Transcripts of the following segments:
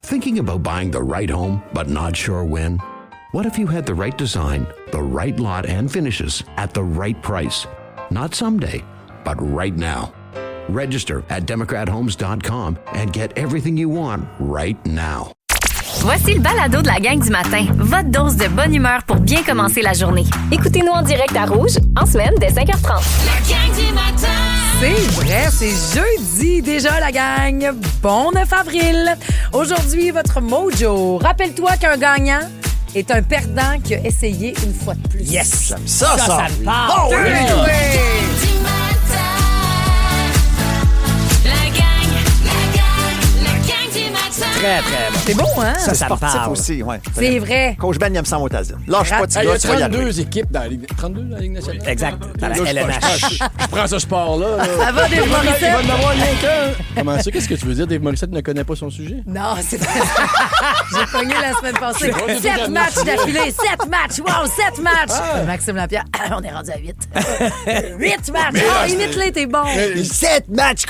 Thinking about buying the right home, but not sure when? What if you had the right design, the right lot and finishes at the right price? Not someday, but right now. Register at democrathomes.com and get everything you want right now. Voici le balado de la gang du matin. Votre dose de bonne humeur pour bien commencer la journée. Écoutez-nous en direct à Rouge, en semaine, dès 5h30. La gang du matin! C'est vrai, c'est jeudi déjà, la gang. Bon 9 avril. Aujourd'hui, votre mojo. Rappelle-toi qu'un gagnant est un perdant qui a essayé une fois de plus. Yes! J'aime ça me parle! Oh, oui. Du matin. La gang du matin. Très, très bon. C'est bon, hein? Ça me Sportif parle. aussi, ouais. C'est vrai. Coach Ben, il aime ça en motazine. Lâche pas, tu Il y a tu vas y arriver. 32 équipes dans la Ligue, 32 dans la Ligue nationale. Exact. Dans la Là, LNH. je prends ce sport-là. là. Ça va, Dave Il va Morissette? en avoir rien qu'un. Comment ça? Qu'est-ce que tu veux dire? Dave Morissette ne connaît pas son sujet? Non, c'est pas J'ai pogné la semaine passée. bon, j'ai 7 déjà matchs d'affilée. 7 matchs. Wow, 7 matchs. Maxime Lapierre, on est rendu à 8. 8 matchs. Oh, imite-les, t'es bon. 7 matchs,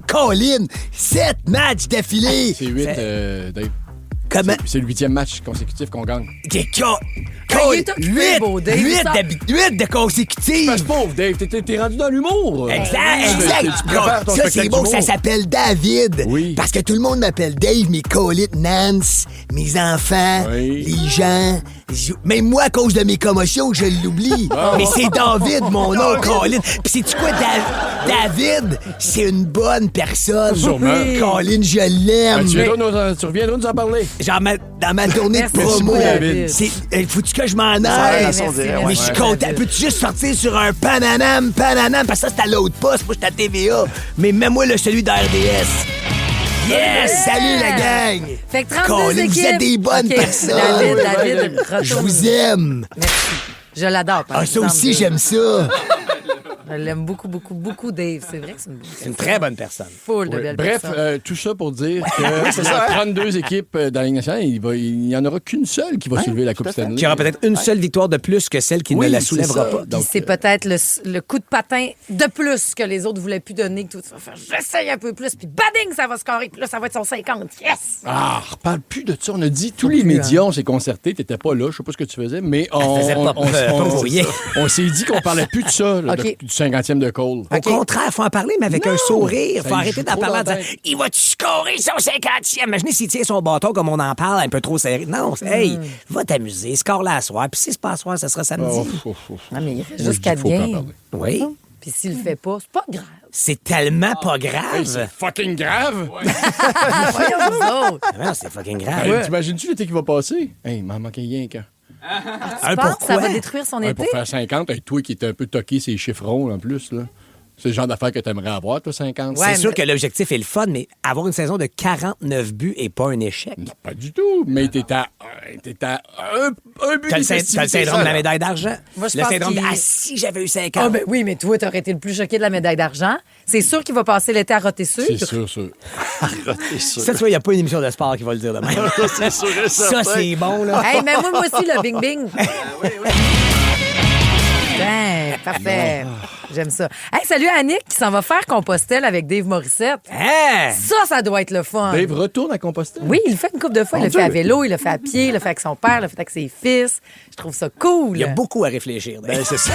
Colin! 7 matchs d'affilée! C'est 8, Dave. Comment? C'est le 8e match consécutif qu'on gagne. Il est occupé, beau, Dave. 8 de consécutifs! Parce pauvre, Dave, t'es rendu dans l'humour. Exact! Tu prépares ton Ça, c'est spectacle bon que ça d'humour. s'appelle David. Oui. Parce que tout le monde m'appelle Dave, mes colites, Nance, mes enfants, Oui. les gens. Même moi, à cause de mes commotions, je l'oublie. Mais c'est David, mon nom, Colin. Puis sais-tu quoi, David, c'est une bonne personne. Sûrement. Colin, je l'aime. Tu reviendras nous en parler. Genre, dans ma tournée de Merci promo, beaucoup, David. faut-tu que je m'en aille? Merci, Mais je suis content. Peux-tu juste sortir sur un pananam, parce que ça, c'est à l'autre poste. Moi, je suis à TVA. Mais mets-moi celui d'RDS. Yes! Salut, la gang! Fait que 32 Colin, équipes. vous êtes des bonnes OK. personnes. David, retourne. Je vous aime. Merci. Je l'adore. par Ah, ça exemple, aussi, Dave. j'aime ça. Je l'aime beaucoup, beaucoup, beaucoup, Dave. C'est vrai que c'est une bonne C'est une très bonne personne. foule de Oui. belles Bref, personnes. tout ça pour dire que dans 32 équipes dans la Ligue nationale, il n'y en aura qu'une seule qui va soulever la Coupe Stanley. Qui aura peut-être une seule victoire de plus que celle qui Oui, ne la c'est soulèvera ça. pas. Puis donc, c'est peut-être le coup de patin de plus que les autres voulaient plus donner, que toi, tu vas faire j'essaye un peu plus, puis bading, ça va scorer, puis là, ça va être son 50. Yes! Ah, reparle plus de ça. On a dit, tous les médias, on s'est concertés. T'étais pas là, je sais pas ce que tu faisais, mais on, faisait pas pour rien. on s'est dit qu'on parlait plus de ça, là, OK. du 50e de Cole. Au contraire, faut en parler, mais avec un sourire. Ça Faut y arrêter joue d'en trop parler en dans la disant tête. il va-tu scorer son 50e? Imaginez s'il tient son bâton comme on en parle, un peu trop serré. Non, hey, va t'amuser, score-la à soir. Puis si c'est pas à soir, ça sera samedi. Non, mais il reste Moi, juste je dis 4 qu'il faut pas en games. parler. Oui. Puis s'il le fait pas, c'est pas grave. C'est tellement pas Hey, grave. c'est fucking grave! Voyons vous autres. Ah non, c'est fucking grave. Hey, t'imagines-tu l'été qui va passer? Hey, il m'en manquait rien qu'un. Un Tu penses que ça pourquoi? va détruire son Ouais, été? pour faire 50, hey, toi qui étais un peu toqué ces chiffrons en plus, là. C'est le genre d'affaire que t'aimerais avoir, toi, 50. Ouais, C'est sûr mais- que l'objectif est le fun, mais avoir une saison de 49 buts est pas un échec. Non, pas du tout, mais t'es à un but T'as le des syndrome de festivités, la médaille d'argent. Moi, je le pense syndrome de qu'il- « Ah, si j'avais eu 50 Ah, ben oui, mais toi, t'aurais été le plus choqué de la médaille d'argent. C'est sûr qu'il va passer l'été à roter sûr. C'est sûr. Ça, tu vois, il n'y a pas une émission de sport qui va le dire de même. C'est sûr et Ça, certain. c'est bon, là. Hey, mais moi aussi, le bing-bing. Ben, parfait. J'aime ça. Hey, salut à Annick qui s'en va faire Compostelle avec Dave Morissette. Hein? Ça doit être le fun. Dave retourne à Compostelle. Oui, il le fait une couple de fois. Il le fait à vélo, il le fait à pied, il le fait avec son père, il le fait avec ses fils. Je trouve ça cool. Il y a beaucoup à réfléchir. Ben, c'est ça.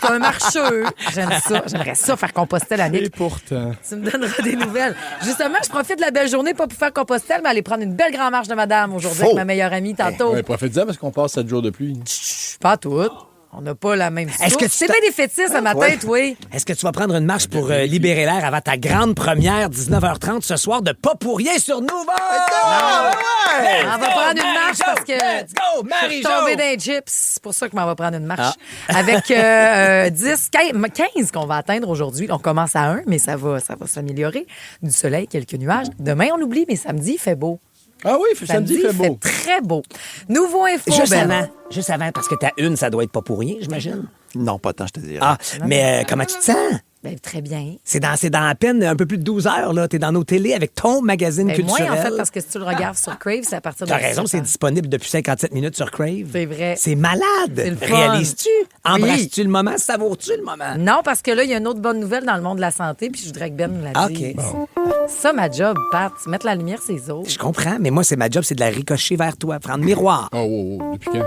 C'est un marcheux. J'aime ça. J'aimerais ça faire Compostelle, Et Annick. pourtant. Tu me donneras des nouvelles. Justement, je profite de la belle journée, pas pour faire Compostelle, mais aller prendre une belle grande marche de madame aujourd'hui avec ma meilleure amie tantôt. Ouais, profite-en parce qu'on passe 7 jours de pluie. Chut, pas toutes. On n'a pas la même Est-ce soupe. que tu C'est t'as- bien des fétiches ce matin, toi. Est-ce que tu vas prendre une marche pour libérer l'air avant ta grande première 19h30 ce soir de Pas pour rien sur Nouveau? On va prendre une marche parce que Let's go, je suis Marie-Jo! tombée dans les chips. C'est pour ça que m'en va prendre une marche. Avec 10, 15 qu'on va atteindre aujourd'hui. On commence à 1, mais ça va s'améliorer. Du soleil, quelques nuages. Demain, on l'oublie, mais samedi, il fait beau. Ah oui, samedi, il fait beau. très beau. Nouveau info, Juste avant, parce que ta une, ça doit être pas pour rien, j'imagine. Non, pas tant, je te dirais. Ah, mais comment tu te sens? Ben, très bien. C'est dans à peine un peu plus de 12 heures, là. T'es dans nos télés avec ton magazine Ben, culturel. moins, en fait, parce que si tu le regardes sur Crave, c'est à partir de T'as raison, 17 c'est ans. disponible depuis 57 minutes sur Crave. C'est vrai. C'est malade. C'est le fun. Réalises-tu? Oui. Embrasses-tu le moment? Savoures-tu le moment? Non, parce que là, il y a une autre bonne nouvelle dans le monde de la santé, puis je voudrais que Ben nous la dise. OK. Ça, ma job, Pat, c'est mettre la lumière sur les autres. Je comprends, mais moi, c'est ma job, c'est de la ricocher vers toi, prendre miroir. Oh, depuis quand?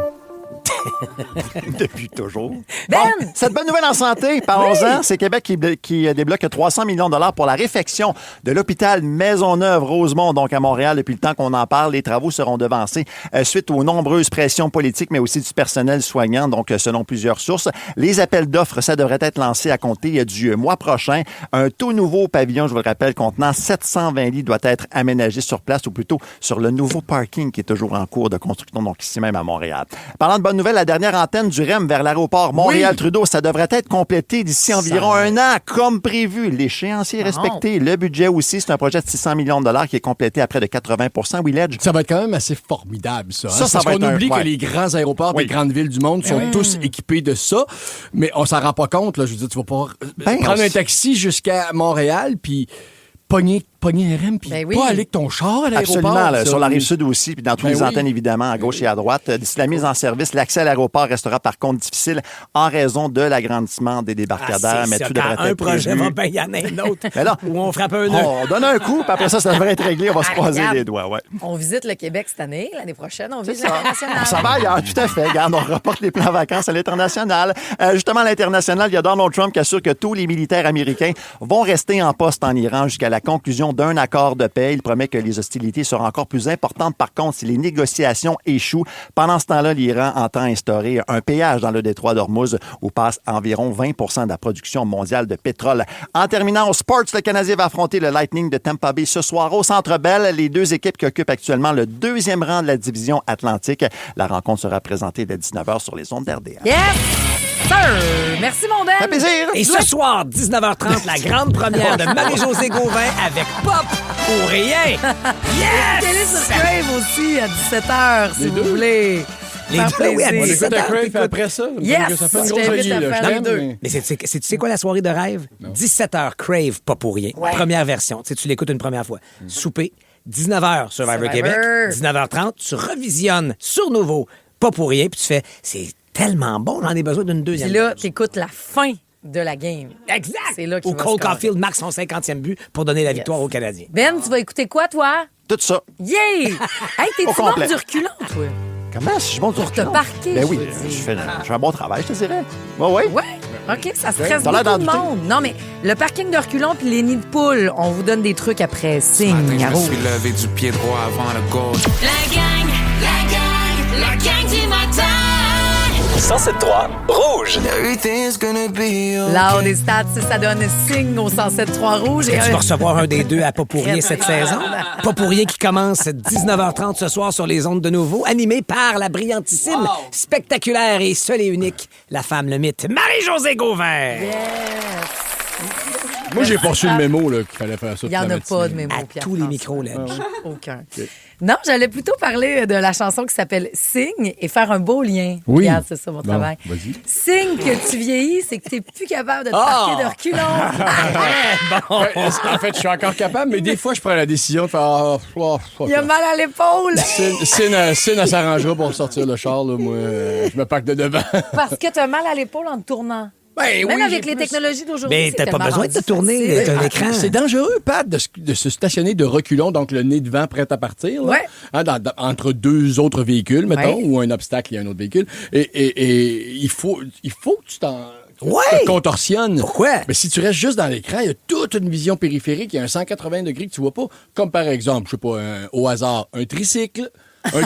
Depuis toujours. Ben! Bon, cette bonne nouvelle en santé, parlons-en, c'est Québec qui débloque 300 millions de dollars pour la réfection de l'hôpital Maisonneuve-Rosemont, donc à Montréal. Depuis le temps qu'on en parle, les travaux seront devancés suite aux nombreuses pressions politiques, mais aussi du personnel soignant. Donc, selon plusieurs sources, les appels d'offres, ça devrait être lancé à compter du mois prochain. Un tout nouveau pavillon, je vous le rappelle, contenant 720 lits doit être aménagé sur place, ou plutôt sur le nouveau parking qui est toujours en cours de construction, donc ici même à Montréal. Parlant de bonne nouvelle, la dernière antenne du REM vers l'aéroport Montréal-Trudeau, ça devrait être complété d'ici environ un an, comme prévu. L'échéancier est respecté. Le budget aussi, c'est un projet de 600 millions de dollars qui est complété à près de 80 Will Edge. Ça va être quand même assez formidable, ça. Ça Parce va qu'on être oublie ouais. que les grands aéroports des grandes villes du monde sont tous équipés de ça, mais on s'en rend pas compte. Là. Je veux dire, tu vas pas prendre un taxi jusqu'à Montréal, puis pogner un REM, puis Ben oui. pas aller avec ton char à l'aéroport. Absolument, là, ça. sur la rive sud aussi, puis dans toutes Ben les oui. antennes, évidemment, à gauche et à droite. D'ici la mise en service, l'accès à l'aéroport restera par contre difficile en raison de l'agrandissement des débarcadères, mais tout devrait Quand être un projet prévu. va, ben, il y en a un autre. Mais là, où on frappe un nœud. on donne un coup, puis après ça devrait être réglé. On va se croiser regarde. les doigts, ouais. On visite le Québec cette année. L'année prochaine, on visite l'international. On s'en va ailleurs, tout à fait. Regarde, on reporte les plans vacances à l'international. Justement, à l'international, il y a Donald Trump qui assure que tous les militaires américains vont rester en poste en Iran jusqu'à la conclusion d'un accord de paix. Il promet que les hostilités seront encore plus importantes, par contre, si les négociations échouent. Pendant ce temps-là, l'Iran entend instaurer un péage dans le détroit d'Ormuz où passe environ 20 de la production mondiale de pétrole. En terminant au sports, le Canadien va affronter le Lightning de Tampa Bay ce soir au Centre Bell. Les deux équipes qui occupent actuellement le deuxième rang de la division Atlantique. La rencontre sera présentée dès 19h sur les ondes d'RDA. Yes! Sir! Merci, mon Ben! Ça fait plaisir! Et ce soir, 19h30, la grande première de Marie-Josée Gauvin avec Pop pour rien. Télé Yes! sur Crave aussi à 17h, si Les vous deux? voulez. Les Faire deux, oui, à plaisir. On 17 écoute à heures, Crave t'écoutes. après ça. Yes! Ça fait une Je grosse t'invite folie, à là. faire Je les t'aime, deux. mais- Mais tu sais quoi la soirée de rêve? 17h, Crave, pas pour rien. Première version. Tu sais, tu l'écoutes une première fois. Souper, 19h, Survivor Survivor. Québec. 19h30, tu revisionnes sur Nouveau, pas pour rien, puis tu fais, c'est tellement bon, j'en ai besoin d'une Puis deuxième. là, dose. t'écoutes la fin de la game. Exact! C'est là qu'il Où va Cole scorer. Caulfield marque son 50e but pour donner la victoire aux Canadiens. Ben, tu vas écouter quoi, toi? Tout ça. Yeah! Hey, t'es-tu Au bon complet. du reculon, toi? Comment? Si je monte du Pour te reculon? parquer, Ben je oui, veux dire. je fais un bon travail, je te dirais. Oui, oui. Ouais. OK, ça stresse T'as l'air beaucoup de d'en douter. monde. Non, mais le parking de reculons puis les nids de poules, on vous donne des trucs après. Matin, Signe je à me rouge. suis levé du pied droit avant le gauche. La gang du matin. 107.3 Rouge. Everything's gonna be okay. Là, des stats, ça donne signe au 107.3 rouge. Est-ce que tu vas recevoir un des deux à Pas pour rien cette saison? Pas pour rien qui commence 19h30 ce soir sur les ondes de Nouveau, animé par la brillantissime, spectaculaire et seule et unique, la femme, le mythe, Marie-Josée Gauvin. Moi, j'ai pas reçu le mémo là, qu'il fallait faire ça. Il n'y en a pas de mémo, À Pierre tous les François. micros, là. Aucun. Non, j'allais plutôt parler de la chanson qui s'appelle Signe et faire un beau lien. Oui. Regarde, c'est ça mon Bon, travail. vas-y. Signe que tu vieillis, c'est que tu n'es plus capable de te parquer de reculons. Ouais, en fait, je suis encore capable, mais des fois, je prends la décision de faire. Il a mal à l'épaule Cine, elle s'arrangera pour sortir le char. Là, moi, je me parque de devant. parce que tu as mal à l'épaule en te tournant. Ben Même oui, avec j'ai les plus- technologies d'aujourd'hui, Mais c'est t'as pas tellement besoin de te rendu tourner, facile. t'as un écran. C'est dangereux, Pat, de se stationner de reculons, donc le nez devant prêt à partir, là. Ouais. Hein, entre deux autres véhicules, mettons, Ouais. ou un obstacle et un autre véhicule. Et il faut que tu Ouais. te contorsionnes. Pourquoi? Mais si tu restes juste dans l'écran, il y a toute une vision périphérique, il y a un 180 degrés que tu vois pas. Comme par exemple, je sais pas, au hasard, un tricycle. Un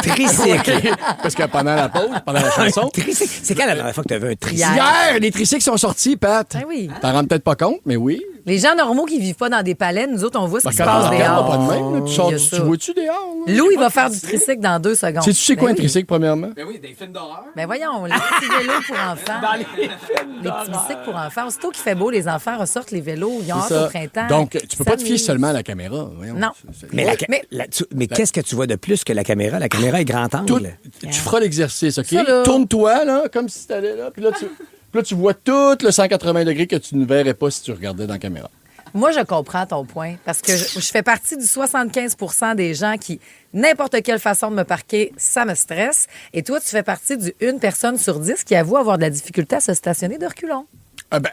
tricycle. Parce que pendant la pause, pendant la chanson. Un tricycle. C'est quand la dernière fois que tu as vu un tricycle? Hier, les tricycles sont sortis, Pat. Ben oui. T'en rends peut-être pas compte, mais oui. Les gens normaux qui vivent pas dans des palais, nous autres, on voit ce qui se Quand passe on regarde, dehors. pas de même, là, tu Il y a tu ça. vois-tu dehors? là? Lou, il va faire du tricycle dans 2 secondes. Sais-tu c'est quoi Ben un oui. tricycle, premièrement? Ben oui, des films d'horreur. Ben voyons, les petits vélos pour enfants. Les petits bicycles pour enfants. Aussitôt qu'il fait beau, les enfants ressortent les vélos. Ils ont hâte C'est ça. au printemps. Donc, tu peux pas te fier S'amusent. seulement à la caméra. Voyons. Non. Mais, mais qu'est-ce que tu vois de plus que la caméra? La caméra est grand angle. Tout- tu feras l'exercice, OK? Ça, là. Tourne-toi, là, comme si t'allais là. Puis là, Puis là, tu vois tout le 180 degrés que tu ne verrais pas si tu regardais dans la caméra. Moi, je comprends ton point parce que je fais partie du 75 des gens qui, n'importe quelle façon de me parquer, ça me stresse. Et toi, tu fais partie du 1 personne sur 10 qui avoue avoir de la difficulté à se stationner de reculons.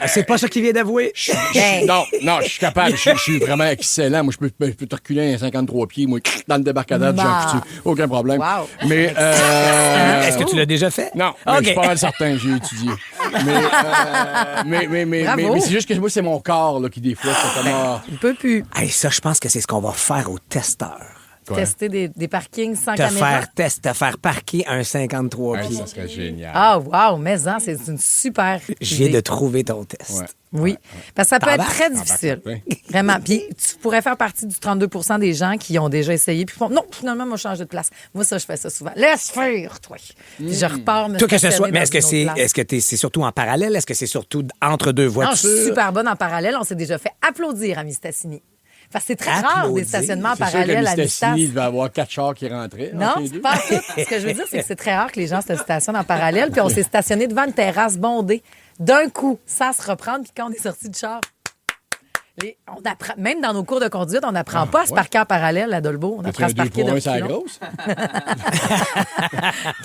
C'est pas ça qu'il vient d'avouer. Ben. Non, je suis capable. Je suis vraiment excellent. Moi, je peux te reculer à 53 pieds. Moi, dans le débarcadère, j'ai un petit... Aucun problème. Wow. Mais... Est-ce que tu l'as déjà fait? Non, mais je suis pas mal certain. J'ai étudié. Mais c'est juste que moi, c'est mon corps là, qui, des fois, c'est comme... Il peut plus Hey, ça, je pense que c'est ce qu'on va faire aux testeurs. tester des parkings sans Te caméra. te faire parquer un 53 pieds. Ça serait génial. Ah, wow, mais c'est une super Je viens idée. de trouver ton test. Ouais. Oui, parce que ça peut être Tabarnak. très difficile. Tabarnak, Vraiment. Puis tu pourrais faire partie du 32 des gens qui ont déjà essayé puis font non, finalement, moi, je change de place. Moi, ça, je fais ça souvent. Laisse faire, toi. Puis je repars me Toi, que ce stationner soit. Mais dans est-ce que une autre place. c'est surtout en parallèle? Est-ce que c'est surtout entre deux Non, voitures? je suis super bonne en parallèle. On s'est déjà fait applaudir à Mistassini. Parce que c'est très rare Applaudir. des stationnements en C'est sûr parallèle qu'à à Mistassini, Mistas. il devait avoir 4 chars qui rentraient. Non, entre les c'est deux. pas tout. Ce que je veux dire, c'est que c'est très rare que les gens se stationnent en parallèle. Puis on s'est stationné devant une terrasse bondée. D'un coup, sans se reprendre. Puis quand on est sorti du char, on apprend, même dans nos cours de conduite, on n'apprend pas à se parquer en parallèle à Dolbeau. On apprend à se T'as-tu un 2 parquer de pour 1, c'est la reculons. grosse?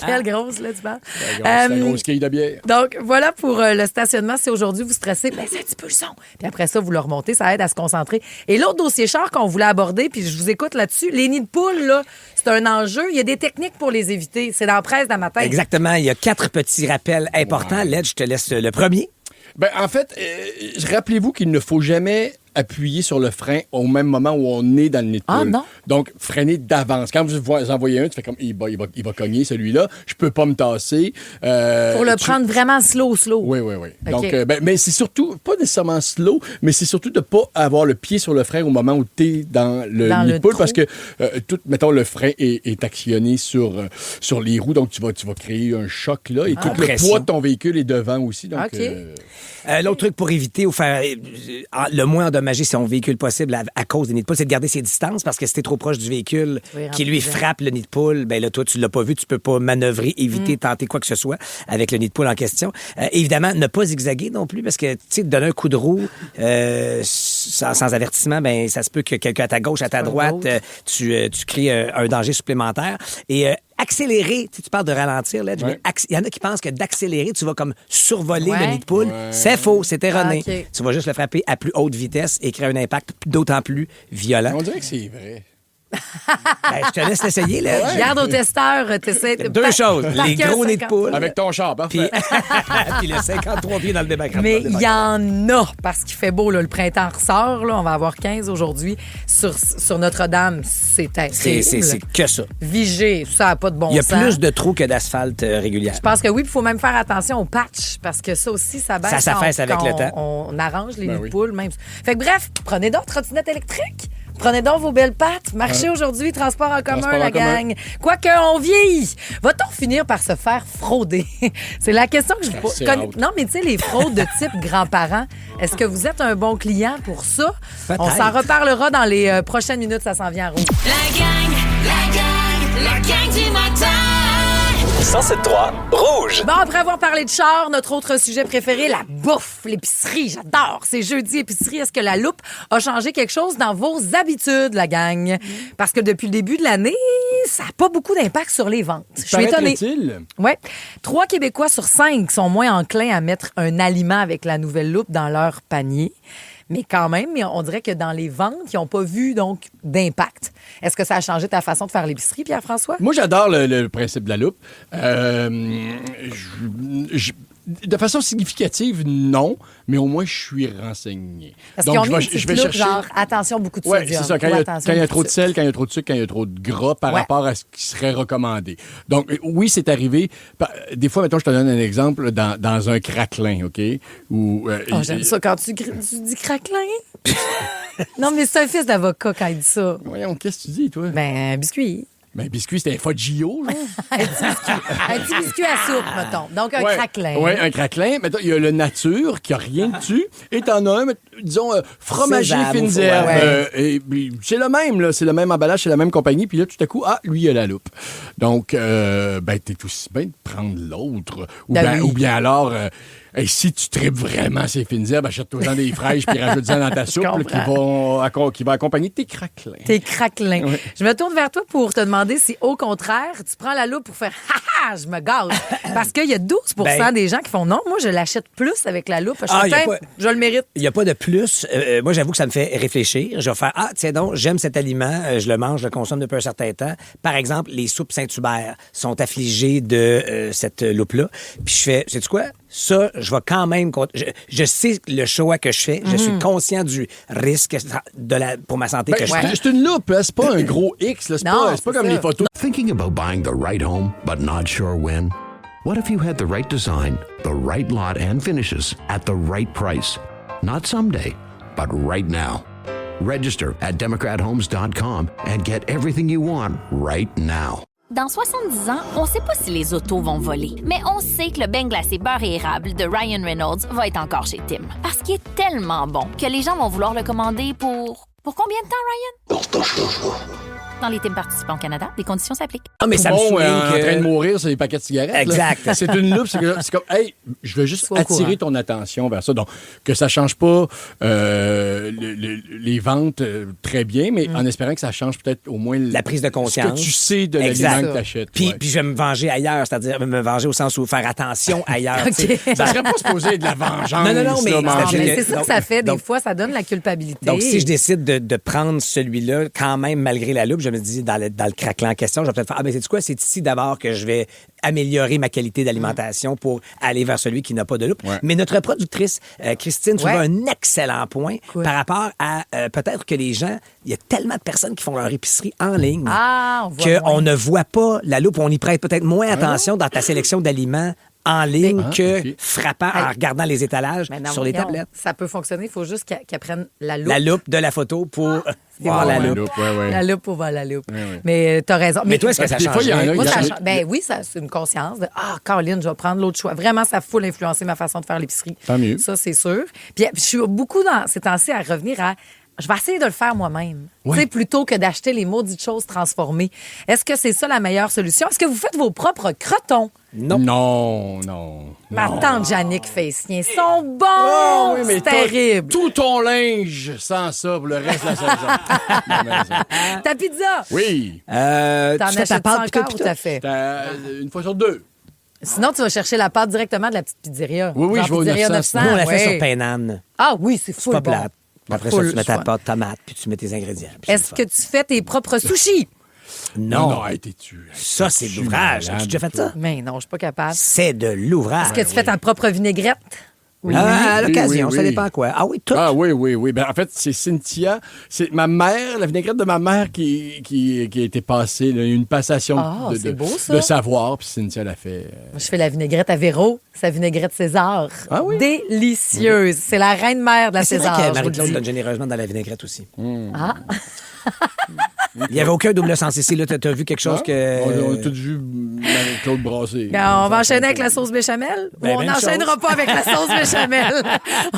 Quelle grosse, là, tu parles. C'est la grosse quille de bière. Donc, voilà pour le stationnement. Si aujourd'hui vous stressez, ben, c'est un petit peu le son. Puis après ça, vous le remontez, ça aide à se concentrer. Et l'autre dossier char qu'on voulait aborder, puis je vous écoute là-dessus, les nids de poules, là, c'est un enjeu. Il y a des techniques pour les éviter. C'est dans la presse d'un matin. Exactement. Il y a 4 petits rappels importants. Led, je te laisse le premier. Ben, en fait, rappelez-vous qu'il ne faut jamais appuyer sur le frein au même moment où on est dans le nid de poule. Ah, non? Donc, freiner d'avance. Quand vous en voyez un, tu fais comme, il va cogner celui-là, je peux pas me tasser. Pour le prendre vraiment slow. Oui. OK. Donc, mais c'est surtout, pas nécessairement slow, mais c'est surtout de pas avoir le pied sur le frein au moment où tu es dans le nid de poule, trou. parce que, mettons, le frein est actionné sur les roues, donc tu vas créer un choc, là, et tout le pression. poids de ton véhicule est devant aussi. Donc, OK. L'autre truc pour éviter ou faire le moins endommager son véhicule possible à cause des nids de poule, c'est de garder ses distances parce que si t'es trop proche du véhicule Oui, qui lui rapidement. frappe le nid de poule, ben là, toi, tu l'as pas vu, tu peux pas manœuvrer, éviter, tenter quoi que ce soit avec le nid de poule en question. Évidemment, ne pas zigzaguer non plus parce que, tu sais, donner un coup de roue sans avertissement, ben ça se peut que quelqu'un à ta gauche, à ta droite, tu crées un danger supplémentaire. Et accélérer, tu parles de ralentir, là, mais il y en a qui pensent que d'accélérer, tu vas comme survoler le nid de poule. C'est faux, c'est erroné. Ah, OK. Tu vas juste le frapper à plus haute vitesse et créer un impact d'autant plus violent. on dirait que c'est vrai. Ben, je te laisse l'essayer, là. Garde au testeur, t'essaies de Deux choses, les gros nids de poule Avec ton char, parfait. puis le 53 pieds dans le débarquement. Mais il y en a, parce qu'il fait beau, là, le printemps ressort. Là, on va avoir 15 aujourd'hui. Sur Notre-Dame, c'est terrible. C'est que ça. Vigée, ça n'a pas de bon Il y a sens. plus de trous que d'asphalte régulière. Je pense que oui, il faut même faire attention au patch, parce que ça aussi, ça baisse. Ça s'affaisse quand avec le temps. On arrange les Ben nids de oui. poule, même. Fait que bref, prenez d'autres trottinettes électriques. Prenez donc vos belles pattes. Marchez aujourd'hui, transport en commun, Transport la en commun. gang. Quoique, on vieillit. Va-t-on finir par se faire frauder? C'est la question que je vous pose. C'est hâte. Non, mais tu sais, les fraudes de type grands-parents, est-ce que vous êtes un bon client pour ça? Peut-être. On s'en reparlera dans les prochaines minutes. Ça s'en vient en rouge. La gang du matin. 107.3 Rouge. Bon, après avoir parlé de char, notre autre sujet préféré, la bouffe, l'épicerie. J'adore. C'est jeudi épicerie. Est-ce que la loupe a changé quelque chose dans vos habitudes, la gang? Parce que depuis le début de l'année, ça n'a pas beaucoup d'impact sur les ventes. Je suis étonnée. Paraîtrait-il? Oui. 3 Québécois sur 5 sont moins enclins à mettre un aliment avec la nouvelle loupe dans leur panier. Mais quand même, on dirait que dans les ventes, ils n'ont pas vu donc d'impact. Est-ce que ça a changé ta façon de faire l'épicerie, Pierre-François? Moi, j'adore le principe de la loupe. De façon significative, non, mais au moins, je suis renseigné. Parce Donc, qu'ils ont mis une petite loupe, genre, attention, beaucoup de Oui, sodium. c'est ça. Quand Ou il y attention, a beaucoup trop de sel, quand il y a trop de sucre, quand il y a trop de gras par Ouais. rapport à ce qui serait recommandé. Donc, oui, c'est arrivé. Des fois, mettons, je te donne un exemple dans un craquelin, OK? Où, Oh, j'aime ça quand tu dis craquelin. Non, mais c'est un fils d'avocat quand il dit ça. Voyons, qu'est-ce que tu dis, toi? Ben, un biscuit. Ben, biscuit, c'était un Fudgio, là. Un petit biscuit à soupe, mettons. Donc, un craquelin. Oui, un craquelin. Mettons, il y a le nature qui a rien dessus. Et t'en as un, disons, fromager Sésame, fines ouais. herbes. Ouais. Et puis, c'est le même, là. C'est le même emballage, c'est la même compagnie. Puis là, tout à coup, lui, il a la loupe. Donc, t'es aussi bien de prendre l'autre. Ben oui. Ou bien alors, si tu tripes vraiment ces fines herbes, achète-toi des fraises puis rajoute-en dans ta soupe là, qui va accompagner tes craquelins. Tes craquelins. Oui. Je me tourne vers toi pour te demander si, au contraire, tu prends la loupe pour faire « Ha, ha, je me gâte ». Parce qu'il y a 12 Ben. des gens qui font « Non, moi, je l'achète plus avec la loupe. Je, Ah, y a pas- je le mérite. » Il n'y a pas de plus. Moi, j'avoue que ça me fait réfléchir. Je vais faire, tiens donc, j'aime cet aliment, je le mange, je le consomme depuis un certain temps. Par exemple, les soupes Saint-Hubert sont affligées de cette loupe-là. Puis je fais, sais-tu quoi? Ça, je vais quand même... Je sais le choix que je fais. Je suis conscient du risque pour ma santé que je prends. C'est une loupe, hein, c'est pas un gros X. Là, c'est Non, pas c'est comme ça. les photos. Thinking about buying the right home, but not sure when? What if you had the right design, the right lot and finishes at the right price? Not someday, but right now. Register at democrathomes.com and get everything you want right now. Dans 70 ans, on sait pas si les autos vont voler, mais on sait que le beigne glacé beurre et érable de Ryan Reynolds va être encore chez Tim. Parce qu'il est tellement bon que les gens vont vouloir le commander pour combien de temps, Ryan? Dans les Tim participants au Canada, des conditions s'appliquent. Ah, mais ça me Bon, souligne en que... train de mourir sur les paquets de cigarettes. là. Exact. C'est une loupe, c'est comme, hey, je veux juste Sois au attirer courant. ton attention vers ça. Donc, que ça change pas les ventes très bien, mais en espérant que ça change peut-être au moins La prise de conscience. ce que tu sais de Exact. l'aliment que tu achètes. Puis je vais me venger ailleurs, c'est-à-dire me venger au sens où faire attention ailleurs. OK. tu sais. Ça serait pas supposé être de la vengeance. Non, mais là, c'est- manger. Mais c'est ça que ça fait. Des donc- fois, ça donne la culpabilité. Donc, si je décide de prendre celui-là, quand même, malgré la loupe, je me dis, dans le craquelant en question, je vais peut-être faire, mais c'est quoi? C'est ici d'abord que je vais améliorer ma qualité d'alimentation pour aller vers celui qui n'a pas de loupe. Ouais. Mais notre productrice, Christine, tu Ouais. vois un excellent point Cool. par rapport à peut-être que les gens, il y a tellement de personnes qui font leur épicerie en ligne Ah, on voit qu'on moins. ne voit pas la loupe. On y prête peut-être moins attention dans ta sélection d'aliments en ligne que ok. frappant en regardant les étalages Mais non, sur les voyons, tablettes. Ça peut fonctionner. Il faut juste qu'elle prenne la loupe. La loupe de la photo pour voir la bon, loupe. Ouais. La loupe pour voir la loupe. ouais. Mais t'as raison. Mais toi, est-ce que ça Des fois, il y en a- changerait? Moi, il y ça a- change. Ben oui, ça, c'est une conscience de Caroline, je vais prendre l'autre choix. Vraiment, ça fout influencer ma façon de faire l'épicerie. Tant mieux. Ça, c'est sûr. Puis je suis beaucoup dans ces temps-ci à revenir à. Je vais essayer de le faire moi-même. Ouais. Tu sais, plutôt que d'acheter les maudites choses transformées. Est-ce que c'est ça la meilleure solution? Est-ce que vous faites vos propres crotons? Non. Ma tante Jannick fait sien. Ils sont bons! Ah oui, mais c'est t'as terrible. tout ton linge sans ça pour le reste de la saison. La maison. Ta pizza! Oui. T'en tu fais ta achètes ça pâte plutôt, encore ou t'as fait? Une fois sur deux. Sinon, tu vas chercher la pâte directement de la petite pizzeria. Oui, Genre je vais au pizzeria 900. Nous, on l'a fait ouais. sur Painan. Ah oui, c'est C'est full pas bon. plate. Après ça, Full tu mets ta fun. pâte tomate, puis tu mets tes ingrédients. puis Est-ce c'est que le tu fais tes propres sushis? fun. Non. Non, hey, t'es-tu. Ça, c'est de l'ouvrage. As-tu déjà fait ça? Mais non, je suis pas capable. C'est de l'ouvrage. Est-ce que tu fais ta propre vinaigrette? À Oui, l'occasion, oui, ça oui. dépend quoi. Ah oui, tout. Ah oui. Ben, en fait, c'est Cynthia. C'est ma mère, la vinaigrette de ma mère qui a été passée. Là. Il y a eu une passation Ah, c'est beau, ça. de savoir. Puis Cynthia l'a fait. Moi, je fais la vinaigrette à Véro, sa vinaigrette César. Ah oui? Délicieuse. C'est la reine mère de la C'est vrai César. que je vous le Marie-Claude dis. donne généreusement dans la vinaigrette aussi. Ah, Il n'y avait aucun double sens ici. Là, t'as vu quelque chose que... On a tout vu Marie-Claude brasser. on va enchaîner avec la sauce béchamel? Ben, Ou on même n'enchaînera chose. pas avec la sauce béchamel?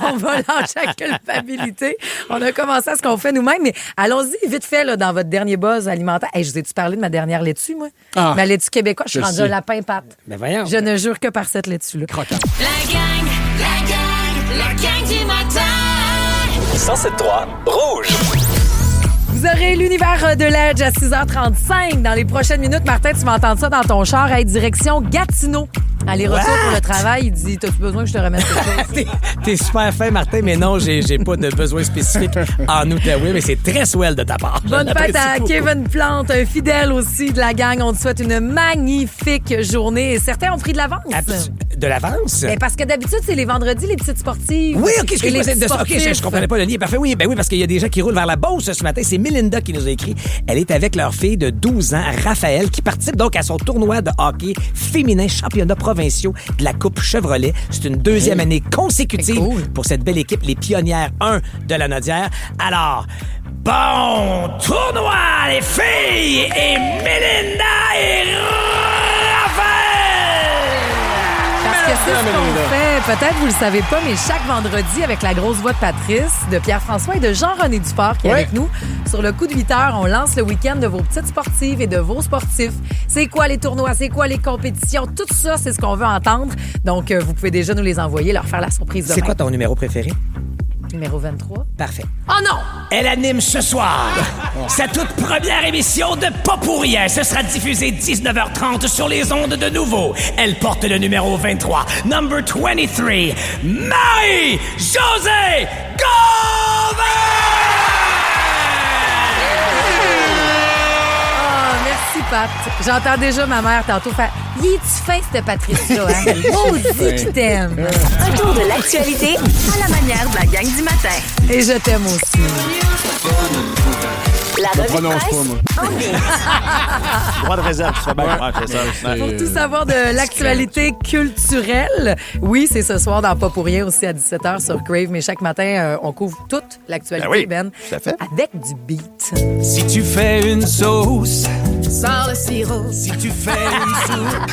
On va lâcher la culpabilité. On a commencé à ce qu'on fait nous-mêmes, mais allons-y vite fait là, dans votre dernier buzz alimentaire. Hey, je vous ai-tu parlé de ma dernière laitue, moi? Ah. Ma laitue québécoise, je suis Je rendue sais. un lapin pâte. Mais voyons. Je ne jure que par cette laitue-là. La gang du matin. 107.3 Rouge. Vous aurez l'univers de l'Edge à 6h35. Dans les prochaines minutes, Martin, tu vas entendre ça dans ton char. Hey, direction Gatineau. Aller-retour pour le travail. Il dit, t'as-tu besoin que je te remette quelque chose? T'es super fin, Martin, mais non, j'ai pas de besoin spécifique en Outaouais, mais c'est très swell de ta part. Je Bonne fête l'apprécie à beaucoup. Kevin Plante, un fidèle aussi de la gang. On te souhaite une magnifique journée. Et certains ont pris de l'avance. De l'avance? Ben, parce que d'habitude, c'est les vendredis, les petites sportives. Oui, OK, Et les excuse-moi. petits OK, je sportifs. comprenais pas le lien. Parfait, oui. Ben oui, parce qu'il y a des gens qui roulent vers la Beauce ce matin. C'est Melinda qui nous a écrit. Elle est avec leur fille de 12 ans, Raphaël, qui participe donc à son tournoi de hockey féminin championnat provinciaux de la Coupe Chevrolet. C'est une deuxième année consécutive C'est cool. pour cette belle équipe, les pionnières 1 de la Nodière. Alors, bon tournoi, les filles! Et Melinda et Raphaël! Parce que c'est ce qu'on fait. peut-être vous le savez pas, mais chaque vendredi, avec la grosse voix de Patrice, de Pierre-François et de Jean-René Dufort qui est avec nous, sur le coup de 8 heures, on lance le week-end de vos petites sportives et de vos sportifs. C'est quoi les tournois? C'est quoi les compétitions? Tout ça, c'est ce qu'on veut entendre. Donc, vous pouvez déjà nous les envoyer, leur faire la surprise demain. C'est quoi ton numéro préféré? Numéro 23. Parfait. Oh non! Elle anime ce soir sa toute première émission de Pas pour rien. Ce sera diffusé 19h30 sur les ondes de Nouveau. Elle porte le numéro 23, number 23, Marie-Josée Gauvin! Merci, Pat. J'entends déjà ma mère tantôt faire « Il est-tu fin, ce Patrice-là? Hein? Maudit qui t'aime! » Un tour de l'actualité à la manière de la gang du matin. Et je t'aime aussi. La revue de prononce presse pas, moi. en ligne. Droit de réserve, tu fais bien. Ouais, c'est ça. Pour tout savoir de l'actualité culturelle, oui, c'est ce soir dans Pas pour rien aussi à 17h sur Crave, mais chaque matin, on couvre toute l'actualité, Ben oui, tout à fait. avec du beat. Si tu fais une sauce, Sans le sirop. si tu fais une soupe,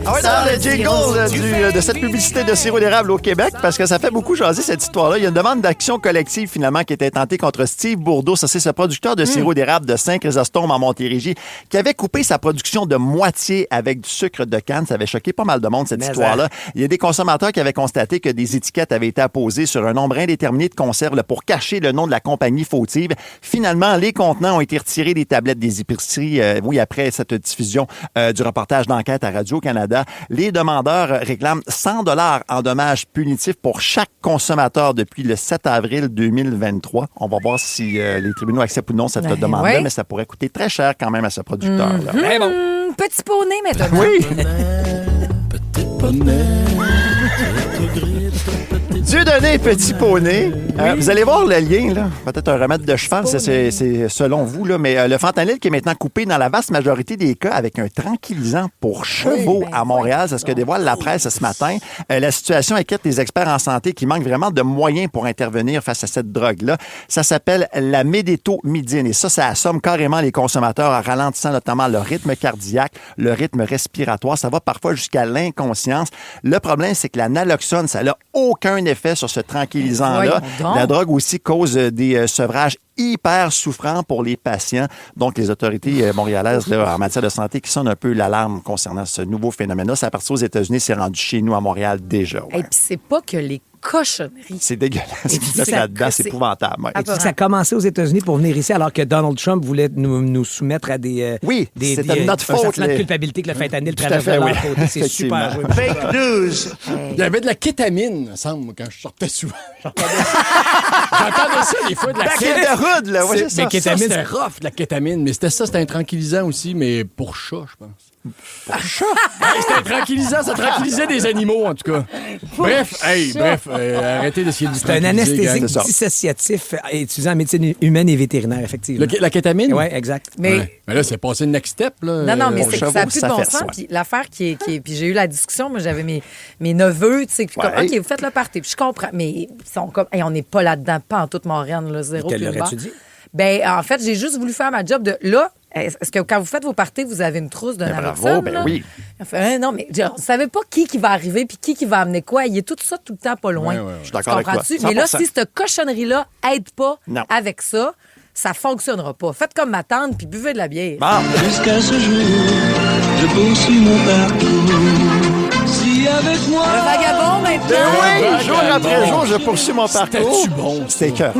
Ah ouais, dans le jingle de cette publicité de sirop d'érable au Québec, parce que ça fait beaucoup jaser cette histoire-là. Il y a une demande d'action collective, finalement, qui était tentée contre Steve Bourdeau. Ça, c'est ce producteur de sirop d'érable de Saint-Chrysostome en Montérégie, qui avait coupé sa production de moitié avec du sucre de canne. Ça avait choqué pas mal de monde, cette histoire-là. Il y a des consommateurs qui avaient constaté que des étiquettes avaient été apposées sur un nombre indéterminé de conserves là, pour cacher le nom de la compagnie fautive. Finalement, les contenants ont été retirés des tablettes des épiceries, après cette diffusion du reportage d'enquête à Radio-Canada. Les demandeurs réclament 100 $ en dommages punitifs pour chaque consommateur depuis le 7 avril 2023. On va voir si les tribunaux acceptent ou non cette demande-là, mais ça pourrait coûter très cher quand même à ce producteur-là. Très bon. Petit poney maintenant. Oui! Dieudonné Petit Poney. Vous allez voir le lien, là. Peut-être un remède de cheval, c'est selon vous, là. Mais le fentanyl qui est maintenant coupé dans la vaste majorité des cas avec un tranquillisant pour chevaux à Montréal. C'est ce que dévoile la presse ce matin. La situation inquiète les experts en santé qui manquent vraiment de moyens pour intervenir face à cette drogue-là. Ça s'appelle la médétomidine. Et ça assomme carrément les consommateurs en ralentissant notamment le rythme cardiaque, le rythme respiratoire. Ça va parfois jusqu'à l'inconscience. Le problème, c'est que la naloxone, ça n'a aucun effet sur ce tranquillisant-là. La drogue aussi cause des sevrages hyper souffrants pour les patients. Donc, les autorités montréalaises là, en matière de santé qui sonnent un peu l'alarme concernant ce nouveau phénomène-là. C'est à partir aux États-Unis, c'est rendu chez nous à Montréal déjà. Et puis, c'est pas que les cochonneries. C'est dégueulasse. C'est là-dedans, c'est épouvantable. Ouais. Et tu dis que ça a commencé aux États-Unis pour venir ici alors que Donald Trump voulait nous soumettre à des... Oui, c'était notre faute. Un sentiment de culpabilité que le fentanyl Tout à traverse de fait, leur oui. côté. C'est super joué. fake news. Il y avait de la kétamine, me semble, quand je sortais souvent. J'entendais ça des fois, de la Back in the hood, là. Ouais, c'est ça. Mais kétamine, c'était rough, de la kétamine. Mais c'était un tranquillisant aussi, mais pour chat, je pense. Pour chat? C'était un tranquillisant, ça tranquillisait des animaux, en tout cas. Bref, arrêtez d'essayer de vous C'est un tranquilliser, anesthésique gang. dissociatif utilisé en médecine humaine et vétérinaire, effectivement. La kétamine? Oui, exact. Mais là, c'est passé le next step, là. Non, mais pour c'est que chevaux, ça n'a plus de ça bon fait sens. ça. Puis l'affaire qui est... Puis j'ai eu la discussion, moi, j'avais mes neveux, tu sais, puis comme, Ouais. OK, vous faites le party. Puis je comprends, mais ils sont comme, hey, on n'est pas là-dedans, pas en toute Montréal, là, zéro. Quel puis le l'aurais-tu bar. dit? Ben, en fait, j'ai juste voulu faire ma job de là. Est-ce que quand vous faites vos parties, vous avez une trousse de naloxone? bravo, ben là? oui. Il fait, non, mais on ne savait pas qui va arriver puis qui va amener quoi. Il est tout ça tout le temps pas loin. Ouais. Je suis d'accord avec toi. Comprends-tu? Mais là, 100%. si cette cochonnerie-là aide pas Non. avec ça, ça fonctionnera pas. Faites comme ma tante puis buvez de la bière. Bon. Jusqu'à ce jour, je poursuis mon parcours. Si avec moi. Un vagabond maintenant. Oui, jour après jour, je poursuis mon parcours. C'était-tu bon? C'était cœur.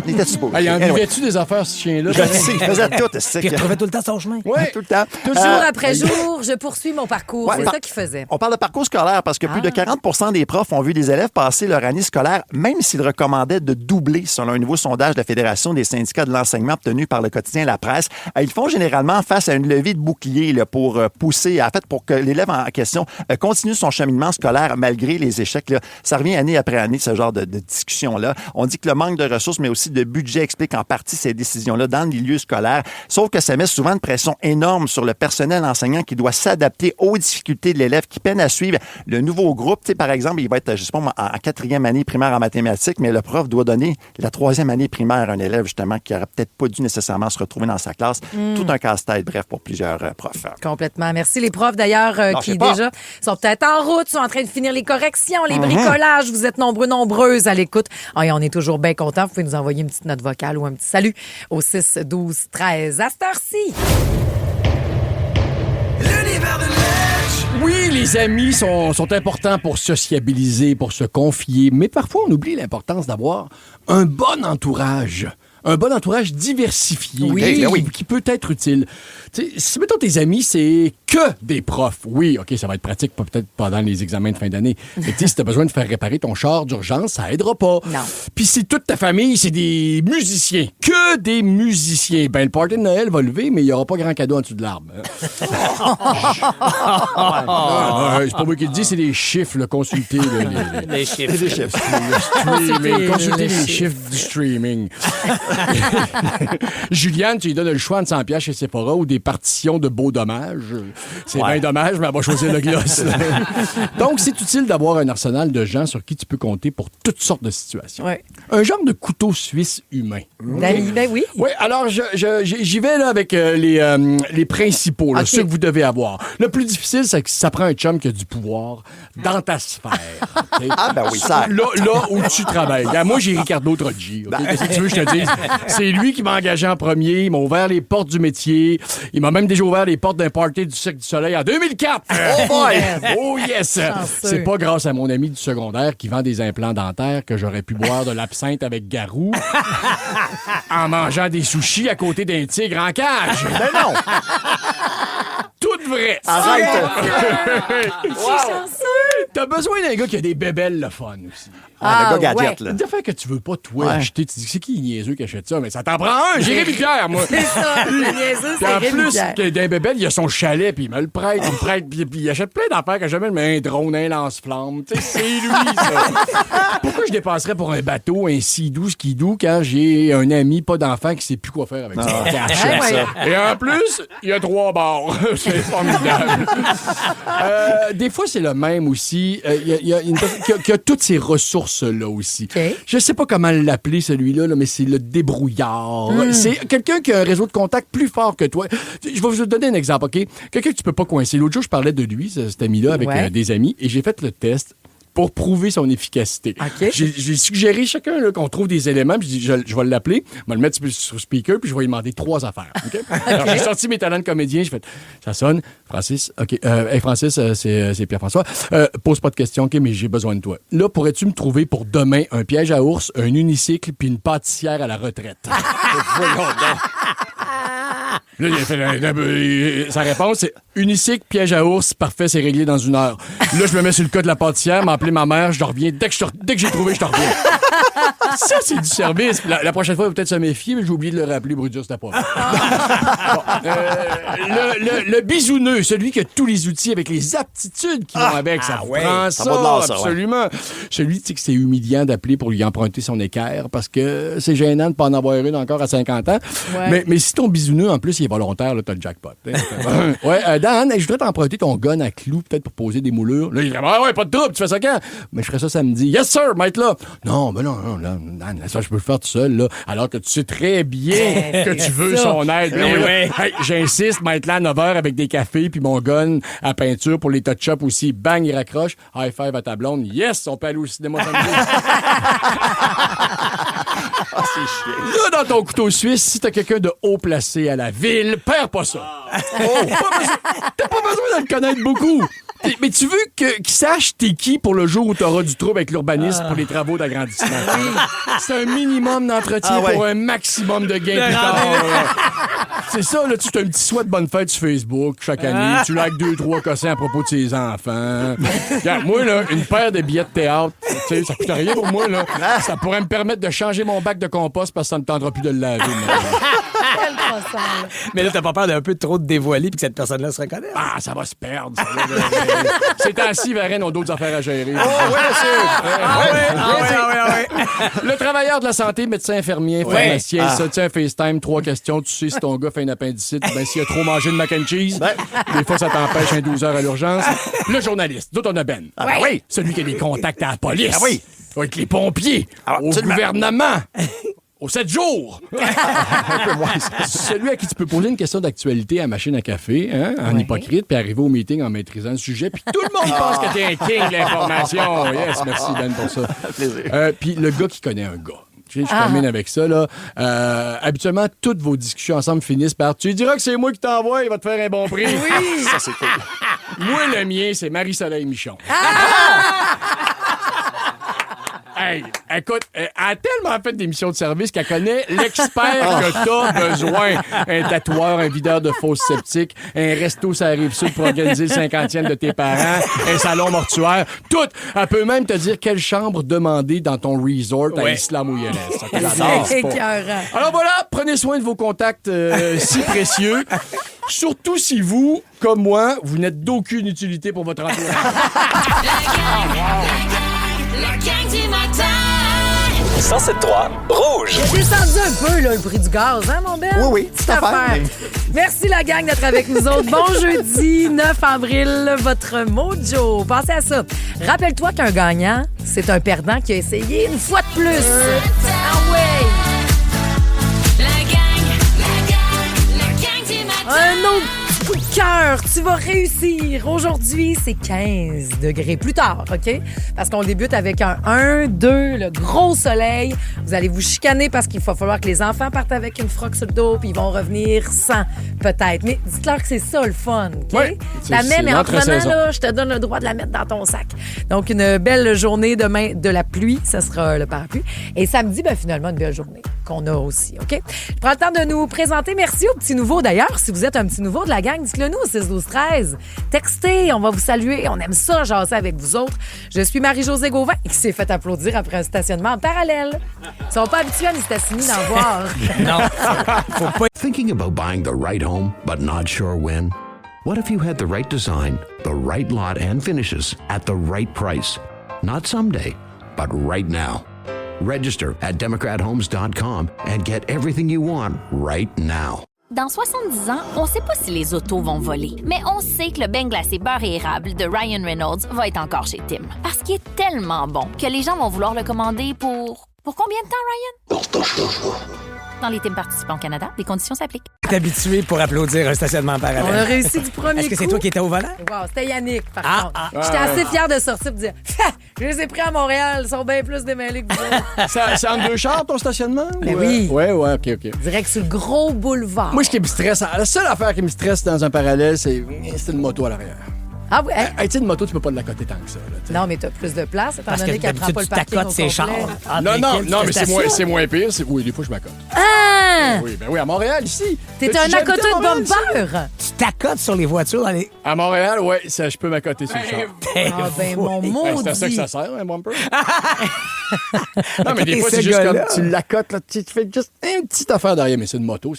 Il était-tu beau? Il en Anyway. vivait-tu des affaires, ce chien-là? Je le sais, il faisait tout. C'est Il que- retrouvait tout le temps son chemin. Ouais, tout le temps. Jour après jour, je poursuis mon parcours. Ouais, C'est par- ça qu'il faisait. On parle de parcours scolaire parce que plus de 40 des profs ont vu des élèves passer leur année scolaire, même s'ils recommandaient de doubler, selon un nouveau sondage de la Fédération des syndicats de l'enseignement obtenu par le quotidien La Presse. Ils font généralement face à une levée de bouclier là, pour pousser, en fait, pour que l'élève en question continue son cheminement scolaire malgré les échecs. Là. Ça revient année après année, ce genre de discussion-là. On dit que le manque de ressources, mais aussi de budget explique en partie ces décisions-là dans le milieu scolaire, sauf que ça met souvent une pression énorme sur le personnel enseignant qui doit s'adapter aux difficultés de l'élève qui peine à suivre le nouveau groupe. Tu sais, par exemple, il va être, je sais pas, en 4e année primaire en mathématiques, mais le prof doit donner la 3e année primaire à un élève, justement, qui n'aurait peut-être pas dû nécessairement se retrouver dans sa classe. Tout un casse-tête, bref, pour plusieurs profs. Complètement. Merci les profs, d'ailleurs, Lâchez qui pas. déjà sont peut-être en route, sont en train de finir les corrections, les bricolages. Vous êtes nombreuses à l'écoute. Ah, et on est toujours bien contents. Vous pouvez nous envoyer une petite note vocale ou un petit salut au 6 12 13 à cette heure-ci. Oui, les amis sont importants pour sociabiliser, pour se confier, mais parfois on oublie l'importance d'avoir un bon entourage. Un bon entourage diversifié qui peut être utile. T'sais, si, mettons, tes amis, c'est que des profs. Oui, OK, ça va être pratique peut-être pendant les examens de fin d'année. Mais si tu as besoin de faire réparer ton char d'urgence, ça aidera pas. Non. Puis si toute ta famille, c'est des musiciens, que des musiciens, ben le party de Noël va lever, mais il n'y aura pas grand cadeau en dessous de l'arbre. C'est pas moi qui le dis, c'est des chiffres, consulter. Les chiffres. C'est des chiffres. Consulter les chiffres du streaming. Juliane, tu lui donnes le choix entre 100$ chez Sephora ou des partitions de beaux dommages. C'est bien dommage, mais elle va choisir le gloss. Donc, c'est utile d'avoir un arsenal de gens sur qui tu peux compter pour toutes sortes de situations. Ouais. Un genre de couteau suisse humain. Ben oui. Oui, alors j'y vais là, avec les principaux, là, ceux que vous devez avoir. Le plus difficile, c'est que ça prend un chum qui a du pouvoir dans ta sphère. Ah, ben oui, ça. Là où tu travailles. Regarde, moi, j'ai Ricardo Troggi. Qu'est-ce que tu veux que je te dise? C'est lui qui m'a engagé en premier. Il m'a ouvert les portes du métier. Il m'a même déjà ouvert les portes d'un party du Cirque du Soleil en 2004. Oh boy! Oh yes! C'est pas grâce à mon ami du secondaire qui vend des implants dentaires que j'aurais pu boire de l'absinthe avec Garou en mangeant des sushis à côté d'un tigre en cage. Ben non! Tout vrai! Arrête! T'as besoin d'un gars qui a des bébelles le fun aussi. Le gars gadget, là. Des affaires que tu veux pas, toi, acheter. Tu dis, c'est qui niaiseux qui achète ça? Mais ça t'en prend un! J'ai Rémi Pierre, moi! C'est ça, le niaiseux, c'est En Rémi plus, Pierre. d'un bébel, il a son chalet, puis il me le prête, puis il achète plein d'affaires que jamais, mais un drone, un lance-flamme. Tu sais, c'est lui, ça. Pourquoi je dépenserais pour un bateau, un Sea-Doo, Ski-Doo, quand j'ai un ami, pas d'enfant, qui sait plus quoi faire avec ça? Et en plus, il y a 3 bars. C'est formidable. Des fois, c'est le même aussi. Il y a une personne qui a toutes ces ressources-là aussi. Okay. Je sais pas comment l'appeler, celui-là, là, mais c'est le débrouillard. C'est quelqu'un qui a un réseau de contacts plus fort que toi. Je vais vous donner un exemple, OK? Quelqu'un que tu peux pas coincer. L'autre jour, je parlais de lui, cet ami-là, avec des amis, et j'ai fait le test pour prouver son efficacité. Okay. J'ai suggéré chacun là, qu'on trouve des éléments, puis je vais l'appeler, je vais le mettre sur speaker, puis je vais lui demander 3 affaires. Okay? Alors, j'ai sorti mes talents de comédien, j'ai fait, ça sonne, Francis, OK, hey Francis, c'est Pierre-François, pose pas de questions, OK, mais j'ai besoin de toi. Là, pourrais-tu me trouver pour demain un piège à ours, un unicycle, puis une pâtissière à la retraite? Là, il a fait, sa réponse, c'est unicycle, piège à ours, parfait, c'est réglé dans 1 heure. Là, je me mets sur le cas de la pâtissière, m'appeler ma mère, je te reviens. Dès que j'ai trouvé, je te reviens. Ça, c'est du service. La prochaine fois, il va peut-être se méfier, mais j'ai oublié de le rappeler, Brutus, c'était pas. Bon, le bisouneux, celui qui a tous les outils avec les aptitudes qui vont avec, ça prend ça, absolument. Celui, tu sais, que c'est humiliant d'appeler pour lui emprunter son équerre parce que c'est gênant de ne pas en avoir une encore à 50 ans. Ouais. Mais si ton bisouneux, en plus, il est volontaire, là, t'as le jackpot. Dan, je voudrais t'emprunter ton gun à clous, peut-être pour poser des moulures. Là, il dit, pas de trouble, tu fais ça quand? Mais je ferai ça samedi. Yes, sir, être là. Non, Dan, ça, je peux le faire tout seul, là. Alors que tu sais très bien que tu veux son aide. Hey, j'insiste, être là à 9h avec des cafés puis mon gun à peinture pour les touch-up aussi. Bang, il raccroche. High five à ta blonde. Yes, on peut aller au cinéma samedi. C'est chiant. Là, dans ton couteau suisse, si t'as quelqu'un de haut placé à la ville, perds pas ça. T'as pas besoin de le connaître beaucoup. Mais tu veux qu'il sache t'es qui pour le jour où t'auras du trouble avec l'urbanisme pour les travaux d'agrandissement. C'est un minimum d'entretien pour un maximum de gains plus tard. C'est ça, là, tu as un petit souhait de bonne fête sur Facebook chaque année. Tu likes 2-3 cossins à propos de ses enfants. Regarde, moi, là, une paire de billets de théâtre, tu sais, ça coûte rien pour moi, là. Ça pourrait me permettre de changer mon bac de compost parce que ça me tendra plus de le laver. Mais là, t'as pas peur d'un peu trop de dévoiler puis que cette personne-là se reconnaisse? Ah, ça va se perdre. Ces temps-ci, Varenne ont d'autres affaires à gérer. Le travailleur de la santé, médecin, infirmier, pharmacien, ça tient un FaceTime, 3 questions. Tu sais si ton gars fait une appendicite, ben s'il a trop mangé de mac and cheese, des fois, ça t'empêche un 12 heures à l'urgence. Le journaliste, d'autres, on a Ben. Celui qui a des contacts à la police. Avec les pompiers, au gouvernement. Au 7 jours! Un peu moins. Celui à qui tu peux poser une question d'actualité à machine à café, hein, en hypocrite, puis arriver au meeting en maîtrisant le sujet, puis tout le monde pense que t'es un king de l'information. Yes, merci Ben pour ça. Plaisir. Puis le gars qui connaît un gars. Je termine avec ça. Là. Habituellement, toutes vos discussions ensemble finissent par « Tu lui diras que c'est moi qui t'envoie, il va te faire un bon prix. » Oui! Ça, c'est cool. Moi, le mien, c'est Marie-Soleil Michon. Hey, écoute, elle a tellement fait d'émissions de service qu'elle connaît l'expert que t'as besoin. Un tatoueur, un videur de fosses septiques, un resto sur la Rive-Sud pour organiser le 50e de tes parents, un salon mortuaire, tout. Elle peut même te dire quelle chambre demander dans ton resort à Islam ou Yéres. C'est écœurant. Alors voilà, prenez soin de vos contacts si précieux. Surtout si vous, comme moi, vous n'êtes d'aucune utilité pour votre entourage. La gang du matin. 107.3 Rouge. Il a descendu un peu là, le prix du gaz, hein, mon Ben? Oui, Petite affaire. Merci, la gang, d'être avec nous autres. Bon jeudi, 9 avril, votre mojo. Pensez à ça. Rappelle-toi qu'un gagnant, c'est un perdant qui a essayé une fois de plus. Ah ouais! La gang du matin. Un autre petit coup de cœur. Tu vas réussir. Aujourd'hui, c'est 15 degrés. Plus tard, OK? Parce qu'on débute avec un 1, 2, le gros soleil. Vous allez vous chicaner parce qu'il va falloir que les enfants partent avec une froque sur le dos puis ils vont revenir sans, peut-être. Mais dites-leur que c'est ça, le fun, OK? Oui, La c'est mets, mais en l'entre-saison. prenant, là, je te donne le droit de la mettre dans ton sac. Donc, une belle journée demain de la pluie. Ça sera le parapluie. Et samedi, ben, finalement, une belle journée qu'on a aussi, OK? Je prends le temps de nous présenter. Merci aux petits nouveaux. D'ailleurs, si vous êtes un petit nouveau de la gang, dites-le nous au 6-12-13. Textez, on va vous saluer. On aime ça, jaser avec vous autres. Je suis Marie-Josée Gauvin qui s'est fait applaudir après un stationnement en parallèle. Ils sont pas habitués à nous stationner d'en voir. Non, faut pas. Thinking about buying the right home, but not sure when? What if you had the right design, the right lot and finishes at the right price? Not someday, but right now. Register at democrathomes.com and get everything you want right now. Dans 70 ans, on sait pas si les autos vont voler, mais on sait que le beignet glacé beurre et érable de Ryan Reynolds va être encore chez Tim. Parce qu'il est tellement bon que les gens vont vouloir le commander pour... Pour combien de temps, Ryan? Dans les Tim participants au Canada, des conditions s'appliquent. T'es habitué pour applaudir un stationnement en parallèle. On a réussi du premier coup. Est-ce que c'est toi qui étais au volant? Wow, c'était Yannick, par contre. J'étais assez fière de sortir et de dire je les ai pris à Montréal, ils sont bien plus démêlés que vous autres. C'est en deux chars, ton stationnement? Ben oui. Ouais, OK. Direct sur le gros boulevard. Moi, ce qui me stresse, la seule affaire qui me stresse dans un parallèle, c'est une moto à l'arrière. Ah oui? Hey, tu sais, une moto, tu peux pas de la côté tant que ça. Là, non, mais t'as plus de place, étant Parce donné que qu'elle prend pas le d'habitude, tu parking au t'accotes ses complet. chars. non, mais c'est moins pire. Oui, des fois, je m'accote. Ah! Oui, à Montréal, ici. T'es T'as-tu un déjà habité accoteur à de Montréal, ici? bumper! Tu t'accotes sur les voitures dans les... À Montréal, oui, je peux m'accoter sur le char. Ah ben, mon C'est à ça que maudit! ça sert, un bumper. Non, mais des Et fois, ce c'est juste comme gars-là. tu l'accotes, là, tu fais juste une petite affaire derrière. Mais c'est une moto,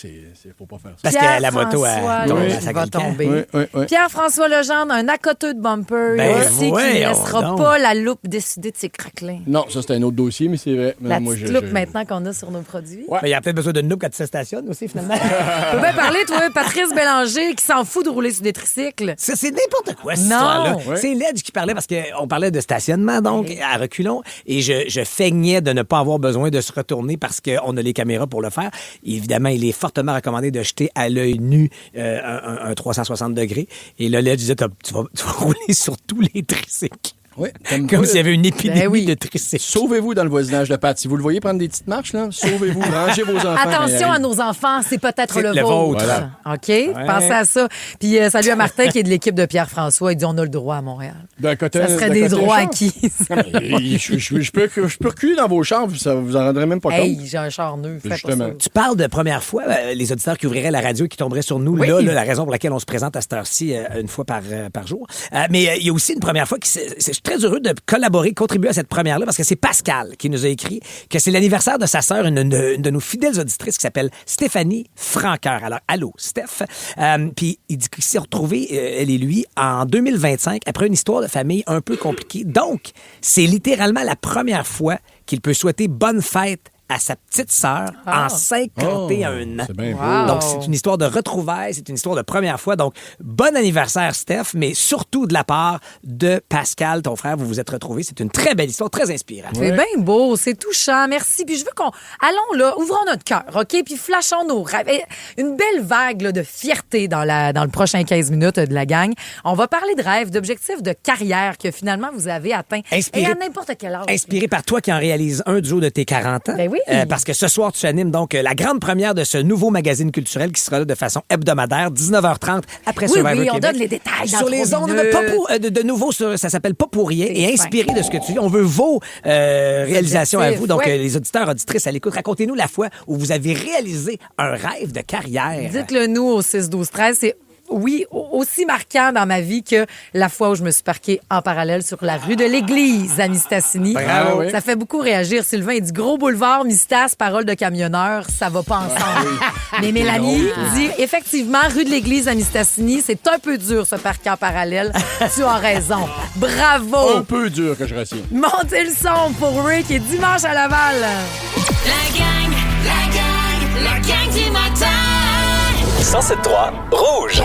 faut pas faire ça. Parce que la moto, Pierre-François, elle tombe lui, à sa va quelqu'un. tomber. Oui. Pierre-François Legendre, un accoteux de bumper, Ben ici, qui ne voyons laissera donc. pas la loupe décider de ses craquelins. Non, ça, c'est un autre dossier, mais c'est vrai. La Moi, petite loupe maintenant qu'on a sur nos produits. Ouais. Mais il y a peut-être besoin d'une loupe quand tu se stationnes aussi, finalement. Tu peux bien parler, toi, Patrice Bélanger, qui s'en fout de rouler sur des tricycles. Ça, c'est n'importe quoi, cette Non. histoire-là. Ouais. C'est Ledge qui parlait parce qu'on parlait de stationnement, donc, à reculons. Et je feignais de ne pas avoir besoin de se retourner parce qu'on a les caméras pour le faire. Évidemment, il est fortement recommandé de jeter à l'œil nu un 360 degrés. Et là, Ledge disait, tu vas rouler sur tous les tricycles. Oui, Comme s'il y avait une épidémie Ben oui. de tricycles. Sauvez-vous dans le voisinage de Pat. Si vous le voyez prendre des petites marches, là, sauvez-vous, rangez vos enfants. Attention à nos enfants, c'est peut-être C'est le le vôtre. vôtre. OK? Pensez à ça. Puis salut à Martin qui est de l'équipe de Pierre-François. Il dit on a le droit à Montréal. D'un côté, Ça serait d'un des côté droits char. acquis. Je peux reculer dans vos chambres, ça vous en rendrait même pas compte. Hey, j'ai un char neuf. Fais pas Justement. ça. Tu parles de première fois, les auditeurs qui ouvriraient la radio et qui tomberaient sur nous, Oui. là, la raison pour laquelle on se présente à cette heure-ci une fois par jour. Mais il y a aussi une première fois je suis très heureux de contribuer à cette première-là parce que c'est Pascal qui nous a écrit que c'est l'anniversaire de sa sœur, une de nos fidèles auditrices qui s'appelle Stéphanie Franqueur. Alors, allô, Steph. Puis il dit qu'il s'est retrouvé, elle et lui, en 2025 après une histoire de famille un peu compliquée. Donc, c'est littéralement la première fois qu'il peut souhaiter bonne fête à sa petite sœur en 51 ans. C'est bien beau. Wow. Donc, c'est une histoire de retrouvailles, c'est une histoire de première fois. Donc, bon anniversaire, Steph, mais surtout de la part de Pascal, ton frère. Vous vous êtes retrouvés. C'est une très belle histoire, très inspirante. C'est bien beau, c'est touchant, merci. Puis je veux qu'on... Allons là, ouvrons notre cœur, OK? Puis flashons nos rêves. Et une belle vague là, de fierté dans le prochain 15 minutes de la gang. On va parler de rêves, d'objectifs de carrière que finalement vous avez atteints. Et à n'importe quel âge. Inspiré par toi qui en réalise un du haut de tes 40 ans. Ben oui. Parce que ce soir, tu animes donc la grande première de ce nouveau magazine culturel qui sera là de façon hebdomadaire, 19h30 après Oui, Survivor oui, on Québec. donne les détails dans Sur les 3 ondes minutes. de nouveau, ça s'appelle Pas pour rien. C'est Et fin. inspiré de ce que tu dis, on veut vos réalisations à Objectifs, vous. Donc, ouais. les auditeurs, auditrices à l'écoute, racontez-nous la fois où vous avez réalisé un rêve de carrière. Dites-le nous au 6-12-13. C'est oui, aussi marquant dans ma vie que la fois où je me suis parquée en parallèle sur la rue de l'Église à Mistassini. Bravo, oui. Ça fait beaucoup réagir. Sylvain, il dit gros boulevard, Mistas, parole de camionneur, ça va pas ensemble. Mais Mélanie dit effectivement, rue de l'Église à Mistassini, c'est un peu dur se parquer en parallèle. Tu as raison. Bravo. Un peu dur que je retiens. Montez le son pour Rick et dimanche à Laval. La gang du matin. 107.3 Rouge.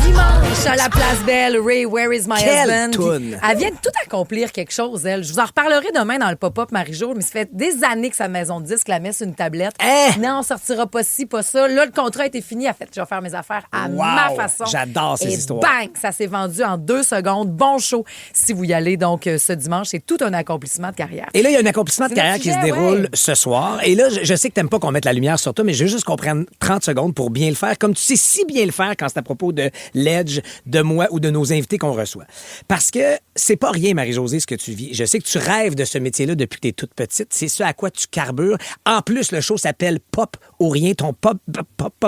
Dimanche à la Place Belle, Ray, Where is my Quelle husband? toune! Elle vient de tout accomplir quelque chose, elle. Je vous en reparlerai demain dans le pop-up Marie-Jo, mais ça fait des années que sa maison de disque la met sur une tablette. Non, on sortira pas ci, pas ça. Là, le contrat a été fini. Elle a fait, je vais faire mes affaires à ma façon. J'adore ces Et histoires. bang! Ça s'est vendu en 2 secondes. Bon show. Si vous y allez, donc, ce dimanche, c'est tout un accomplissement de carrière. Et là, il y a un accomplissement de C'est carrière notre qui se sujet, déroule ouais. ce soir. Et là, je sais que t'aimes pas qu'on mette la lumière sur toi, mais je veux juste qu'on prenne 30 secondes pour bien le faire, comme tu sais si bien le faire quand c'est à propos de Ledge, de moi ou de nos invités qu'on reçoit. Parce que c'est pas rien, Marie-Josée, ce que tu vis. Je sais que tu rêves de ce métier-là depuis que t'es toute petite. C'est ce à quoi tu carbures. En plus, le show s'appelle Pop ou rien. Ton pop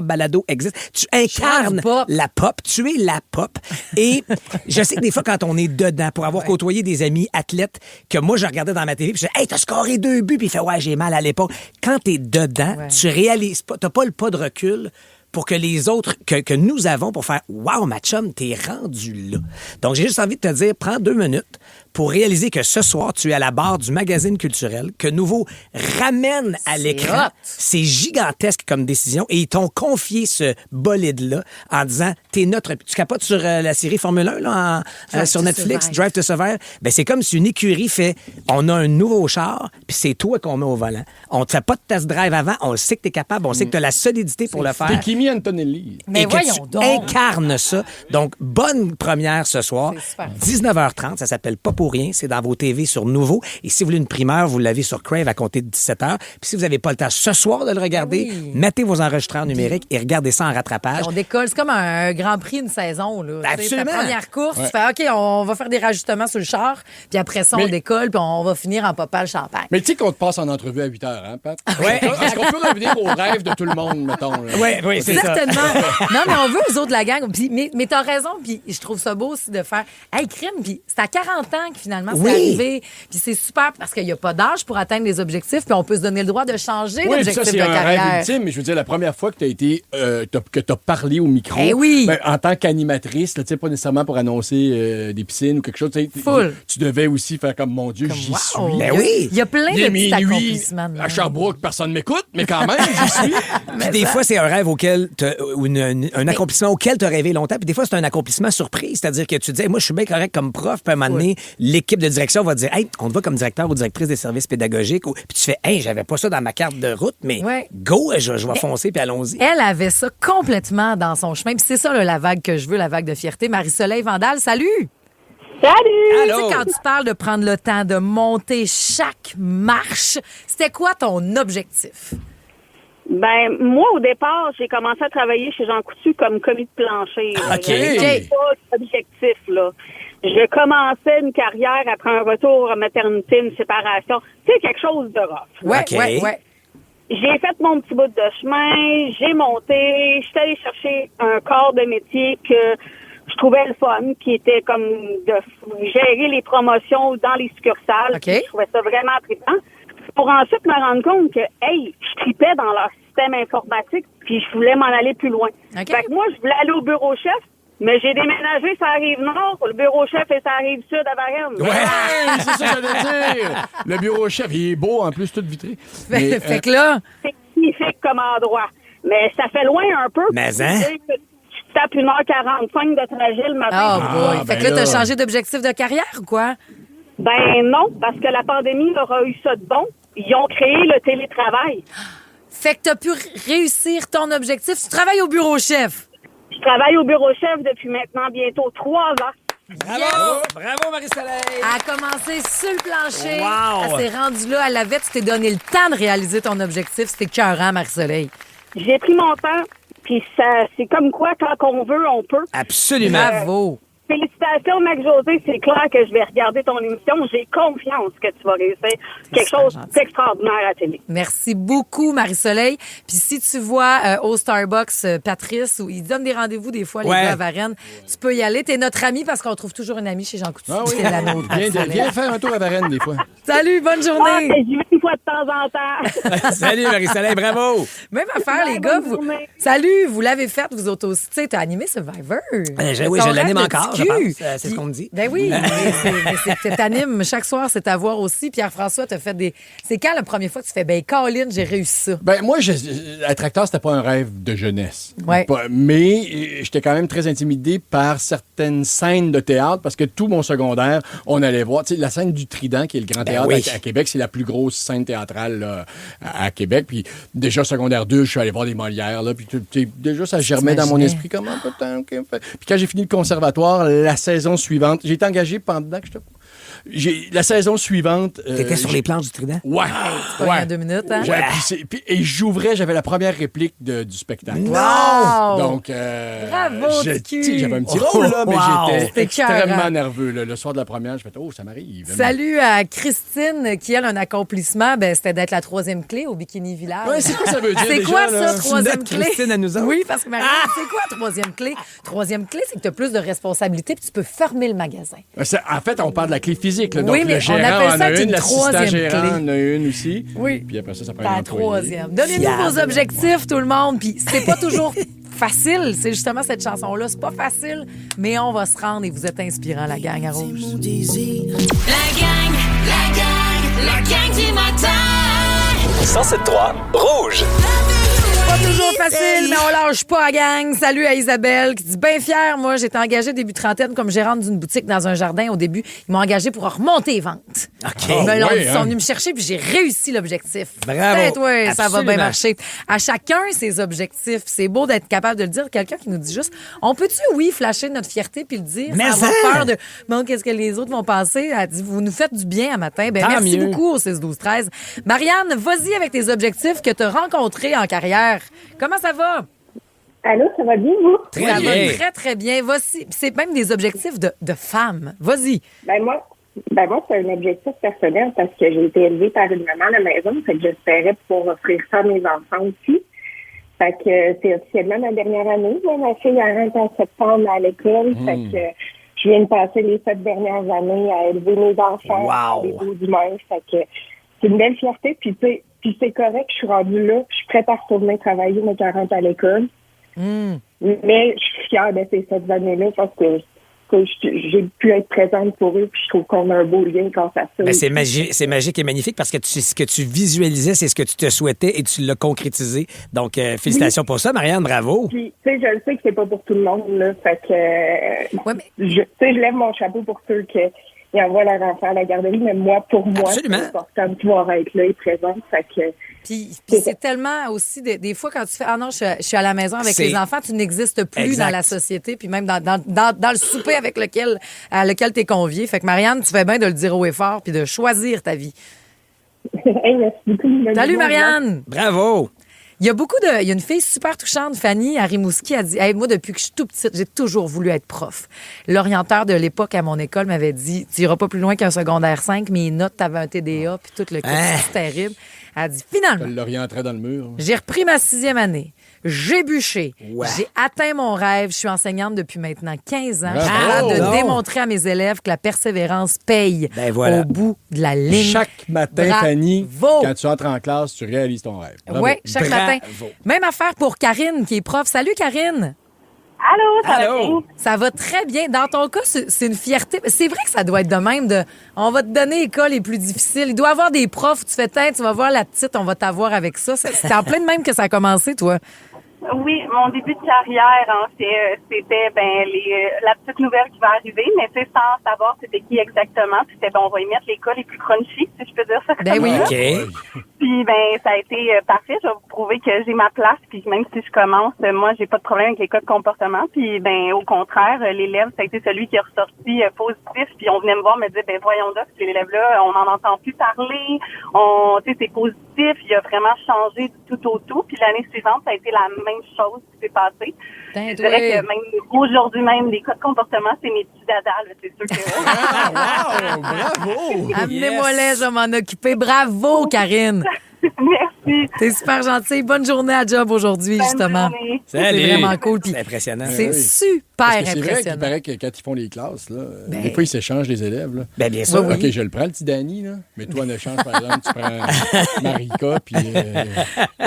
balado existe. Tu incarnes Pop. la pop. Tu es la pop. Et je sais que des fois, quand on est dedans, pour avoir côtoyé des amis athlètes que moi, je regardais dans ma télé, puis je disais, hey, t'as scoré 2 buts, puis il fait, ouais, j'ai mal à l'épaule. Quand t'es dedans, tu réalises pas, t'as pas le pas de recul pour que les autres, que nous avons pour faire « Wow, ma chum, t'es rendu là ». Donc, j'ai juste envie de te dire, prends 2 minutes pour réaliser que ce soir, tu es à la barre du magazine culturel, que Nouveau ramène à l'écran. hot. C'est gigantesque comme décision et ils t'ont confié ce bolide-là en disant « T'es notre... » Tu capotes sur la série Formule 1 là, sur to Netflix, Survive. Drive to Survive. Ben, c'est comme si une écurie fait « On a un nouveau char, puis c'est toi qu'on met au volant. On te fait pas de test drive avant, on sait que t'es capable, on sait que t'as la solidité pour le faire. T'es Kimi Antonelli. Mais Et que voyons tu donc. incarnes ça. Donc, bonne première ce soir. C'est super. 19h30, ça s'appelle Pas pour rien. C'est dans vos TV sur Nouveau. Et si vous voulez une primeur, vous l'avez sur Crave à compter de 17h. Puis si vous n'avez pas le temps ce soir de le regarder, Oui. mettez vos enregistreurs numériques et regardez ça en rattrapage. On décolle. C'est comme un Grand Prix, une saison. Là. Tu sais, Absolument. Ta première course, tu fais OK, on va faire des rajustements sur le char. Puis après ça, on Mais- décolle, puis on va finir en popal champagne. Mais tu sais qu'on te passe en entrevue à 8 h, hein, Pat? Ouais. Est-ce qu'on peut revenir au rêve de tout le monde, mettons? là? Oui, c'est ça. Certainement. Non, mais on veut aux autres de la gang. Puis, mais t'as raison, puis je trouve ça beau aussi de faire hey, crime, puis c'est à 40 ans que finalement c'est Oui. arrivé. Puis c'est super parce qu'il n'y a pas d'âge pour atteindre les objectifs, puis on peut se donner le droit de changer Oui, puis d'objectif ça, c'est de un carrière. rêve ultime, mais je veux dire, la première fois que tu as été, que tu as parlé au micro, Eh oui. ben, en tant qu'animatrice, là, tu sais, pas nécessairement pour annoncer des piscines ou quelque chose, tu sais, Full. tu devais aussi faire comme, mon Dieu, j'y Wow. suis. Ben oui. Il y a plein Il de est petits minuit accomplissements. de à même. Sherbrooke, personne ne m'écoute, mais quand même, j'y suis. Puis des fois, c'est un rêve auquel ou un accomplissement auquel tu as rêvé longtemps. Puis des fois, c'est un accomplissement surprise. C'est-à-dire que tu te dis, hey, moi, je suis bien correct comme prof. Puis à un moment donné, l'équipe de direction va te dire, hey, on te voit comme directeur ou directrice des services pédagogiques. Puis tu fais, hey, j'avais pas ça dans ma carte de route, mais Ouais. go, je vais foncer, puis allons-y. Elle avait ça complètement dans son chemin. Puis c'est ça, là, la vague que je veux, la vague de fierté. Marie-Soleil Vandal, salut! Salut! Tu sais, quand tu parles de prendre le temps de monter chaque marche, c'était quoi ton objectif? Ben, moi, au départ, j'ai commencé à travailler chez Jean Coutu comme commis de plancher. là. OK. J'avais pas d'objectif, là. Je commençais une carrière après un retour à maternité, une séparation. Tu sais, quelque chose de rough. Ouais, OK. ouais. J'ai fait mon petit bout de chemin, j'ai monté, j'étais allée chercher un corps de métier que je trouvais le fun, qui était comme de gérer les promotions dans les succursales. OK. Je trouvais ça vraiment trippant. Pour ensuite me rendre compte que, hey, je tripais dans leur système informatique, puis je voulais m'en aller plus loin. OK. Fait que moi, je voulais aller au bureau chef, Mais j'ai déménagé sur la Rive-Nord, le bureau chef est sur la Rive-Sud à Varennes. Ouais, c'est ça que j'allais dire. Le bureau chef, il est beau, en plus, tout vitré. Mais, Fait que là... C'est magnifique comme endroit. Mais ça fait loin un peu. Mais hein? Tu tapes 1h45 de trajet le matin. Oh boy. Ah, Fait que ben là, t'as là. changé d'objectif de carrière ou quoi? Ben non, parce que la pandémie aura eu ça de bon. Ils ont créé le télétravail. Fait que t'as pu réussir ton objectif. Tu travailles au bureau chef. Je travaille au bureau chef depuis maintenant bientôt 3 ans. Bravo! Bravo, Marie-Soleil! Elle a commencé sur le plancher. Wow. Elle s'est rendue là. Elle avait, tu t'es donné le temps de réaliser ton objectif. C'était écœurant, Marie-Soleil. J'ai pris mon temps, puis ça, c'est comme quoi, quand on veut, on peut. Absolument. Bravo. Félicitations, Mac-Josée. C'est clair que je vais regarder ton émission. J'ai confiance que tu vas réussir quelque chose d'extraordinaire à la télé. Merci beaucoup, Marie-Soleil. Puis si tu vois au Starbucks Patrice, où il donne des rendez-vous des fois, les Ouais. gars à Varennes, tu peux y aller. T'es notre ami parce qu'on trouve toujours une amie chez Jean Coutu. Ah oui, C'est la nôtre. viens faire un tour à Varennes, des fois. Salut, bonne Ah, journée. mais j'y vais une fois de temps en temps. Salut, Marie-Soleil, bravo! Même affaire, les Bye, gars. bonne journée. Salut, vous l'avez fait, vous autres aussi. Tu sais, t'as animé Survivor. Oui, Ton je l'anime rêve de encore, petit je pense. cul. C'est ce qu'on me dit. Ben oui, t'animes chaque soir, c'est à voir aussi. Pierre-François, t'as fait des... C'est quand la première fois que tu fais, ben Colin, j'ai réussi ça? Ben, moi, être acteur, c'était pas un rêve de jeunesse. Ouais. Mais j'étais quand même très intimidé par certaines scènes de théâtre parce que tout mon secondaire, on allait voir. Tu sais, la scène du Trident, qui est le grand théâtre oui. à Québec, c'est la plus grosse scène théâtrale là, à Québec. Puis déjà, secondaire 2, je suis allé voir des Molières. Là, puis déjà, ça germait dans mon t'imaginais? esprit comment peut-être. Puis quand j'ai fini le conservatoire, la saison suivante, j'ai été engagé pendant que la saison suivante. T'étais sur les planches du Trident? Ouais. Pas il y a 2 minutes, hein? Et j'ouvrais, j'avais la première réplique du spectacle. Wow! Donc, Bravo, petit cul! j'avais un petit rôle, là, mais Wow! j'étais C'était extrêmement écœurant. nerveux. Là. Le soir de la première, je fais oh, ça m'arrive. Salut à Christine, qui, elle, un accomplissement, ben, c'était d'être la 3e clé au Bikini Village. Ouais, c'est quoi ça veut dire? C'est déjà, quoi là? ça, 3e Notre clé? Christine à nous autres. Oui, parce que Marie, c'est quoi 3e clé? 3e clé, c'est que tu as plus de responsabilités puis tu peux fermer le magasin. En fait, on parle de la clé physique. Là. Oui, Donc, mais le on gérant appelle en ça a une une, l'assistant troisième gérant clé. en a une aussi. Oui. Puis après ça prend La un employé. 3e. Donnez-nous vos Fiable. objectifs, tout le monde. Puis c'est pas toujours facile. C'est justement cette chanson-là. C'est pas facile, mais on va se rendre et vous êtes inspirants, la gang à Rouge. La gang du matin. 107.3 Rouge. Pas toujours facile, mais on lâche pas à gang. Salut à Isabelle qui dit bien fière. Moi, j'étais engagée début trentaine comme gérante d'une boutique dans un jardin. Au début, ils m'ont engagée pour remonter les ventes. OK. ouais, Ils sont hein. venus me chercher puis j'ai réussi l'objectif. Bravo. Peut-être, ouais, ça va bien Absolument. marcher. À chacun ses objectifs. C'est beau d'être capable de le dire. Quelqu'un qui nous dit juste, on peut-tu, oui, flasher notre fierté puis le dire Mais sans avoir hein! peur de, bon, qu'est-ce que les autres vont penser? Elle dit, vous nous faites du bien à matin. Ben, Tant merci mieux. beaucoup au 6-12-13. Marianne, vas-y avec tes objectifs que tu as rencontrés en carrière. Comment ça va? Allô, ça va bien, vous? Très Ça bien. va très, très bien. Voici. C'est même des objectifs de femmes. Vas-y. Ben moi, c'est un objectif personnel parce que j'ai été élevée par une maman à la maison, fait que j'espérais pouvoir offrir ça à mes enfants aussi. Fait que c'est officiellement ma dernière année. Là. Ma fille rentre en septembre à l'école, fait que je viens de passer les 7 dernières années à élever mes enfants, Wow. à des beaux d'humeur. Fait que c'est une belle fierté. Puis c'est correct, je suis rendue là, je suis prête à retourner travailler mes 40 à l'école. Mais je suis fière de ces 7 années-là parce que j'ai pu être présente pour eux, puis je trouve qu'on a un beau lien quand ça se Ben, c'est magique et magnifique parce que ce que tu visualisais, c'est ce que tu te souhaitais et tu l'as concrétisé. Donc, félicitations pour ça, Marianne, bravo. Puis, tu sais, je le sais que c'est pas pour tout le monde, là. Fait que, Ouais, mais- je lève mon chapeau pour ceux qui envoient leur enfant à la garderie, mais moi, pour moi, Absolument. c'est important de pouvoir être là et présente. Fait que, Puis C'est c'est tellement aussi, des fois, quand tu fais « Ah non, je suis à la maison avec C'est- les enfants », tu n'existes plus Exact. dans la société, puis même dans le souper à lequel tu es convié. Fait que Marianne, tu fais bien de le dire haut et fort puis de choisir ta vie. hey, merci beaucoup. Salut Marianne! Bravo. Il y a une fille super touchante, Fanny, à Rimouski, a dit hey, moi, depuis que je suis tout petite, j'ai toujours voulu être prof. L'orienteur de l'époque à mon école m'avait dit tu iras pas plus loin qu'un secondaire 5, mes notes, t'avais un TDA, puis tout le Hein? c'est terrible. Elle a dit finalement, Elle l'a orienté dans le mur. j'ai repris ma 6e année. J'ai bûché. Ouais. J'ai atteint mon rêve. Je suis enseignante depuis maintenant 15 ans. Je suis Bravo! capable de Non. démontrer à mes élèves que la persévérance paye Ben voilà. au bout de la ligne. Chaque matin, Bravo. Fanny, quand tu entres en classe, tu réalises ton rêve. Bravo. Oui, chaque Bravo. matin. Même affaire pour Karine, qui est prof. Salut, Karine. Allô, ça va bien? Ça va très bien. Dans ton cas, c'est une fierté. C'est vrai que ça doit être de même on va te donner les cas les plus difficiles. Il doit y avoir des profs où tu fais tête, tu vas voir la petite, on va t'avoir avec ça. C'est en plein de même que ça a commencé, toi. Oui, mon début de carrière, c'était la petite nouvelle qui va arriver, mais tu sais, sans savoir c'était qui exactement. Puis c'était on va y mettre les cas les plus crunchy, si je peux dire ça. Ben oui. OK. Puis ça a été parfait. Je vais vous prouver que j'ai ma place. Puis même si je commence, moi, j'ai pas de problème avec les cas de comportement. Puis au contraire, l'élève, ça a été celui qui est ressorti positif. Puis on venait me voir me dire, voyons là, l'élève-là, on n'en entend plus parler. Tu sais, c'est positif. Il a vraiment changé du tout au tout. Puis l'année suivante, ça a été la même chose qui s'est passée. Je dirais que même aujourd'hui même, les cas de comportement, c'est mes petits dadas, là, c'est sûr que... Wow, bravo! Amenez-moi-les, je vais m'en occuper. Bravo, Karine! Merci. T'es super gentille. Bonne journée à job aujourd'hui, justement. Journée. C'est vraiment cool. Puis C'est impressionnant. c'est super Parce que c'est vrai qu'il impressionnant. paraît que quand ils font les classes, là, des fois, ils s'échangent les élèves. Là. Ben, bien sûr. OK, je le prends, le petit Danny, là. Mais toi, en échange, par exemple, tu prends Marika puis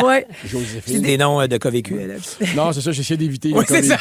Ouais. Joséphine. Des noms de cas vécus, elle. Non, c'est ça, j'essaie d'éviter les Oui, c'est ça.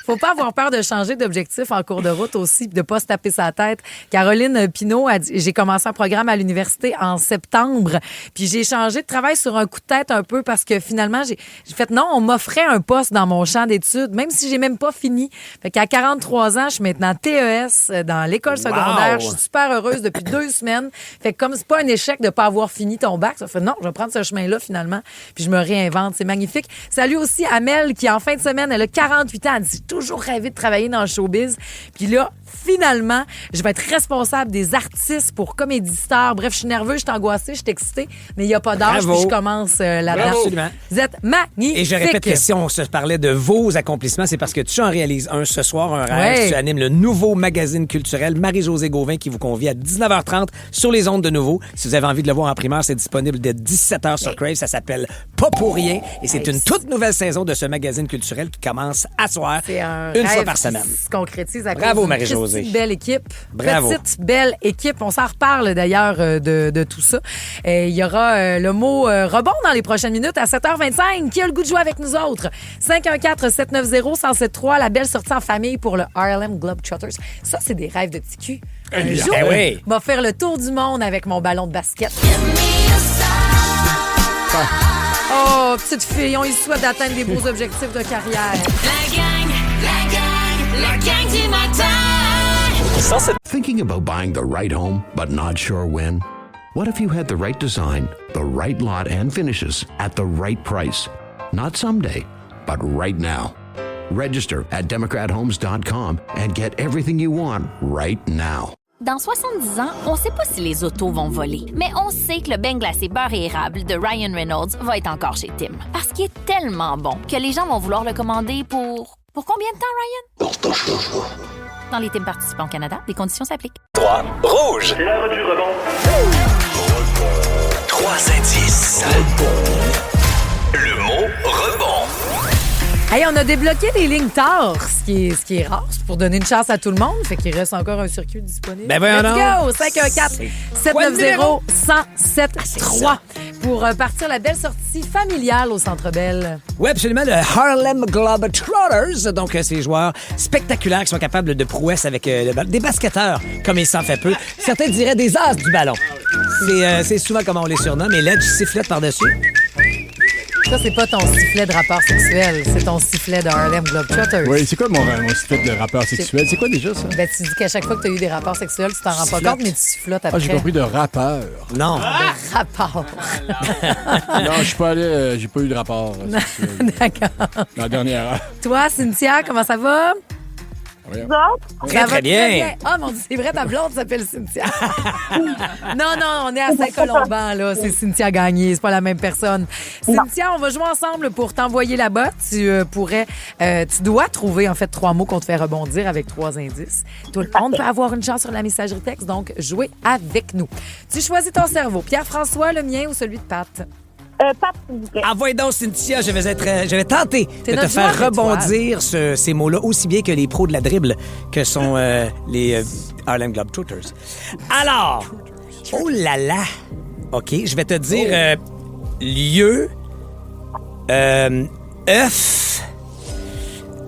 Faut pas avoir peur de changer d'objectif en cours de route aussi, de pas se taper sa tête. Caroline Pinault a dit, j'ai commencé un programme à l'université en septembre, puis j'ai changé de travail sur un coup de tête un peu parce que finalement, j'ai fait non, on m'offrait un poste dans mon champ d'études, même si j'ai même pas fini. Fait qu'à 43 ans, je suis maintenant TES dans l'école secondaire. Je suis super heureuse depuis 2 semaines. Fait que comme c'est pas un échec de pas avoir fini ton bac, ça fait non, je vais prendre ce chemin-là finalement, puis je me réinvente. C'est magnifique. Salut aussi à Mel qui, en fin de semaine, elle a 48 ans. Elle dit, j'ai toujours rêvé de travailler dans le showbiz. Puis là, finalement, je vais être responsable des artistes pour Comédie Star. Bref, je suis nerveuse, je suis angoissée, je suis excitée, mais il n'y a pas d'âge, puis je commence là-dedans. Absolument. Vous êtes magnifiques. Et je répète que si on se parlait de vos accomplissements, c'est parce que tu en réalises un ce soir, un rêve. Ouais. Tu animes le nouveau magazine culturel Marie-Josée Gauvin qui vous convie à 19h30 sur les ondes de Nouveau. Si vous avez envie de le voir en primeur, c'est disponible dès 17h sur Crave. Ça s'appelle Pas pour rien. Et c'est une toute nouvelle saison de ce magazine culturel qui commence à soir, C'est un une fois rêve par semaine. qui se concrétise à Bravo, cause d'une Marie-Josée. petite belle équipe. Bravo. Petite belle équipe. On s'en reparle d'ailleurs de tout ça. Il y aura le mot rebond dans les prochaines minutes à 7h25. Qui a le goût de jouer avec nous autres? 514-790-1073, la belle sortie en famille pour le Harlem Globetrotters. Ça, c'est des rêves de TQ. Un jour, Eh oui. je vais faire le tour du monde avec mon ballon de basket. Oh, petite fille, on y souhaite d'atteindre des beaux objectifs de carrière. La gang du matin. Thinking about buying the right home, but not sure when? What if you had the right design, the right lot and finishes at the right price? Not someday, but right now. Register at democrathomes.com and get everything you want right now. Dans 70 ans, on sait pas si les autos vont voler, mais on sait que le beignet glacé beurre et érable de Ryan Reynolds va être encore chez Tim. Parce qu'il est tellement bon que les gens vont vouloir le commander pour combien de temps, Ryan? Pour ton chouchou. Dans les Tim participants au Canada, des conditions s'appliquent. 3. Rouge. L'heure du rebond. 3 indices. Le mot rebond. Hey, on a débloqué les lignes tard, ce qui est rare, c'est pour donner une chance à tout le monde. Fait qu'il reste encore un circuit disponible. Ben voyons Let's donc. go! 514-790-1073 pour partir la belle sortie familiale au Centre Bell. Oui, absolument. Le Harlem Globetrotters. Donc, ces joueurs spectaculaires qui sont capables de prouesses avec des basketteurs, comme il s'en fait peu. Certains diraient des as du ballon. C'est souvent comme on les surnomme. Et là, du sifflette par-dessus. Ça, c'est pas ton sifflet de rapport sexuel, c'est ton sifflet de Harlem Globetrotters. Oui, c'est quoi mon sifflet de rappeur sexuel? C'est quoi déjà ça? Ben, tu dis qu'à chaque fois que tu as eu des rapports sexuels, tu t'en rends pas Sifflote. compte, mais tu sifflotes après. Ah, j'ai compris de rappeur. Non. De rapport. Non, je suis pas allé, j'ai pas eu de rapport sexuel. D'accord. La dernière heure. Toi, Cynthia, comment ça va? Voyons. Très, Ça va très bien. Ah, mon Dieu, c'est vrai, ta blonde s'appelle Cynthia. non, on est à Saint-Colomban, là. C'est Cynthia Gagné, c'est pas la même personne. Cynthia, on va jouer ensemble pour t'envoyer là-bas. Tu dois trouver, en fait, 3 mots qu'on te fait rebondir avec 3 indices. Tout le monde peut avoir une chance sur la messagerie texte, donc jouez avec nous. Tu choisis ton cerveau. Pierre-François, le mien ou celui de Pat? Pat, s'il vous plaît. Envoyez donc, Cynthia, je vais tenter T'es de te notre faire joueur rebondir ces mots-là aussi bien que les pros de la dribble que sont les Harlem Globetrotters. Alors, oh là là, OK, je vais te dire lieu, œuf,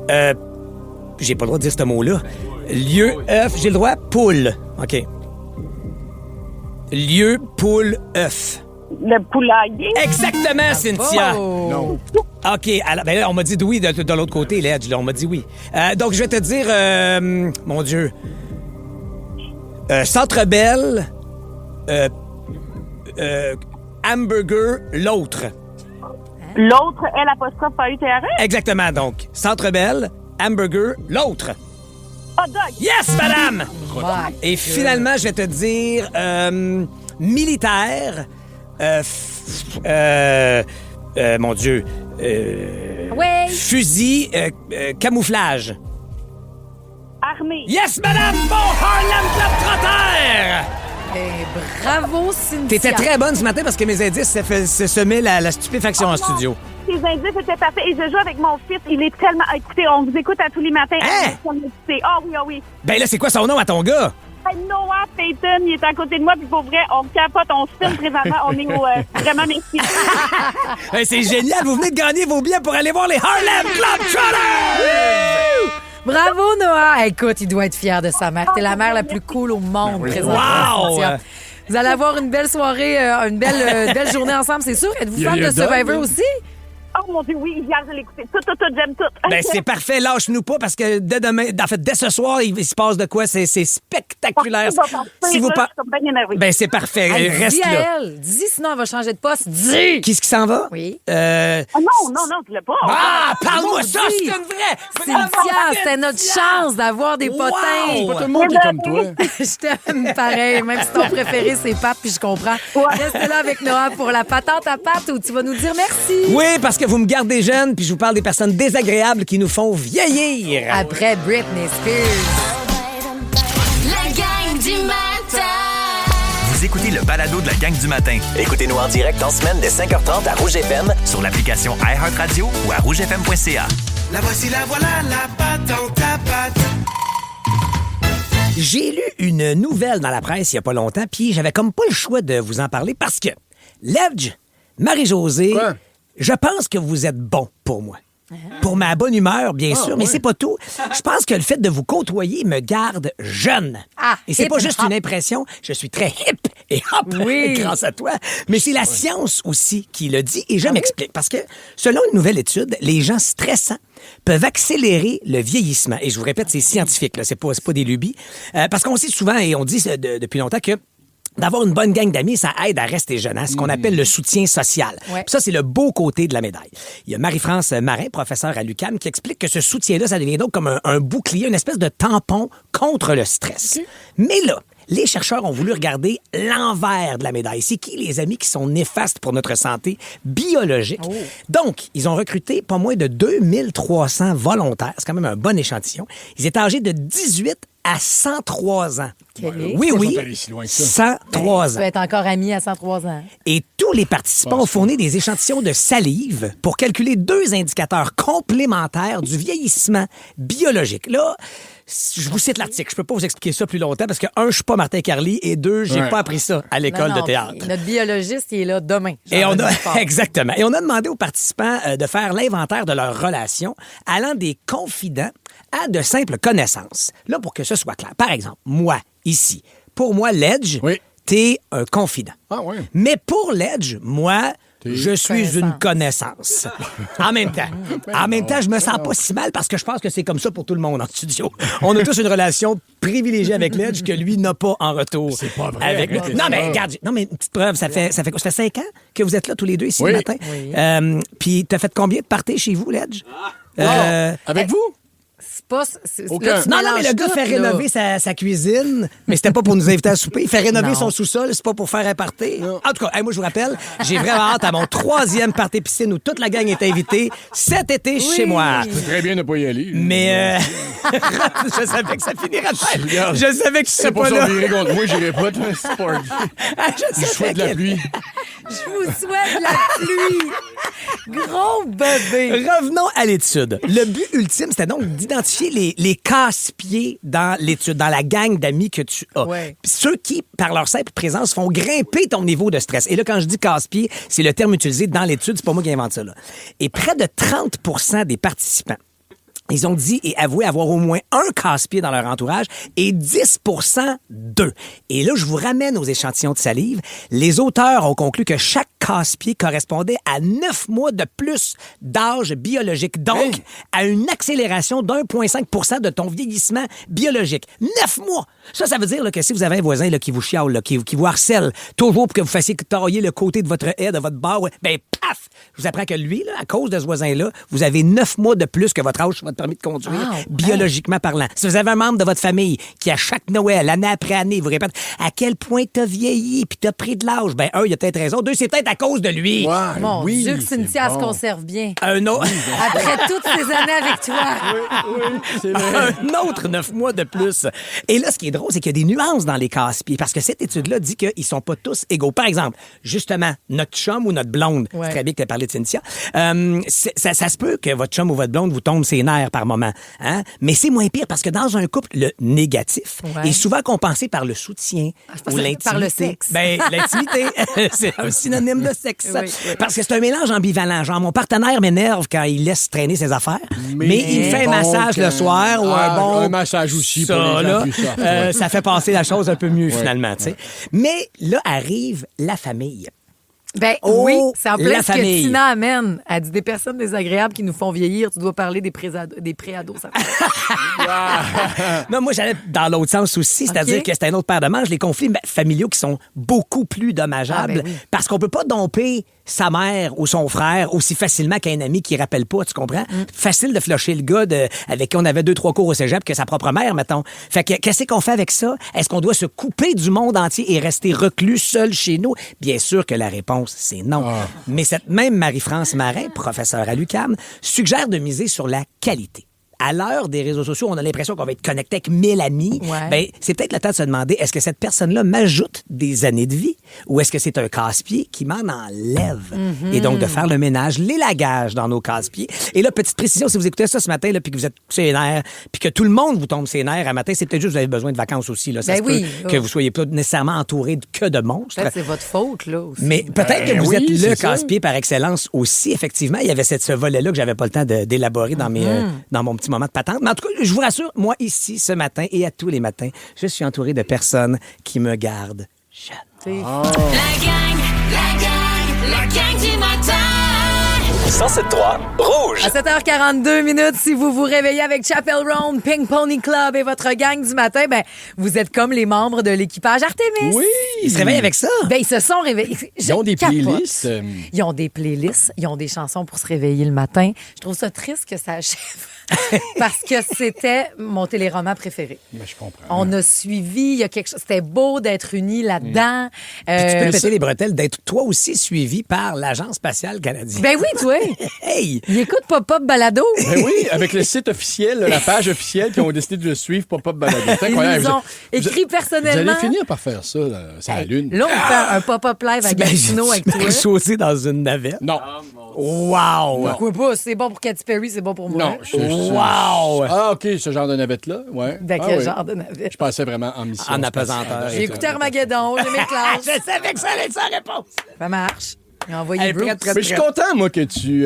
J'ai pas le droit de dire ce mot-là. Lieu, œuf, j'ai le droit? Poule. OK. Lieu, poule, œuf. Le poulailler. Exactement, Cynthia. Non. OK, alors, ben là, on m'a dit oui de l'autre côté, Ledge. Là, on m'a dit oui. Donc, je vais te dire, mon Dieu, Centre Bell, hamburger, l'autre. L'autre, L''A-U-T-R-E? Exactement, donc. Centre Bell, hamburger, l'autre. Hot dog. Yes, madame! Ouais. Et finalement, je vais te dire militaire, mon Dieu, Ouais. fusil, camouflage. Armée. Yes, madame! Bon Harlem Globetrotter! Bravo, Cynthia. T'étais très bonne ce matin parce que mes indices se semaient la stupéfaction en studio. Tes indices étaient parfaits. Et je joue avec mon fils. Il est tellement... Écoutez, on vous écoute à tous les matins. Hein? Ah oui, ah oui. Ben là, c'est quoi son nom à ton gars? Noah Payton, il est à côté de moi. Puis pour vrai, on capote, on se filme présentement. On est vraiment merci. Ben, c'est génial, vous venez de gagner vos billets pour aller voir les Harlem Globetrotters! Bravo, Noah. Écoute, il doit être fier de sa mère. T'es la mère la plus cool au monde, présentement. Wow! Cynthia. Vous allez avoir une belle soirée, une belle journée ensemble, c'est sûr. Êtes-vous fan de Survivor aussi? Oh mon Dieu, oui, hier, je l'ai écouté. Tout, j'aime tout. Ben, c'est parfait, lâche-nous pas parce que dès demain, en fait, dès ce soir, il se passe de quoi? C'est spectaculaire. Si vous pas. Ben, c'est parfait. Hey, Reste dis à là. elle. Dis, sinon elle va changer de poste. Dis! Qui est-ce qui s'en va? Oui. Non, tu l'as pas. Ah, parle-moi Mon ça, Dieu. c'est une vraie! Cynthia, c'était notre chance d'avoir des potins. Wow. Pas tout le monde qui est comme toi. Je t'aime pareil, même si ton préféré, c'est Pat, puis je comprends. Reste là avec Noah pour la patente à Pat où tu vas nous dire merci. Oui, parce que vous me gardez jeune, puis je vous parle des personnes désagréables qui nous font vieillir. Après Britney Spears. La gang du matin. Vous écoutez le balado de la gang du matin. Écoutez-nous en direct en semaine dès 5h30 à Rouge FM sur l'application iHeartRadio ou à rougefm.ca. La voici, la voilà, la patente à patte. J'ai lu une nouvelle dans la presse il y a pas longtemps, puis j'avais comme pas le choix de vous en parler parce que, Ledge, Marie-Josée, Quoi? je pense que vous êtes bon pour moi. Pour ma bonne humeur, bien sûr, mais c'est pas tout. Je pense que le fait de vous côtoyer me garde jeune. Ah, et c'est hip pas juste hop. une impression, je suis très hip et hop Oui. grâce à toi. Mais c'est la science aussi qui le dit et je m'explique. Parce que, selon une nouvelle étude, les gens stressants peuvent accélérer le vieillissement. Et je vous répète, c'est scientifique, là, c'est pas des lubies. Parce qu'on sait souvent, et on dit depuis longtemps que d'avoir une bonne gang d'amis, ça aide à rester jeune, hein, ce qu'on appelle le soutien social. Ouais. Puis ça, c'est le beau côté de la médaille. Il y a Marie-France Marin, professeure à l'UQAM, qui explique que ce soutien-là, ça devient donc comme un bouclier, une espèce de tampon contre le stress. Mais là, les chercheurs ont voulu regarder l'envers de la médaille. C'est qui les amis qui sont néfastes pour notre santé biologique? Donc, ils ont recruté pas moins de 2300 volontaires. C'est quand même un bon échantillon. Ils étaient âgés de 18 à 103 ans. Oui, Ils oui, sont allés si loin que ça. 103 Tu ans. vas être encore ami à 103 ans. Et tous les participants ont fourni des échantillons de salive pour calculer 2 indicateurs complémentaires du vieillissement biologique. Là, je vous cite l'article. Je peux pas vous expliquer ça plus longtemps parce que, 1, je suis pas Martin Carly et 2, j'ai Ouais. pas appris ça à l'école Non, de théâtre. puis notre biologiste, il est là demain. Et on a, Jean-René exactement. Et on a demandé aux participants de faire l'inventaire de leurs relations allant des confidents à de simples connaissances. Là, pour que ce soit clair. Par exemple, moi, ici, pour moi, Ledge, Oui. t'es un confident. Ah ouais. Mais pour Ledge, moi, je suis une connaissance. En même temps. En même temps, je me sens pas si mal parce que je pense que c'est comme ça pour tout le monde en studio. On a tous une relation privilégiée avec Ledge que lui n'a pas en retour. C'est pas vrai. Avec Arrête non, mais ça. regarde, non, mais une petite preuve, ça fait 5 ans que vous êtes là tous les deux ici Oui. le matin. Puis t'as fait combien de parties chez vous, Ledge? Avec vous? C'est pas... Aucun. là, tu Non, mais mélanges le gars tout, fait là. rénover sa cuisine, mais c'était pas pour nous inviter à souper. Il fait rénover Non. son sous-sol, c'est pas pour faire un party. En tout cas, hey, moi, je vous rappelle, j'ai vraiment hâte à mon 3e party piscine où toute la gang est invitée cet été chez moi. C'est très bien de pas y aller. Mais je savais que ça finirait de même. Regarde. Je savais que tu C'est serais pas pas ça, là. virer contre moi, j'irai pas. C'est pas... Je Je savais souhaite de la que- pluie. Je vous souhaite la pluie. Gros bébé. Revenons à l'étude. Le but ultime, c'était donc d'identifier les casse-pieds dans l'étude, dans la gang d'amis que tu as. Ouais. Puis ceux qui, par leur simple présence, font grimper ton niveau de stress. Et là, quand je dis casse-pieds, c'est le terme utilisé dans l'étude, c'est pas moi qui invente ça. Là. Et près de 30% des participants Ils ont dit et avoué avoir au moins un casse-pied dans leur entourage et 10% d'eux. Et là, je vous ramène aux échantillons de salive. Les auteurs ont conclu que chaque casse-pied correspondait à 9 mois de plus d'âge biologique. Donc, à une accélération d'1,5% de ton vieillissement biologique. 9 mois! Ça veut dire là, que si vous avez un voisin là, qui vous chiale, là, qui vous harcèle, toujours pour que vous fassiez tailler le côté de votre haie, de votre barre, ben paf! Je vous apprends que lui, là, à cause de ce voisin-là, vous avez 9 mois de plus que votre âge sur votre permis de conduire, biologiquement parlant. Si vous avez un membre de votre famille qui, à chaque Noël, année après année, vous répète à quel point t'as vieilli puis t'as pris de l'âge, ben il a peut-être raison. 2, c'est peut-être à cause de lui. Ouais, mon Dieu que Cynthia se conserve bien. Un autre. Après toutes ces années avec toi. Oui, c'est vrai. Un autre 9 mois de plus. Et là, ce qui est drôle, c'est qu'il y a des nuances dans les casse-pieds parce que cette étude-là dit qu'ils sont pas tous égaux. Par exemple, justement, notre chum ou notre blonde, c'est très bien que tu aies parlé de Cynthia, ça se peut que votre chum ou votre blonde vous tombe ses nerfs par moment. Hein? Mais c'est moins pire parce que dans un couple, le négatif est souvent compensé par le soutien ou l'intimité. Par le sexe. Ben, l'intimité, c'est un synonyme de sexe. Oui. Parce que c'est un mélange ambivalent. Genre, mon partenaire m'énerve quand il laisse traîner ses affaires, mais il me fait un massage le soir ou un massage aussi ça, pour les gens là, plus soft, ça fait passer la chose un peu mieux finalement. T'sais. Mais là arrive la famille. Ben oui, c'est en plein ce que famille. Tina amène. Elle dit des personnes désagréables qui nous font vieillir. Tu dois parler des préados. Ça Non, moi, j'allais dans l'autre sens aussi, c'est-à-dire que c'est un autre paire de manches, les conflits familiaux qui sont beaucoup plus dommageables parce qu'on peut pas domper sa mère ou son frère aussi facilement qu'un ami qui rappelle pas, tu comprends? Facile de flusher le gars avec qui on avait 2-3 cours au cégep que sa propre mère, mettons. Fait que qu'est-ce qu'on fait avec ça? Est-ce qu'on doit se couper du monde entier et rester reclus seul chez nous? Bien sûr que la réponse, c'est non. Mais cette même Marie-France Marin, professeure à l'UQAM, suggère de miser sur la qualité. À l'heure des réseaux sociaux, on a l'impression qu'on va être connecté avec 1000 amis. Ben, c'est peut-être le temps de se demander, est-ce que cette personne-là m'ajoute des années de vie ou est-ce que c'est un casse-pied qui m'en enlève? Et donc, de faire le ménage, l'élagage dans nos casse-pieds. Et là, petite précision, si vous écoutez ça ce matin, là, puis que vous êtes ses nerfs, puis que tout le monde vous tombe ses nerfs à matin, c'est peut-être juste que vous avez besoin de vacances aussi. Là. Ça se peut que vous soyez pas nécessairement entouré que de monstres. Peut-être c'est votre faute, là, aussi. Mais peut-être que vous êtes le casse-pied par excellence aussi. Effectivement, il y avait ce volet-là que j'avais pas le temps d'élaborer dans mon petit moment de patente. Mais en tout cas, je vous rassure, moi, ici, ce matin et à tous les matins, je suis entouré de personnes qui me gardent jeune. La gang du matin. 107.3 Rouge. À 7h42, si vous vous réveillez avec Chapel Roan, Pink Pony Club et votre gang du matin, ben vous êtes comme les membres de l'équipage Artemis. Oui, ils se réveillent avec ça. Ben ils se sont réveillés. Ils ont des playlists. Ils ont des playlists, ils ont des chansons pour se réveiller le matin. Je trouve ça triste que ça achève. Parce que c'était mon téléroman préféré. Mais je comprends. On a suivi, il y a quelque chose. C'était beau d'être unis là-dedans. Puis tu peux péter les bretelles d'être toi aussi suivi par l'Agence spatiale canadienne. Ben oui, toi. Hey! Il écoute Pop-Up Balado. Ben oui, avec le site officiel, la page officielle, qui ont décidé de le suivre Pop-Up Balado. C'est incroyable. Ils nous ont écrit personnellement. Vous allez finir par faire ça, là, sur la Lune. Là, on fait un Pop-Up Live à Gatineau avec toi. Sauter dans une navette. Non. Wow! Pourquoi pas? C'est bon pour Katy Perry, c'est bon pour moi. Non. Wow! Ah, OK, ce genre de navette-là, ouais. De quel genre de navette? Je pensais vraiment en mission. En apesanteur. J'ai écouté Armageddon, j'ai mes classes. Je savais que ça allait être sa réponse. Ça marche. J'ai envoyé Bruce. Mais je suis content, moi, que tu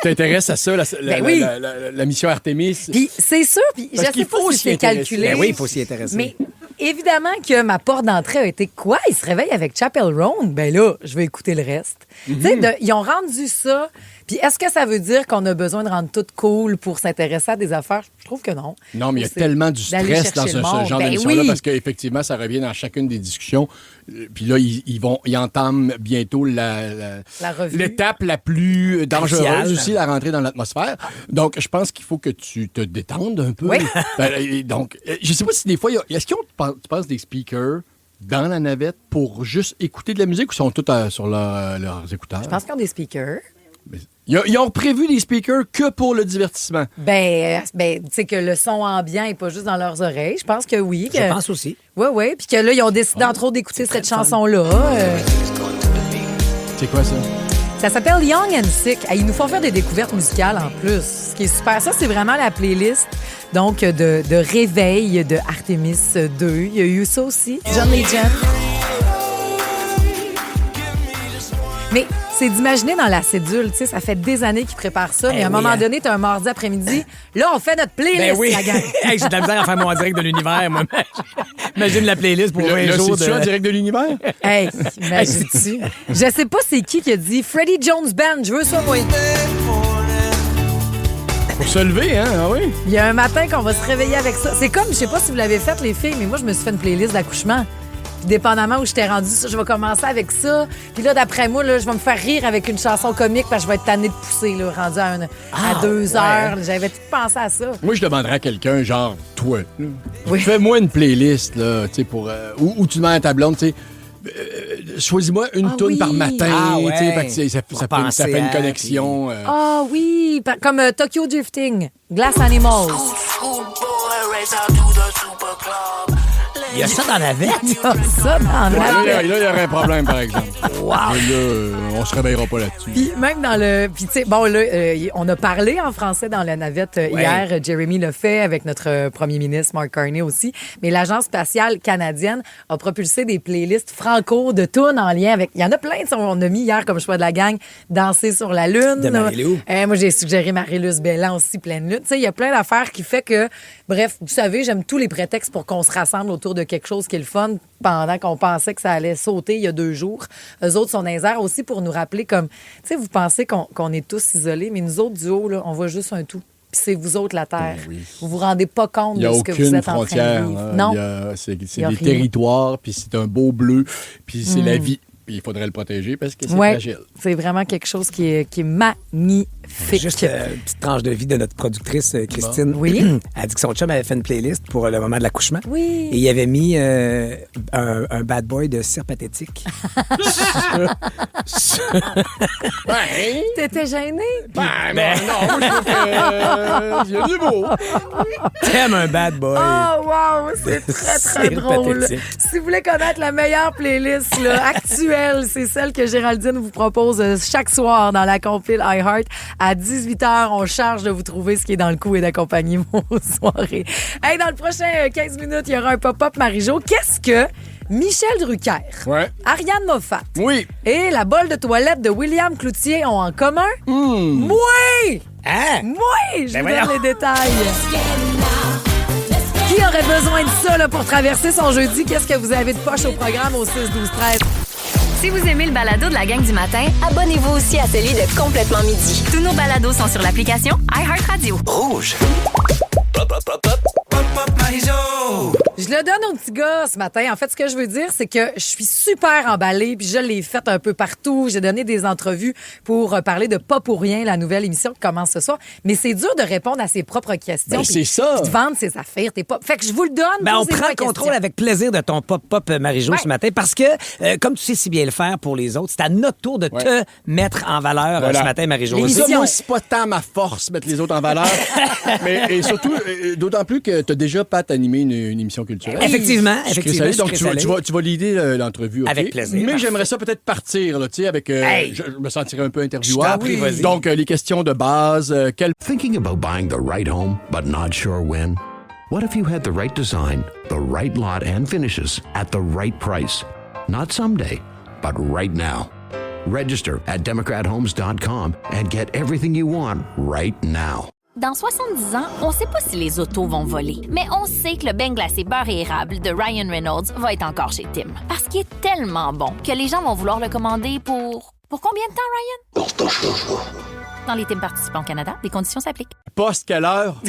t'intéresses à ça, la mission Artemis. Puis c'est sûr, puis je sais pas si c'est calculé. Ben oui, il faut s'y intéresser. Mais évidemment que ma porte d'entrée a été quoi? Ils se réveillent avec Chapel Roan? Ben là, je vais écouter le reste. Tu sais, ils ont rendu ça. Puis est-ce que ça veut dire qu'on a besoin de rendre tout cool pour s'intéresser à des affaires? Je trouve que non. Non, mais il y a tellement du stress dans ce genre d'émission-là parce qu'effectivement, ça revient dans chacune des discussions. Puis là, ils entament bientôt l'étape la plus dangereuse aussi, la rentrée dans l'atmosphère. Donc, je pense qu'il faut que tu te détendes un peu. Oui. Donc, je sais pas si des fois, est-ce qu'ils ont, tu penses, des speakers dans la navette pour juste écouter de la musique ou sont tous sur leurs écouteurs? Je pense qu'ils ont des speakers. Ils ont prévu des speakers que pour le divertissement. Ben tu sais que le son ambiant n'est pas juste dans leurs oreilles. Je pense que oui. Je pense aussi. Oui. Puis que là, ils ont décidé, entre autres, d'écouter cette chanson-là. C'est quoi ça? Ça s'appelle Young and Sick. Ils nous font faire des découvertes musicales en plus. Ce qui est super. Ça, c'est vraiment la playlist donc de réveil de Artemis 2. Il y a eu ça aussi. John Legend. Mais c'est d'imaginer dans la cédule, tu sais, ça fait des années qu'ils préparent ça, mais à un moment donné, t'as un mardi après-midi, là, on fait notre playlist, Ben oui. la gang. Hey, j'ai de la misère à faire mon direct de l'univers, moi. Imagine la playlist pour 20 jours C'est-tu en direct de l'univers? Hey, imagine-tu? Je sais pas c'est qui a dit Freddie Jones Band, je veux ça, moi. Pour se lever, hein? Ah oui? Il y a un matin qu'on va se réveiller avec ça. C'est comme, je sais pas si vous l'avez fait, les filles, mais moi, je me suis fait une playlist d'accouchement. Puis dépendamment où je t'ai rendu, je vais commencer avec ça. Puis là, d'après moi, là, je vais me faire rire avec une chanson comique parce que je vais être tannée de pousser, là, rendu à 2 heures. J'avais tout pensé à ça. Moi, je demanderais à quelqu'un, genre, toi, là, Oui. fais-moi une playlist, là, tu sais, pour... où tu demandes à ta blonde, tu sais, choisis-moi une toune oui. par matin, Ah ouais. tu sais, fait que ça fait une à, connexion. Ah oui, comme Tokyo Drifting, Glass Animals. Il y a ça dans la vette. Il y a ça dans la Là, il y aurait un problème, par exemple. Wow. Et là, on se réveillera pas là-dessus. Puis même dans le... Puis tu sais, bon, là, on a parlé en français dans la navette hier. Jeremy l'a fait avec notre premier ministre, Mark Carney aussi. Mais l'Agence spatiale canadienne a propulsé des playlists franco de tunes en lien avec... Il y en a plein. On a mis hier, comme choix de la gang, Danser sur la Lune. De Marie-Lou. Moi, j'ai suggéré Marie-Luce Bellan aussi, Pleine Lune. Tu sais, il y a plein d'affaires qui fait que... Bref, vous savez, j'aime tous les prétextes pour qu'on se rassemble autour de quelque chose qui est le fun pendant qu'on pensait que ça allait sauter il y a 2 jours. Eux autres sont dans les airs aussi pour nous rappeler comme... Tu sais, vous pensez qu'on est tous isolés, mais nous autres, du haut, là, on voit juste un tout. Puis c'est vous autres, la Terre. Oui. Vous vous rendez pas compte Il n'y a de ce que vous aucune êtes en train de frontière. vivre. Là. Non. C'est Il y a des rien. territoires, puis c'est un beau bleu, puis c'est la vie. Puis il faudrait le protéger parce que c'est Ouais, fragile. c'est vraiment quelque chose qui est magnifique. Juste une petite tranche de vie de notre productrice, Christine. Oui. Elle a dit que son chum avait fait une playlist pour le moment de l'accouchement. Oui. Et il avait mis un bad boy de cire pathétique. Ben, T'étais gêné? non, moi, je trouve que il y a du beau. T'aimes un bad boy. Oh, wow! C'est très, très Cire drôle. pathétique. Si vous voulez connaître la meilleure playlist là, actuelle, c'est celle que Géraldine vous propose chaque soir dans la compile iHeart. À 18h, on charge de vous trouver ce qui est dans le coup et d'accompagner vos soirées. Hey, dans le prochain 15 minutes, il y aura un pop-up Marie-Jo. Qu'est-ce que Michel Drucker, Ariane Moffat et la bolle de toilette de William Cloutier ont en commun? Moi! Hein? Moi! Je vous donne les détails. Qui aurait besoin de ça là, pour traverser son jeudi? Qu'est-ce que vous avez de poche au programme au 6-12-13? Si vous aimez le balado de la gang du matin, abonnez-vous aussi à celui de Complètement Midi. Tous nos balados sont sur l'application iHeartRadio. Rouge. Je le donne au petit gars ce matin. En fait, ce que je veux dire, c'est que je suis super emballée, puis je l'ai faite un peu partout. J'ai donné des entrevues pour parler de Pas pour rien, la nouvelle émission qui commence ce soir. Mais c'est dur de répondre à ses propres questions. Ben, c'est ça. Puis de vendre ses affaires. Fait que je vous le donne. Ben, on posez-moi prend la le contrôle question. avec plaisir de ton pop-pop Marie-Jo ce matin parce que, comme tu sais si bien le faire pour les autres, c'est à notre tour de te mettre en valeur ce matin, Marie-Jo. Ça, moi, c'est pas tant ma force, mettre les autres en valeur. Et surtout, d'autant plus que tu as déjà, Pat, animé une émission culturelle. Effectivement. Donc, tu vas l'idée l'entrevue. Okay? Avec plaisir. Mais j'aimerais ça peut-être partir, là, tu sais, avec... je me sentirais un peu interviewable. Je t'en prie, vas-y. Donc, les questions de base. Thinking about buying the right home, but not sure when? What if you had the right design, the right lot and finishes at the right price? Not someday, but right now. Register at democrathomes.com and get everything you want right now. Dans 70 ans, on ne sait pas si les autos vont voler, mais on sait que le beignet glacé beurre et érable de Ryan Reynolds va être encore chez Tim. Parce qu'il est tellement bon que les gens vont vouloir le commander pour... Pour combien de temps, Ryan? Dans les Tim participants au Canada, des conditions s'appliquent. Poste quelle heure?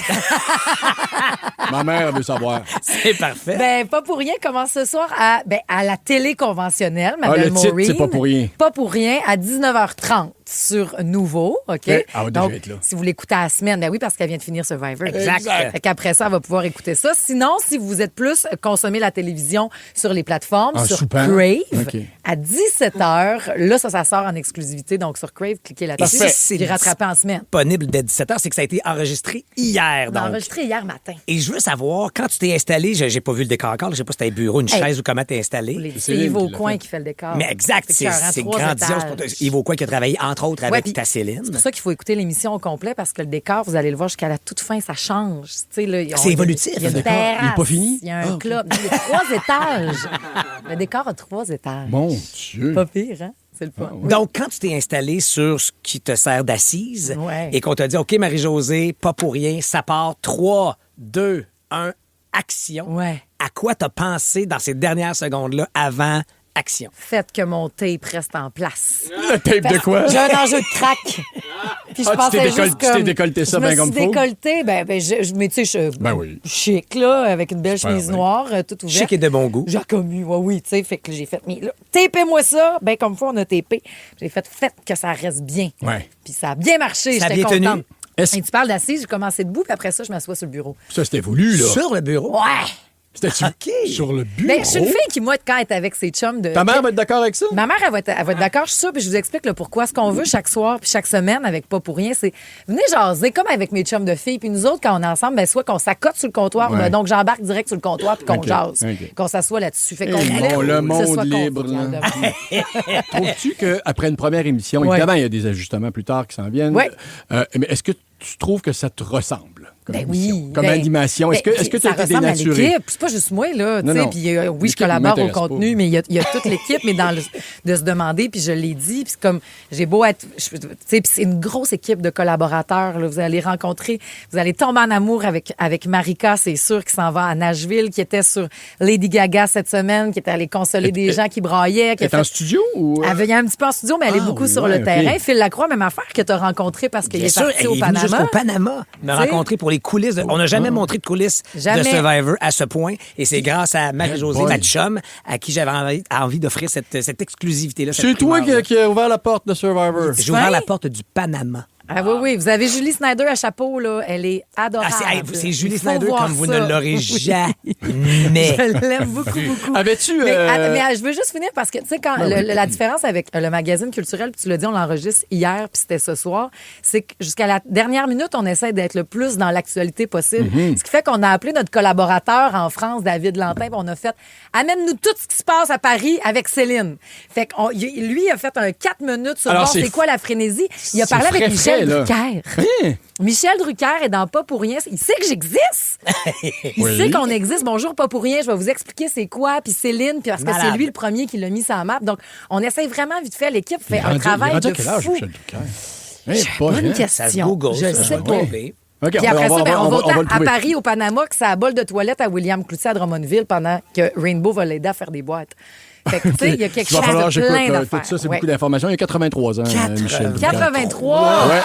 Ma mère veut savoir. C'est parfait. Ben, pas pour rien, commence ce soir à la télé conventionnelle, ma belle le titre, Maureen. c'est pas pour rien. Pas pour rien, à 19h30 sur Nouveau, OK? Elle va déjà Donc, être là. si vous l'écoutez à la semaine, ben oui, parce qu'elle vient de finir Survivor. Exact. Fait qu'après ça, elle va pouvoir écouter ça. Sinon, si vous êtes plus consommé la télévision sur les plateformes, En sur soupant. Crave, OK. à 17h, là, ça sort en exclusivité. Donc, sur Crave, cliquez là-dessus. Parfait. C'est rattrapé en semaine. Disponible dès 17h, c'est que ça a été enregistré hier. On a Donc. enregistré hier matin. Et je veux savoir, quand tu t'es installé, j'ai pas vu le décor encore, je sais pas si c'était un bureau, une chaise ou comment t'es installé. C'est Yves Aucoin qui fait le décor. Mais exact, c'est écœurant, 3 grandiose. étages. Yves Aucoin qui a travaillé, entre autres, avec puis ta Céline. C'est pour ça qu'il faut écouter l'émission au complet parce que le décor, vous allez le voir jusqu'à la toute fin, ça change. Tu sais, là, C'est évolutif. Il y a Le une décor, il est terrasse. pas fini? Il y a un club. Non, il y a 3 étages. Le décor a 3 étages. Mon Dieu. Pas pire, hein? c'est le fun. Oui. Donc, quand tu t'es installé sur ce qui te sert d'assise Ouais. et qu'on t'a dit, OK, Marie-Josée, pas pour rien, ça part 3, 2, 1, action. Ouais. À quoi t'as pensé dans ces dernières secondes-là avant action? Faites que mon tape reste en place. Le tape de quoi? J'ai un enjeu de crack. Puis je pensais juste tu t'es décolleté ça bien comme je me suis décolleté, mais tu sais, oui. chic, là, avec une belle chemise bien. noire, toute ouverte. Chic et de bon goût. J'ai commu, oui, tu sais, fait que j'ai fait, mais là, tapez-moi ça, ben comme fois, on a tapé. J'ai fait, faites que ça reste bien. Ouais. Puis ça a bien marché, Ça a j'étais bien tenu. contente. Est-ce- Et tu parles d'assise, j'ai commencé debout, puis après ça, je m'assois sur le bureau. Ça, c'était voulu, là. Sur le bureau? Ouais! C'était OK. sur le bureau. Ben, je suis une fille qui, moi, quand elle est avec ses chums de. Ta mère va être d'accord avec ça? Ma mère, elle va être d'accord, je suis sûre, puis je vous explique le pourquoi. Ce qu'on veut chaque soir, puis chaque semaine, avec Pas pour rien, c'est venez jaser, comme avec mes chums de filles. Puis nous autres, quand on est ensemble, ben, soit qu'on s'accote sur le comptoir, Ouais. ben, donc j'embarque direct sur le comptoir, puis qu'on OK, jase, OK. qu'on s'assoit là-dessus. Fait qu'on Le voulait monde- le que ce monde soit libre, convivial là. devant. Trouves-tu qu'après une première émission, Ouais. évidemment, il y a des ajustements plus tard qui s'en viennent, Ouais. Mais est-ce que tu trouves que ça te ressemble comme Ben émission, oui. comme ben, animation? Est-ce que tu ça as été ressemble à dénaturé? l'équipe. C'est pas juste moi, là. Non, tu sais, non. Puis oui, je L'équipe collabore au m'intéresse contenu, pas. mais il y a toute l'équipe, mais de se demander, puis je l'ai dit, puis c'est comme, j'ai beau être. Tu sais, puis c'est une grosse équipe de collaborateurs, là. Vous allez rencontrer, vous allez tomber en amour avec Marika, c'est sûr, qui s'en va à Nashville, qui était sur Lady Gaga cette semaine, qui était allée consoler des gens qui braillaient. Qui Elle est en studio ou... Elle vient un petit peu en studio, mais elle est beaucoup sur le ok. terrain. Phil Lacroix, même affaire que tu as rencontré parce qu'il Bien est sûr, parti il au est venu jusqu'au Panama. Panama me T'sais? rencontrer pour les coulisses. On n'a jamais montré de coulisses Jamais. de Survivor à ce point. Et c'est grâce à Marie-Josée, boy. ma chum, à qui j'avais envie d'offrir cette exclusivité-là. C'est toi qui a ouvert la porte de Survivor. J'ai ouvert la porte du Panama. Ah oui, oui. Vous avez Julie Snyder à chapeau, là. Elle est adorable. C'est Julie Il faut Snyder voir comme vous ça. ne l'aurez Oui. jamais. Je l'aime beaucoup, beaucoup. Avais-tu... Mais je veux juste finir parce que, tu sais, quand la différence avec le magazine culturel, puis tu l'as dit, on l'enregistre hier, puis c'était ce soir, c'est que jusqu'à la dernière minute, on essaie d'être le plus dans l'actualité possible. Ce qui fait qu'on a appelé notre collaborateur en France, David Lantin, puis on a fait « Amène-nous tout ce qui se passe à Paris avec Céline ». Fait que lui, il a fait un 4 minutes sur Alors, voir c'est quoi la frénésie. Il a c'est parlé avec Michel là. Drucker. Michel Drucker est dans Pas pour rien. Il sait que j'existe. Il Oui. sait qu'on existe. Bonjour, Pas pour rien. Je vais vous expliquer c'est quoi. Puis Céline, puis parce que Malade. c'est lui le premier qui l'a mis sur la map. Donc, on essaye vraiment vite fait. L'équipe fait Il est un rendu- travail il est rendu de à quel âge, fou. Michel Drucker? Bonne Ça se question. Google, Je ça. sais Ouais. pas. Ouais. OK, Puis après ça, ben, on va le autant à trouver. Paris, au Panama, que ça a bol de toilette à William Cloutier à Drummondville pendant que Rainbow va l'aider à faire des boîtes. Fait que, tu sais, il y a quelque Il va chose falloir de j'écoute plein tout d'affaires. ça, c'est Ouais. beaucoup d'informations. Il y a 83 ans, Michel Drucker. 83! Ouais,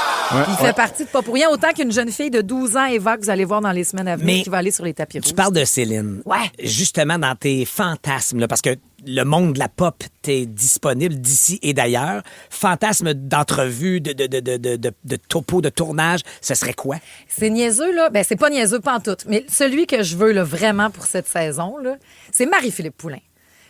Il fait partie de Pas pour rien, autant qu'une jeune fille de 12 ans, Eva, que vous allez voir dans les semaines à venir, Mais qui va aller sur les tapis rouges. Tu parles de Céline. Ouais. Justement, dans tes fantasmes, là, parce que le monde de la pop t'est disponible d'ici et d'ailleurs. Fantasmes d'entrevue, de topo, de tournage, ce serait quoi? C'est niaiseux, là. Ben, c'est pas niaiseux, pas en tout. Mais celui que je veux, là, vraiment, pour cette saison, là, c'est Marie-Philippe Poulin.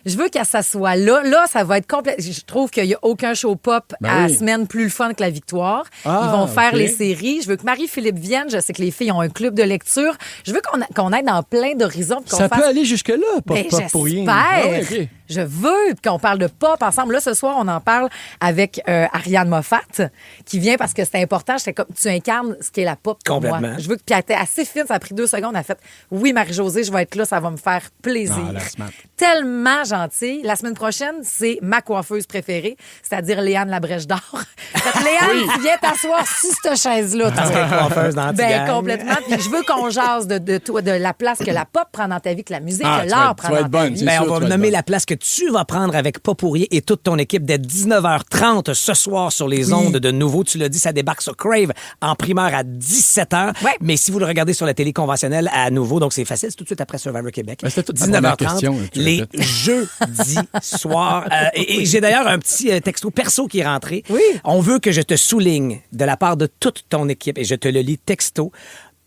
Je veux qu'elle s'assoie là. Là, ça va être complet. Je trouve qu'il n'y a aucun show pop Ben à la oui. semaine plus le fun que la victoire. Ah, Ils vont faire OK. les séries. Je veux que Marie-Philippe vienne. Je sais que les filles ont un club de lecture. Je veux qu'on aille dans plein d'horizons. puis qu'on Ça fasse... peut aller jusque-là, pas Ben, pour rien. j'espère. Ah ouais, OK. Je veux qu'on parle de pop ensemble. Là, ce soir, on en parle avec Ariane Moffat, qui vient parce que c'est important. J'étais comme, tu incarnes ce qu'est la pop pour moi. Complètement. Je veux que, puis elle était assez fine. Ça a pris 2 secondes. Elle a fait, oui, Marie-Josée, je vais être là. Ça va me faire plaisir. Ah, la smart. Tellement gentille. La semaine prochaine, c'est ma coiffeuse préférée, c'est-à-dire Léane Labrèche d'Or. Fait que Léane, tu viens t'asseoir sur cette chaise-là. Parce qu'elle est coiffeuse dans Ben, Antigang. complètement. Puis je veux qu'on jase de toi, de la place que la pop prend dans ta vie, que la musique, Ah, que tu vas l'art être- prend tu vas dans être ta bonne, vie. c'est Ben, sûr, on tu va vas être nommer bonne. la place que tu vas prendre avec Pas pour rien et toute ton équipe dès 19h30 ce soir sur les ondes de nouveau. Tu l'as dit, ça débarque sur Crave en primeur à 17h. Ouais. Mais si vous le regardez sur la télé conventionnelle à nouveau, donc c'est facile, c'est tout de suite après Survivor Québec. Ben, c'était toute ma première question, là, tu les répètes. jeudis soirs. Et j'ai d'ailleurs un petit texto perso qui est rentré. Oui. On veut que je te souligne de la part de toute ton équipe, et je te le lis texto.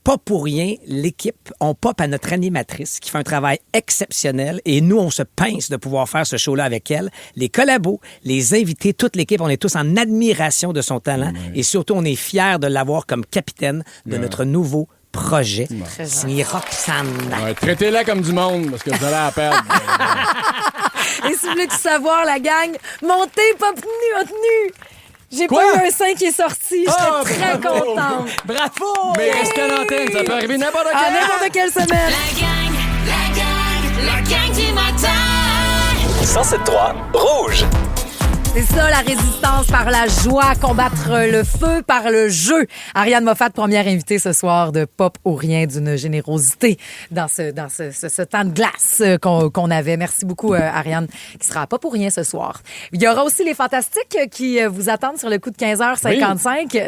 Pas pour rien, l'équipe, on pop à notre animatrice qui fait un travail exceptionnel et nous, on se pince de pouvoir faire ce show-là avec elle. Les collabos, les invités, toute l'équipe, on est tous en admiration de son talent et surtout, on est fiers de l'avoir comme capitaine de notre nouveau projet. Signé Roxane. Ouais, traitez-la comme du monde, parce que vous allez la perdre. Et si vous voulez tout savoir, la gang, montez, pas tenu. J'ai Quoi? pas eu un sein qui est sorti. J'étais très contente. Bravo! Mais restez à l'antenne, ça peut arriver n'importe À quand. n'importe quelle semaine. La gang du matin. 107.3 Rouge. C'est ça, la résistance par la joie, combattre le feu par le jeu. Ariane Moffat, première invitée ce soir de Pop ou rien, d'une générosité dans ce temps de glace qu'on avait. Merci beaucoup, Ariane, qui sera à Pop ou rien ce soir. Il y aura aussi les Fantastiques qui vous attendent sur le coup de 15h55. Oui.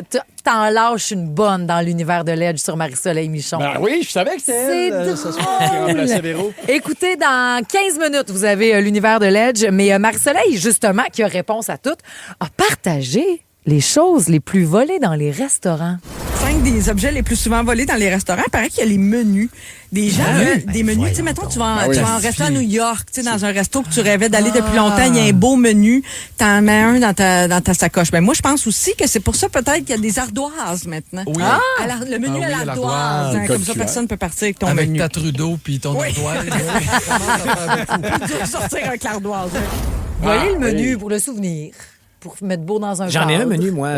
T'en lâches une bonne dans l'univers de Ledge sur Marie-Soleil Michon. Ben oui, je savais que c'était elle ce soir qui remplaçait Véro. Écoutez, dans 15 minutes, vous avez l'univers de Ledge, mais Marie-Soleil, justement, qui a réponse à tout, a partagé les choses les plus volées dans les restaurants. 5 des objets les plus souvent volés dans les restaurants, il paraît qu'il y a les menus. Des gens, des menus. Tu sais, mettons, tu vas en resto à New York, tu sais, dans un resto que tu rêvais d'aller depuis longtemps, il y a un beau menu, t'en mets un dans ta sacoche. Ben, moi, je pense aussi que c'est pour ça, peut-être, qu'il y a des ardoises maintenant. Oui. Le menu à l'ardoise. Comme ça, personne ne peut partir avec ton avec menu. Avec ta Trudeau puis ton ardoise. Tu dois sortir avec l'ardoise. Voyez le menu pour le souvenir. Pour mettre beau dans un J'en ai un menu, moi.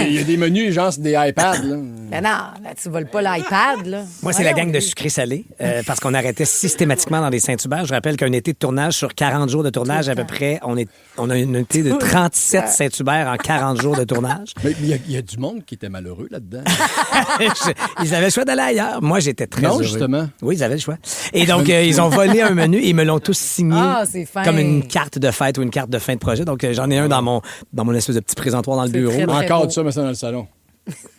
Il y a des menus, genre, c'est des iPads. Là. Ben non, là, tu voles pas l'iPad. Là. Moi, c'est la gang de sucré-salé, parce qu'on arrêtait systématiquement dans les Saint-Hubert. Je rappelle qu'un été de tournage, sur 40 jours de tournage, à peu près, on a un été de 37 Saint-Hubert en 40 jours de tournage. Mais il y a du monde qui était malheureux là-dedans. Ils avaient le choix d'aller ailleurs. Moi, j'étais très heureux. Non, justement. Oui, ils avaient le choix. Et donc, ils ont volé un menu et ils me l'ont tous signé c'est fin. comme une carte de fête ou une carte de fin de projet. Donc, j'en ai un dans mon espèce de petit présentoir dans le bureau. Très, très Encore beau. de ça, mais c'est dans le salon.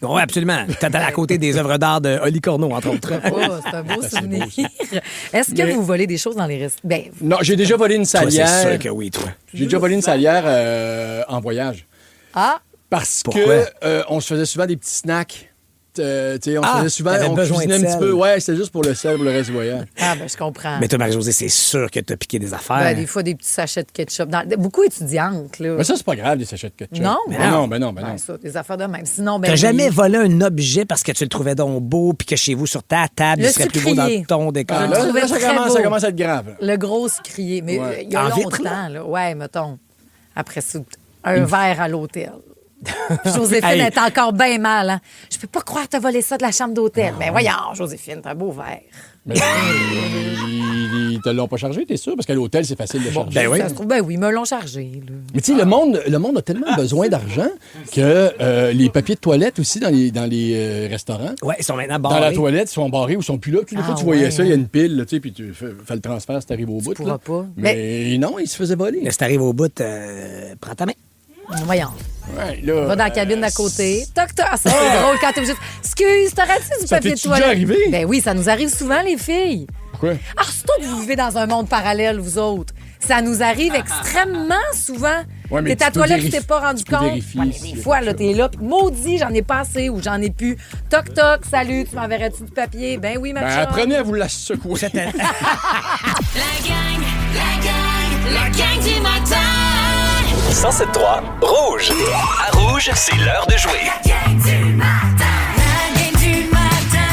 Oui, absolument. T'as à côté des œuvres d'art de Oli Corneau, entre autres. C'est un beau souvenir. Est-ce que vous volez des choses dans les restos? Ben, non, j'ai déjà volé une salière. Toi, c'est sûr que oui, toi. J'ai déjà volé une salière en voyage. Parce que on se faisait souvent des petits snacks. On faisait souvent, on cuisinait un petit peu. Ouais, c'était juste pour le sel, pour le reste du voyage. Ah, ben, je comprends. Mais toi, Marie-Josée, c'est sûr que t'as piqué des affaires. Ben, des fois, des petits sachets de ketchup. Beaucoup étudiantes, là. Mais ça, c'est pas grave, des sachets de ketchup. Non? Non. Ça, des affaires de même. Sinon, ben. T'as jamais volé un objet parce que tu le trouvais donc beau, puis que chez vous, sur ta table, il serait plus beau dans ton décor. Je le trouvais très beau. Ça commence à être grave. Le gros sucrier. Mais il y a En longtemps, vitre, là. Ouais, mettons. Après ça, un verre à l'hôtel. Joséphine est encore bien mal. Hein? Je peux pas croire que t'as volé ça de la chambre d'hôtel. Mais voyons, Joséphine, t'as un beau verre. Mais ils te l'ont pas chargé, t'es sûr? Parce qu'à l'hôtel, c'est facile de charger. Ben oui. Ça se trouve, ben oui, ils me l'ont chargé. Là. Mais tu sais, le monde a tellement besoin d'argent que les papiers de toilette aussi dans les restaurants. Ouais, ils sont maintenant barrés. Dans la toilette, ils sont barrés ou ils sont plus là. Puis des fois, tu voyais ça, il y a une pile, là, tu sais, puis tu fais le transfert si t'arrives au bout. Tu pourras pas. Mais non, ils se faisaient voler. Mais si t'arrives au bout, prends ta main. Voyons. Ouais, là, Va dans la cabine d'à côté. Toc, toc. C'est drôle quand t'es obligé de... Excuse, t'aurais-tu du papier de t'es-tu toilette? déjà arrivé? Ben oui, ça nous arrive souvent, les filles. Pourquoi? Ah, surtout que vous vivez dans un monde parallèle, vous autres. Ça nous arrive extrêmement souvent. Ouais, mais t'es à tu peux toilette, tu t'es pas rendu compte. vérifier Ouais, si des fois, là, t'es là, puis maudit, j'en ai pas assez ou j'en ai plus. Toc, toc, salut, tu m'enverrais-tu du papier? Ben oui, ma chum. Apprenez à vous la secouer. La gang du matin. 107.3 Rouge. À Rouge, c'est l'heure de jouer. La gang du matin. La gang du matin.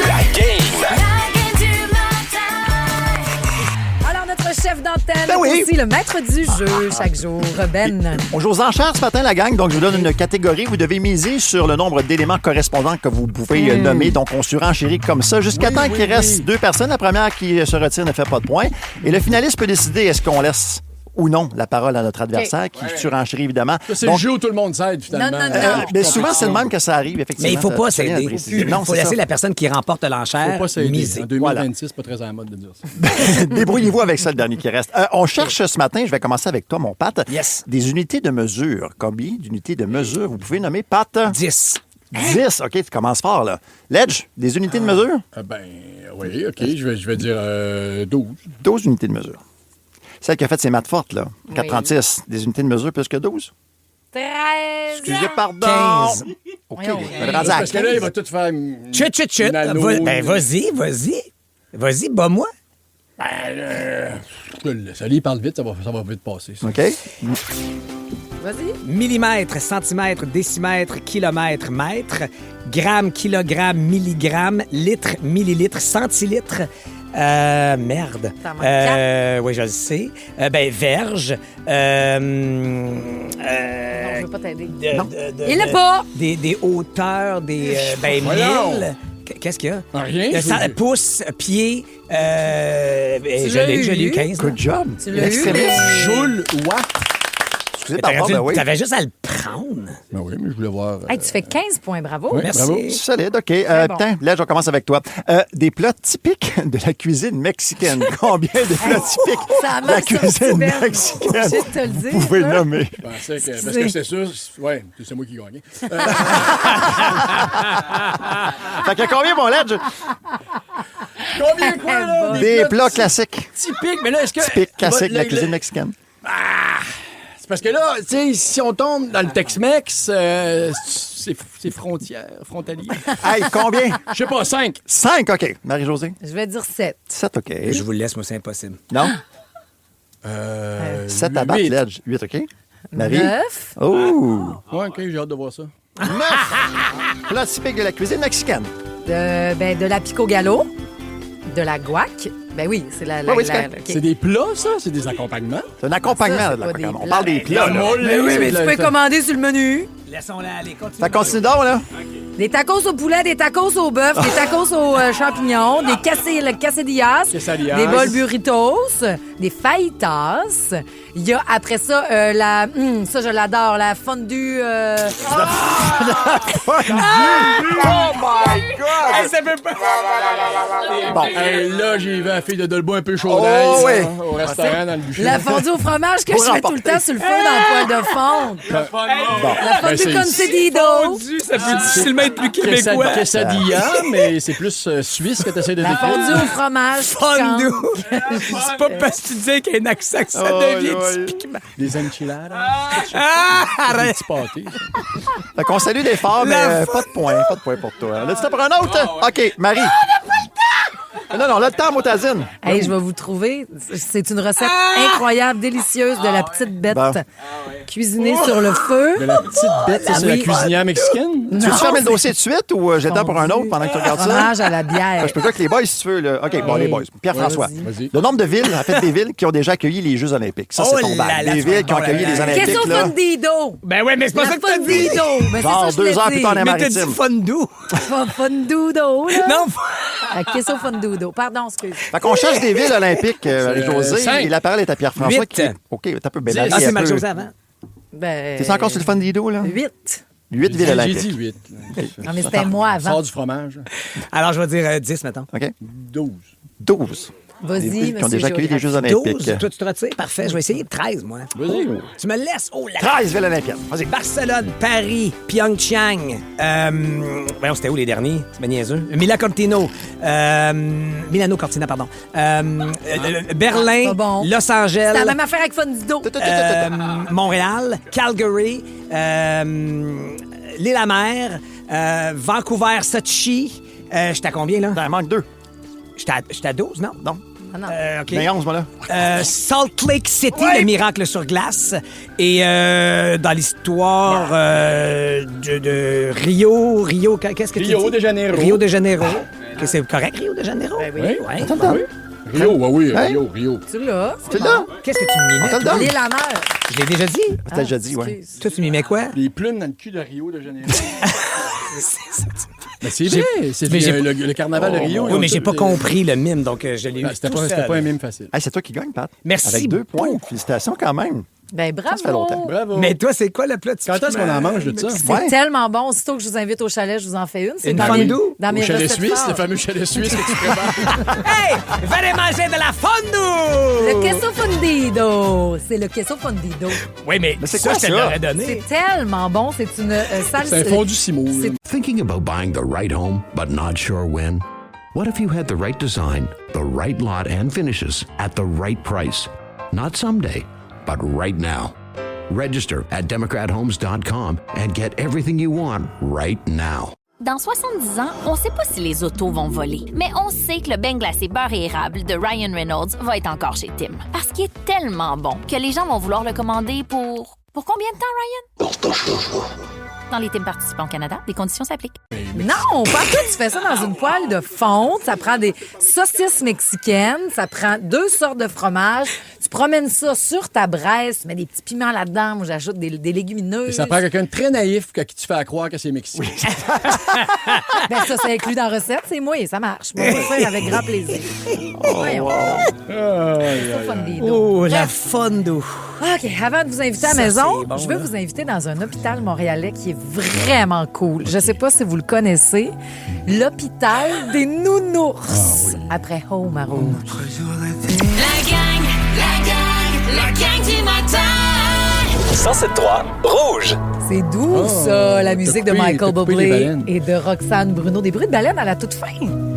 La game. La gang du matin. Alors, notre chef d'antenne Ben oui. est aussi le maître du jeu chaque jour, Ben. On joue aux enchères ce matin, la gang. Donc, je vous donne une catégorie. Vous devez miser sur le nombre d'éléments correspondants que vous pouvez nommer. Donc, on surenchérit comme ça jusqu'à temps qu'il reste 2 personnes. La première qui se retire ne fait pas de points. Et le finaliste peut décider est-ce qu'on laisse ou non la parole à notre adversaire qui surenchérit, évidemment. Ça, c'est le jeu où tout le monde s'aide, finalement. Non. Mais souvent, c'est le même que ça arrive, effectivement. Mais il faut pas Ça vient s'aider. à préciser. Il faut laisser la personne qui remporte l'enchère Faut pas s'aider. miser. En 2026, c'est pas très à la mode de dire ça. Débrouillez-vous avec ça, le dernier qui reste. On cherche ce matin, je vais commencer avec toi, mon Pat. Yes. Des unités de mesure. Combien d'unités de mesure vous pouvez nommer, Pat? 10. 10, OK, tu commences fort, là. Ledge, des unités de mesure? Oui, OK, je vais dire 12. 12 unités de mesure. Celle qui a fait ses maths fortes, là. 436, des unités de mesure plus que 12? 13. Excusez, pardon. 15. OK, Voyons. je vais le raser à Parce que là, il va 15. tout faire... Chut. Nano. Ben, vas-y. Vas-y, bats-moi. Ça, il parle vite, ça va vite passer. Ça. OK. Vas-y. Millimètre, centimètre, décimètre, kilomètre, mètre, gramme, kilogramme, milligramme, litre, millilitre, centilitre. Merde. T'en manques 4. Oui, je le sais. Verge. Non, je veux pas t'aider. Il l'a pas. Des hauteurs, Voyons. 1000. Qu'est-ce qu'il y a? Rien. Pouce, pied. Je l'ai eu 15. Good job. Tu l'as eu, L'extrémiste. Joule, watt. excusez, pardon, ben oui. T'avais juste à le prendre. Ben oui, mais je voulais voir. Hey, tu fais 15 points, bravo. Oui, Merci. bravo. Solide, OK. bon. Tiens, là, je commence avec toi. Des plats typiques de la cuisine mexicaine. Combien de plats typiques Ça de la marche cuisine sorti, Ben. mexicaine Je vais te le dire, vous pouvez ça. nommer? Je pensais que, parce que c'est sûr, ouais, c'est moi qui gagnais. Fait que combien, mon ledge? Combien quoi, là? Des plats classiques. Typiques, mais là, est-ce que. Typiques classiques de la Le- cuisine mexicaine. C'est parce que là, tu sais, si on tombe dans le Tex-Mex, c'est frontalier. Hey, combien? Je sais pas, 5. 5, OK. Marie-Josée? Je vais dire 7. 7, OK. Je vous le laisse, moi, c'est impossible. Non? 7 à battre, huit. ledge. 8, OK. Marie? 9. Oh! Ouais, OK, j'ai hâte de voir ça. 9! Plats typiques de la cuisine mexicaine. De la pico gallo, de la guac. Ben oui, c'est la... Oui, c'est correct. OK. C'est des plats, ça? C'est des accompagnements? C'est un accompagnement Ça, de c'est la pas cocaine. des On parle des plats. là. Mais oui, Mais tu peux commander sur le menu. Laissons-la aller. Continue. Fait continue donc, là. Des tacos au poulet, des tacos au bœuf, des tacos aux champignons, des quesadillas, Quesadillas. des bols burritos, des fajitas. Il y a après ça, ça je l'adore, la fondue... Oh my God! Hey, ça peut pas... Bon. Hey, là, j'ai vu la fille de Dolbeau un peu chaud Oh, d'ail, oui. là, au restaurant dans le bûcher. La fondue au fromage que Pour je fais tout le remporter. temps sur le feu dans le poêle de fonte. La Ben, fondue c'est- concedido. Ça peut difficilement être plus québécois. Quesadilla, mais c'est plus suisse que tu essaies de La fondue décrire. au fromage. Fondue. piquante. C'est pas parce que tu disais qu'il y a un accent que ça Oh, devient oui. typiquement. Des enchiladas. Ah, Des arrête. petits pâtés. Fait qu'on salue l'effort, mais pas de point. Pas de point pour toi. Là, tu t'en prends un autre? OK, Marie. Non, on a le temps, Motazine. Hey, je vais vous trouver. C'est une recette incroyable, délicieuse de la petite bête Bon. cuisinée sur le feu. De la petite bête, ça, c'est la Oui. cuisinière mexicaine? Tu veux fermer le dossier de suite ou j'ai le temps pour un autre pendant que tu regardes ça? Fromage à la bière. Je peux dire que les boys, si tu veux. Là. OK, bon, les boys. Pierre-François. Vas-y. Le nombre de villes, en fait, des villes qui ont déjà accueilli les Jeux Olympiques. Ça, c'est Oh ton là bac. là, Des tu vas villes qui ont être bon accueilli les Olympiques. Queso Là. fundido. Ben ouais, mais c'est pas La ça que t'as dit. fundido. Ben, c'est Genre, ça que je 2 heures l'ai plus dit. tard, on est Mais t'as maritime. dit fondue. Fundudo, là. Non, Queso fundudo. Pardon, excuse. Fait qu'on cherche des villes olympiques, Marie-Josée, cinq. et la parole est à Pierre-François. Huit. Qui... OK, t'as un peu Dix. Marie, Ah, c'est un peu- Marie-Josée avant. Ben, T'es encore sur le fun d'Ido, là? 8. 8 villes J'ai olympiques. dit 8. Non, mais c'était moi avant. Sors du fromage. Alors, je vais dire 10, mettons. OK? 12. 12. Des Vas-y, villes qui ont monsieur déjà accueilli les Géographie. Jeux olympiques. 12. Toi, tu te retires? Parfait. Je vais essayer 13, moi. Vas-y. Tu me laisses? Oh, la 13 villes olympiques. Vas-y. Barcelone, Paris, Pyeongchang, voyons, c'était où les derniers? C'est bien niaiseux. Milano Cortina, pardon. Berlin, pas bon. Los C'est Angeles, la même affaire avec Fundido. Montréal, Calgary, l'île-à-mer, Vancouver, Sochi. J'étais à combien, là? Il manque 2. J'étais à 12, non? Non. Ah non. OK. Mais 11, moi, là. Salt Lake City, le miracle sur glace. Et dans l'histoire de Rio, qu'est-ce que tu dis? Rio de Janeiro. Rio de Janeiro. OK, c'est correct, Rio de Janeiro? Ben oui. Oui. Ouais. Attends. Rio, oui, Hein? Rio. Tu l'as. Tu l'as? Qu'est-ce que tu me On te mimais? le donne. L'île à mer. Je l'ai déjà dit. T'as déjà dit, ouais. Excuse. Toi, tu mimais quoi? Les plumes dans le cul de Rio de Janeiro. Mais c'est vrai, c'est mais j'ai le carnaval de Rio. Oui, mais j'ai pas compris le mime, donc je l'ai eu C'était tout pas, seul. pas un mime facile. Hey, c'est toi qui gagne, Pat. Merci Avec 2 points. beaucoup. Félicitations quand même. Ben bravo. Ça fait longtemps. Bravo. Mais toi, c'est quoi le plat Quand est-ce qu'on en mange de ça? C'est Ouais. tellement bon. Aussitôt que je vous invite au chalet, je vous en fais une. C'est Une dans mes, fondue? dans mes Au chalet recettes suisse, phares. le fameux chalet suisse que tu prépares. Hey! Venez manger de la fondue! Le queso fundido. C'est le queso fundido. Oui, mais c'est ça, quoi je te ça? l'aurais donné. C'est tellement bon. C'est une salsa. C'est un fondu Simo. là. Thinking about buying the right home, but not sure when? What if you had the right design, the right lot and finishes at the right price? Not someday, but right now. Register at democrathomes.com and get everything you want right now. Dans 70 ans, on ne sait pas si les autos vont voler, mais on sait que le beignet glacé beurre et érable de Ryan Reynolds va être encore chez Tim. Parce qu'il est tellement bon que les gens vont vouloir le commander pour... Pour combien de temps, Ryan? Dans les Tim participants au Canada, des conditions s'appliquent. Non, pas que tu fais ça dans une poêle de fonte. Ça prend des saucisses mexicaines. Ça prend 2 sortes de fromage. Tu promènes ça sur ta braise. Tu mets des petits piments là-dedans. Moi, j'ajoute des Et légumineuses. ça prend quelqu'un de très naïf à qui tu fais croire que c'est mexicain. Ben, ça, c'est inclus dans la recette. C'est moi et ça marche. Moi, je vais le faire avec grand plaisir. Voyons. Aïe, aïe, Queso fundido. Oh, la fondue. OK, avant de vous inviter à la Ça, maison, c'est bon, je veux là. vous inviter dans un hôpital montréalais qui est vraiment cool. Je sais pas si vous le connaissez. L'hôpital des Nounours. Après Home à Rouge. La gang du matin. 107.3 Rouge. C'est doux, ça, la musique de Michael t'as coupé les Bublé baleines. et de Roxane Bruno. Des bruits de baleines à la toute fin.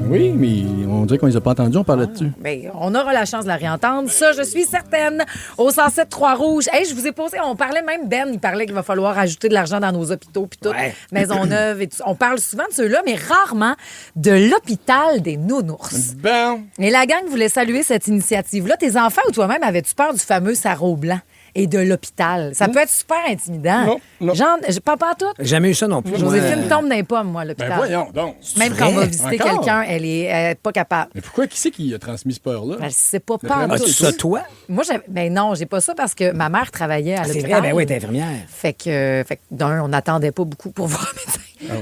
Oui, mais on dirait qu'on les a pas entendus, on parlait dessus. Ben, on aura la chance de la réentendre. Ça, je suis certaine. Au 107.3 Rouge. Hey, je vous ai posé, on parlait même, Ben, il parlait qu'il va falloir ajouter de l'argent dans nos hôpitaux, puis tout, Ouais. Maisonneuve et tout. On parle souvent de ceux-là, mais rarement de l'hôpital des Nounours. Ben, Et la gang voulait saluer cette initiative-là. Tes enfants ou toi-même avais-tu peur du fameux sarrau blanc et de l'hôpital? Ça peut être super intimidant. Non. Genre, pas tout. Jamais eu ça non plus. Joséphine tombe dans les pommes, moi, à l'hôpital. ben voyons donc. Même quand on va vrai? visiter Encore? quelqu'un, elle est pas capable. Mais pourquoi, qui c'est qui a transmis ce peur-là? Elle sait pas vraiment, pas. As-tu ça, toi? Moi, ben non, j'ai pas ça parce que ma mère travaillait à C'est l'hôpital. vrai, ben oui, t'es infirmière. Fait que d'un, on n'attendait pas beaucoup pour voir un médecin.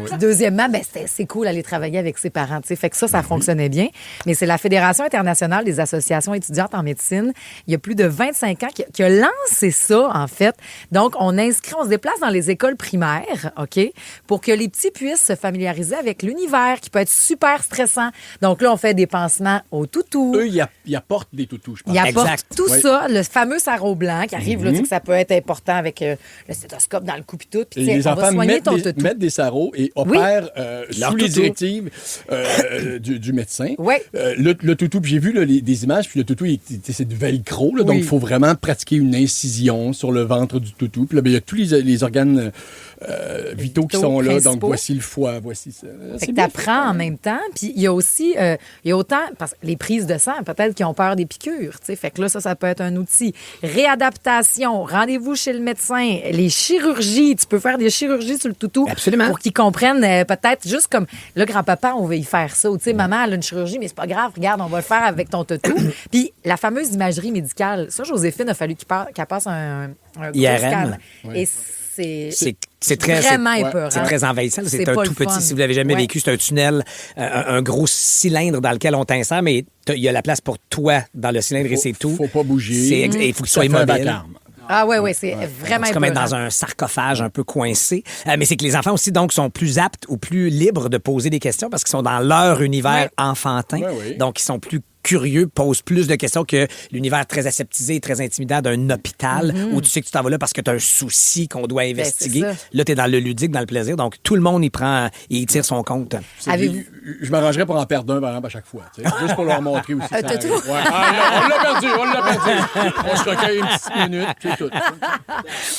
Puis deuxièmement, ben c'est cool d'aller travailler avec ses parents. Tu sais. Fait que ça fonctionnait bien. Mais c'est la Fédération internationale des associations étudiantes en médecine. Il y a plus de 25 ans qui a lancé ça, en fait. Donc, on se déplace dans les écoles primaires, OK, pour que les petits puissent se familiariser avec l'univers qui peut être super stressant. Donc là, on fait des pansements au toutou. Eux, ils apportent des toutous, je pense. Il apporte Exact. tout Oui. ça, le fameux sarrau blanc qui arrive, là, tu sais que ça peut être important avec le stéthoscope dans le cou puis tout. Puis, Et tu sais, les on va enfants soigner ton mettent toutou. des sarraux et opèrent Leur sous les toutou. directives du médecin. Ouais. Le toutou, puis j'ai vu là, des images, puis le toutou, c'est du velcro, là, donc Oui. il faut vraiment pratiquer une incision sur le ventre du toutou. Puis là, ben, il y a tous les organes vitaux qui sont là, donc principaux. voici le foie, voici ça. Fait C'est que bien t'apprends en même temps. Puis il y a aussi, il y a autant, parce que les prises de sang, peut-être qu'ils ont peur des piqûres, tu sais. Fait que là, ça peut être un outil. Réadaptation, rendez-vous chez le médecin, les chirurgies, tu peux faire des chirurgies sur le toutou. Absolument. Pour qu'ils comprennent peut-être juste comme, là, grand-papa, on va y faire ça. Ou tu sais, maman, elle a une chirurgie, mais c'est pas grave, regarde, on va le faire avec ton toutou. Puis la fameuse imagerie médicale, ça, Joséphine a fallu qu'elle passe un gros IRM. scan. Ouais. Et C'est très, vraiment c'est- épeurant. C'est très envahissant. C'est C'est un pas tout le fun. petit. Si vous l'avez jamais Ouais. vécu, c'est un tunnel, un gros cylindre dans lequel on t'insère, mais il y a la place pour toi dans le cylindre et c'est tout. Faut pas bouger. Et il faut que tu sois Ça fait un immobile. vacarme. Ah ouais, c'est vraiment C'est comme être épeurant. dans un sarcophage un peu coincé. Mais c'est que les enfants aussi, donc, sont plus aptes ou plus libres de poser des questions parce qu'ils sont dans leur univers enfantin. Ouais, oui. Donc, ils sont plus curieux, posent plus de questions que l'univers très aseptisé et très intimidant d'un hôpital où tu sais que tu t'en vas là parce que tu as un souci qu'on doit investiguer. c'est ça. Là, tu es dans le ludique, dans le plaisir. Donc, tout le monde y tire son compte. Avez-vous- Je m'arrangerais pour en perdre un, par exemple, à chaque fois. tu sais, juste pour leur montrer aussi. que ça toutou. arrive. Ouais. Ah, on l'a perdu. On se recueille une petite minute, c'est tout.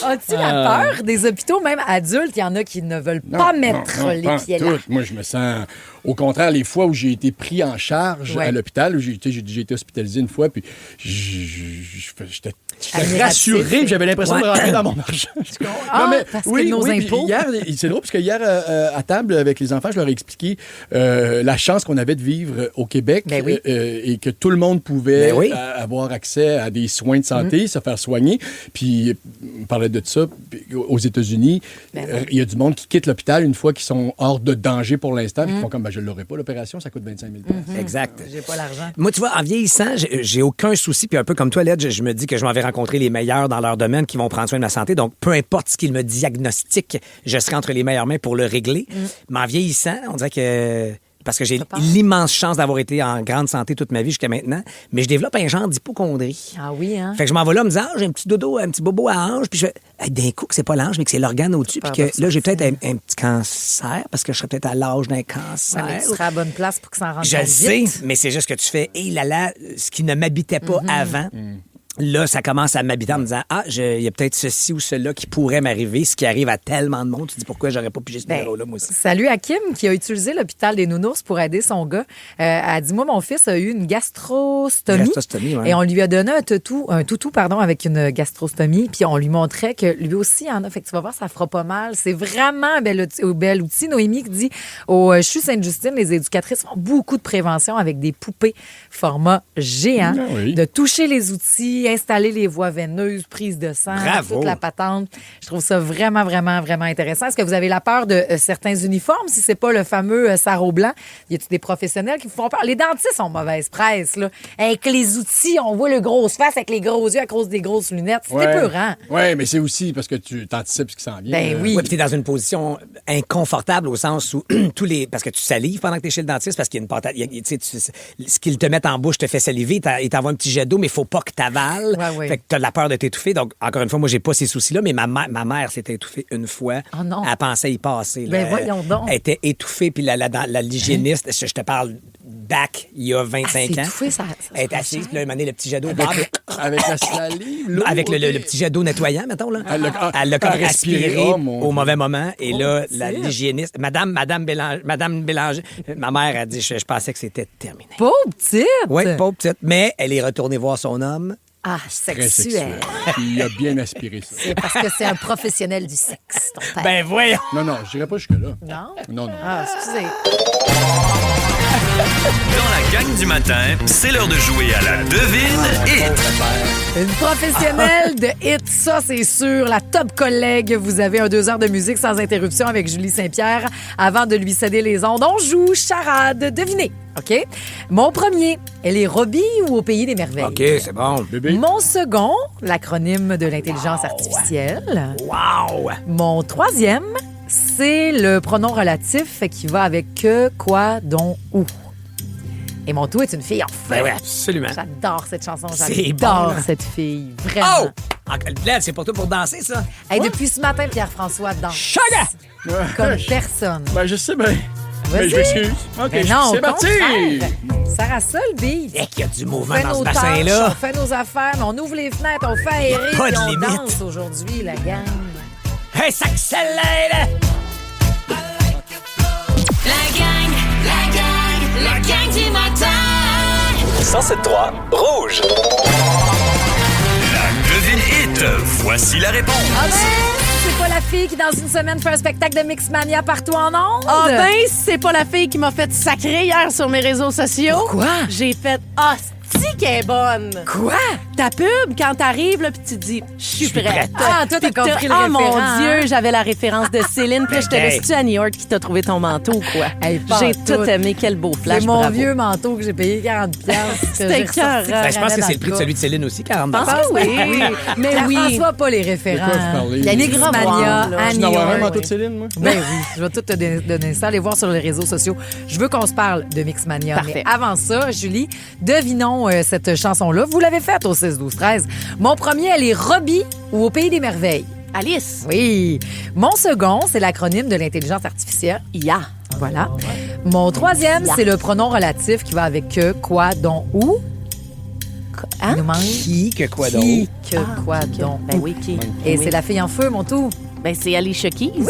As-tu la peur des hôpitaux, même adultes? Il y en a qui ne veulent pas mettre non, les pas pieds tout. là. Moi, je me sens... Au contraire, les fois où j'ai été pris en charge Ouais. à l'ôpital, où j'ai été hospitalisé une fois, puis j'étais Admiratif. rassuré, j'avais l'impression de rentrer dans mon argent. Ah, parce que nos puis impôts. Hier, c'est drôle, parce que hier, à table, avec les enfants, je leur ai expliqué la chance qu'on avait de vivre au Québec Ben oui. et que tout le monde pouvait Ben oui. avoir accès à des soins de santé, se faire soigner. Puis, on parlait de ça puis, aux États-Unis. Ben Il y a du monde qui quitte l'hôpital une fois qu'ils sont hors de danger pour l'instant, puis ils font comme, ben, je ne l'aurai pas, l'opération, ça coûte 25 000 Exact. J'ai pas l'argent. Moi, tu vois, en vieillissant, j'ai aucun souci. Puis un peu comme toi, Led, je me dis que je m'en vais rencontrer les meilleurs dans leur domaine qui vont prendre soin de ma santé. Donc, peu importe ce qu'ils me diagnostiquent, je serai entre les meilleures mains pour le régler. Mais en vieillissant, on dirait que... Parce que j'ai l'immense chance d'avoir été en grande santé toute ma vie jusqu'à maintenant. Mais je développe un genre d'hypocondrie. Ah oui, hein? Fait que je m'en vais là en me disant, j'ai un petit dodo, un petit bobo à hanche. Puis je fais, hey, d'un coup, que c'est pas l'ange, mais que c'est l'organe au-dessus. Puis que là, j'ai peut-être un petit cancer parce que je serais peut-être à l'âge d'un cancer. Ouais, mais tu seras à bonne place pour que ça en rentre Je dans le le sais, vite. mais c'est juste que tu fais, hé là là, ce qui ne m'habitait pas avant. Là, ça commence à m'habiter en me disant, il y a peut-être ceci ou cela qui pourrait m'arriver, ce qui arrive à tellement de monde. Tu te dis, pourquoi j'aurais pas pigé ce Ben, numéro-là, moi aussi? Salut à Kim qui a utilisé l'hôpital des Nounours pour aider son gars. Elle a dit, moi, mon fils a eu une gastrostomie. Gastrostomie, ouais. Et on lui a donné un toutou avec une gastrostomie. Puis on lui montrait que lui aussi en a. Fait que tu vas voir, ça fera pas mal. C'est vraiment un bel outil. Noémie qui dit, au CHU Sainte-Justine, les éducatrices font beaucoup de prévention avec des poupées format géant. Ah oui. De toucher les outils installer les voies veineuses, prise de sang, Bravo. toute la patente. Je trouve ça vraiment, vraiment, vraiment intéressant. Est-ce que vous avez la peur de certains uniformes, si c'est pas le fameux sarrau blanc? Y a-t-il des professionnels qui vous font peur? Les dentistes ont mauvaise presse, là. Avec les outils, on voit le grosse face avec les gros yeux à cause des grosses lunettes. C'est épeurant. Oui, mais c'est aussi parce que tu t'anticipes ce qui s'en vient. Ben oui. Ouais, puis t'es dans une position inconfortable au sens où parce que tu salives pendant que t'es chez le dentiste parce qu'il y a une pâte, ce qu'ils te mettent en bouche te fait saliver, il t'envoie un petit jet d'eau, mais il faut pas que t'avales. Ouais. Fait que t'as de la peur de t'étouffer. Donc, encore une fois, moi, j'ai pas ces soucis-là, mais ma mère s'était étouffée une fois. Oh non. Elle pensait y passer. Là. Ben voyons donc. Elle était étouffée, puis l'hygiéniste, je te parle back il y a 25 ans. Étouffée, ça Elle est assise, puis là, un moment donné, le petit jet d'eau. Avec la salive, l'eau, avec le petit jet d'eau nettoyant, mettons. Là. Elle l'a comme aspiré au mauvais moment. Et là, l'hygiéniste, Madame Bélanger, ma mère a dit, je pensais que c'était terminé. Pauvre petite! Oui, pauvre petite. Mais elle est retournée voir son homme. Ah, très sexuel. Il a bien aspiré ça. C'est parce que c'est un professionnel du sexe, ton père. Ben voyons! Non, je dirais pas jusque-là. Non? Non. Ah, excusez. Dans la gang du matin, c'est l'heure de jouer à la devine hit. Une professionnelle de hit, ça c'est sûr. La top collègue. Vous avez 2 heures de musique sans interruption avec Julie Saint-Pierre. Avant de lui céder les ondes, on joue charade. Devinez, OK? Mon premier, elle est Robbie ou au pays des merveilles? OK, c'est bon. Bébé. Mon second, l'acronyme de l'intelligence artificielle. Wow! Mon troisième, c'est le pronom relatif qui va avec que, quoi, dont, où. Et mon tout est une fille en feu. Ben oui, absolument. J'adore cette chanson. C'est J'adore bon. cette fille. Vraiment. Oh! Là, c'est pour toi pour danser, ça? Hey, depuis ce matin, Pierre-François danse Chaga! comme personne. Ben, je sais bien. Vas-y. Mais je m'excuse. OK, Ben non, c'est au parti! contraire. Sarah ça, le beat. Et qu'il y a du On mouvement fait dans ce nos tâches, on bassin-là. fait nos affaires, mais on ouvre les fenêtres, on fait aérer, Pas puis de on limite. danse aujourd'hui, la gang. Hey, ça accélère! La gang du matin. 107.3 Rouge. La devine hit. Voici la réponse. Ah ben, c'est pas la fille qui, dans une semaine, fait un spectacle de Mixmania partout en ondes? Ah ben, c'est pas la fille qui m'a fait sacrer hier sur mes réseaux sociaux. Pourquoi? J'ai fait hostie qu'elle est bonne. Quoi? Ta pub, quand t'arrives, là, puis tu dis, je suis prête. Ah, toi, t'as compris le Ah, mon référent, Dieu, hein? j'avais la référence de Céline. Puis là, je te Hey. laisse-tu à New York qui t'a trouvé ton manteau ou quoi? Hey, pas J'ai tout. tout aimé. Quel beau flash. C'est mon bravo. vieux manteau que j'ai payé 40$. C'était écœurant. Ben, je pense que c'est le prix de celui de Céline aussi, 40 Pense que oui. Mais oui. François, pas les référents. De quoi vous parlez? Il y a Les Mixmania graveurs, là. à Je New n'en vois un York. manteau de Céline, moi. Ben oui, je vais tout te donner ça. Allez voir sur les réseaux sociaux. Je veux qu'on se parle de Mixmania. Parfait. Mais avant ça, Julie, devinons cette chanson-là. Vous l'avez faite au 6-12-13. Mon premier, elle est Robbie ou au pays des merveilles. Alice. Oui. Mon second, c'est l'acronyme de l'intelligence artificielle. Ya. Voilà. Mon troisième, Ya. c'est le pronom relatif qui va avec que, quoi, dont, où. Hein? Il nous manque Qui, que quoi d'autre? qui, que, quoi, dont, Ben où. oui, qui? Et Oui. c'est la fille en feu, mon tout. Ben, c'est Alicia Keys. Oui!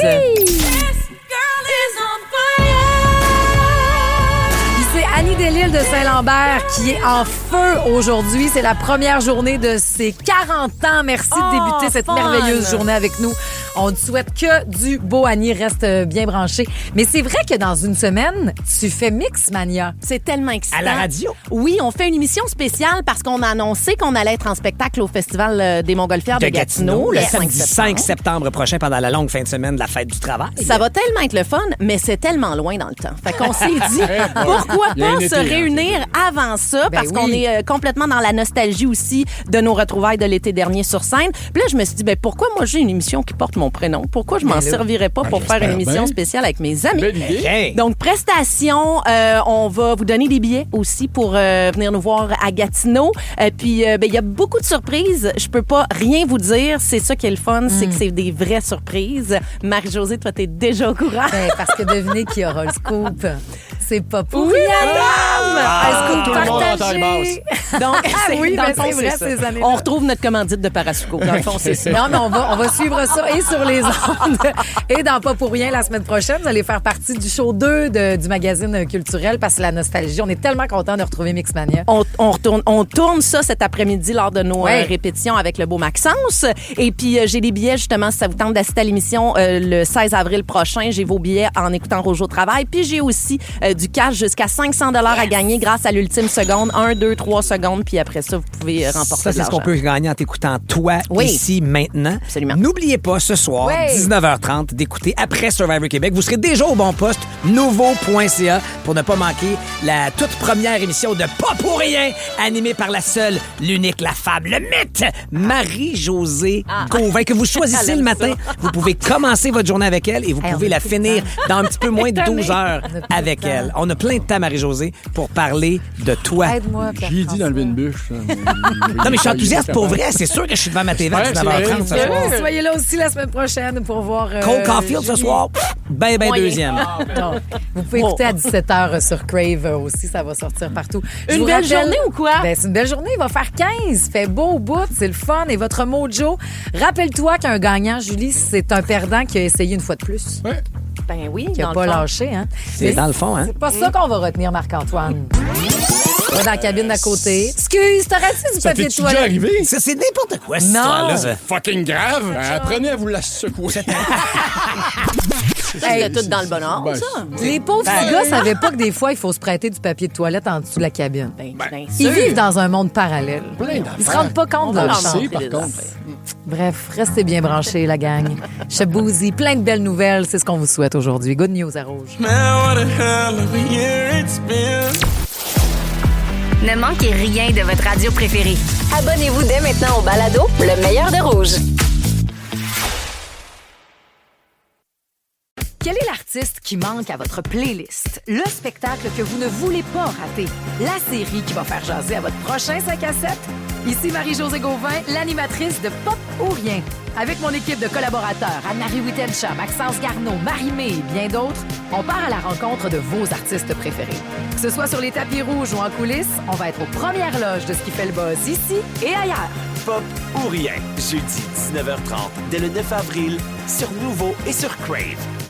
Puis c'est Annie Delisle de Saint-Lambert qui est en feu aujourd'hui. C'est la première journée de ses 40 ans. Merci de débuter cette fun! merveilleuse journée avec nous. On te souhaite que du beau, Annie. Reste bien branché. Mais c'est vrai que dans une semaine, tu fais Mixmania. C'est tellement excitant. À la radio? Oui, on fait une émission spéciale parce qu'on a annoncé qu'on allait être en spectacle au Festival des Montgolfières de Gatineau le le samedi 5 septembre prochain pendant la longue fin de semaine de la fête du travail. Ça va tellement être le fun, mais c'est tellement loin dans le temps. Fait qu'on s'est dit, pourquoi Il y a un pas été, se hein, réunir avant ça, Ben parce qu'on oui. est complètement dans la nostalgie aussi de nos retrouvailles de l'été dernier sur scène. Puis là, je me suis dit, ben pourquoi moi j'ai une émission qui porte mon prénom? Pourquoi je m'en là, servirais pas pour faire une émission bien. spéciale avec mes amis? Belle idée. Hey. Donc, prestation, on va vous donner des billets aussi pour venir nous voir à Gatineau. Puis, ben, il y a beaucoup de surprises. Je peux pas rien vous dire. C'est ça qui est le fun, c'est que c'est des vraies surprises. Marie-Josée, toi, t'es déjà au courant. Ben, parce que devinez qui aura le scoop. C'est pas pour Oui, rien. madame! Un scoop Tout le monde en taille partagé. Donc, oui, dans ben, le fond, c'est vrai, ça. ces années-là. On retrouve notre commandite de Parasuco. Dans le fond, c'est ça. Non, mais on va suivre ça et sur les ondes et dans Pas pour rien la semaine prochaine. Vous allez faire partie du show 2 du magazine culturel parce que la nostalgie. On est tellement contents de retrouver Mixmania. On tourne ça cet après-midi lors de nos Ouais. répétitions avec le beau Maxence. Et puis, j'ai des billets, justement, si ça vous tente d'assister à l'émission le 16 avril prochain. J'ai vos billets en écoutant Rouge au travail. Puis, j'ai aussi du cash jusqu'à 500 $ à gagner gagner grâce à l'ultime seconde. 1, 2, 3 secondes, puis après ça, vous pouvez remporter Ça, de c'est ce qu'on l'argent. peut gagner en t'écoutant toi, ici, maintenant. Absolument. N'oubliez pas, ce soir, Oui. 19h30, d'écouter après Survivor Québec. Vous serez déjà au bon poste, nouveau.ca, pour ne pas manquer la toute première émission de Pas pour rien, animée par la seule, l'unique, la femme, le mythe, Marie-Josée Gauvin, que vous choisissez le matin. Vous pouvez commencer votre journée avec elle et vous pouvez la finir dans un petit peu moins de 12 heures avec elle. On a plein de temps, Marie-Josée, pour parler de toi. Aide-moi, J'ai dit d'enlever une bûche. Non, mais je suis enthousiaste pour vrai. C'est sûr que je suis devant ma TV à 19h30 ce soir. Soyez là aussi la semaine prochaine pour voir... Cole Caulfield ce soir, ben Moyen. deuxième. Non. Vous pouvez écouter à 17h sur Crave aussi, ça va sortir partout. Je Une vous belle rappelle- journée ou quoi? Ben, c'est une belle journée, il va faire 15. Fait beau au bout, c'est le fun. Et votre mojo, rappelle-toi qu'un gagnant, Julie, c'est un perdant qui a essayé une fois de plus. Ben oui, Qui n'a dans pas le fond. lâché, hein? C'est dans le fond, hein? C'est pas ça qu'on va retenir, Marc-Antoine. On va dans la cabine d'à côté. Excuse, t'aurais-tu du Ça papier de t'es-tu déjà toilette? arrivé? Ça, c'est n'importe quoi, cette Non. histoire-là. C'est fucking grave. Apprenez à vous la secouer. C'est tout dans le bon ordre, Ben, ça. Les pauvres gars savaient pas que des fois, il faut se prêter du papier de toilette en dessous de la cabine. Bien Ils sûr. vivent dans un monde parallèle. Ils se rendent pas compte de leur leur chance. montrer par des contre. affaires. Bref, restez bien branchés, la gang. Chef Boozy, plein de belles nouvelles. C'est ce qu'on vous souhaite aujourd'hui. Good news à Rouge. Man, what a hell of a year it's been. Ne manquez rien de votre radio préférée. Abonnez-vous dès maintenant au balado Le meilleur de Rouge. Quel est l'artiste qui manque à votre playlist? Le spectacle que vous ne voulez pas rater? La série qui va faire jaser à votre prochain 5 à 7? Ici Marie-Josée Gauvin, l'animatrice de Pop ou Rien. Avec mon équipe de collaborateurs, Anne-Marie Wittencha, Maxence Garneau, Marie-Mé et bien d'autres, on part à la rencontre de vos artistes préférés. Que ce soit sur les tapis rouges ou en coulisses, on va être aux premières loges de ce qui fait le buzz ici et ailleurs. Pop ou rien, jeudi 19h30, dès le 9 avril, sur Nouveau et sur Crave.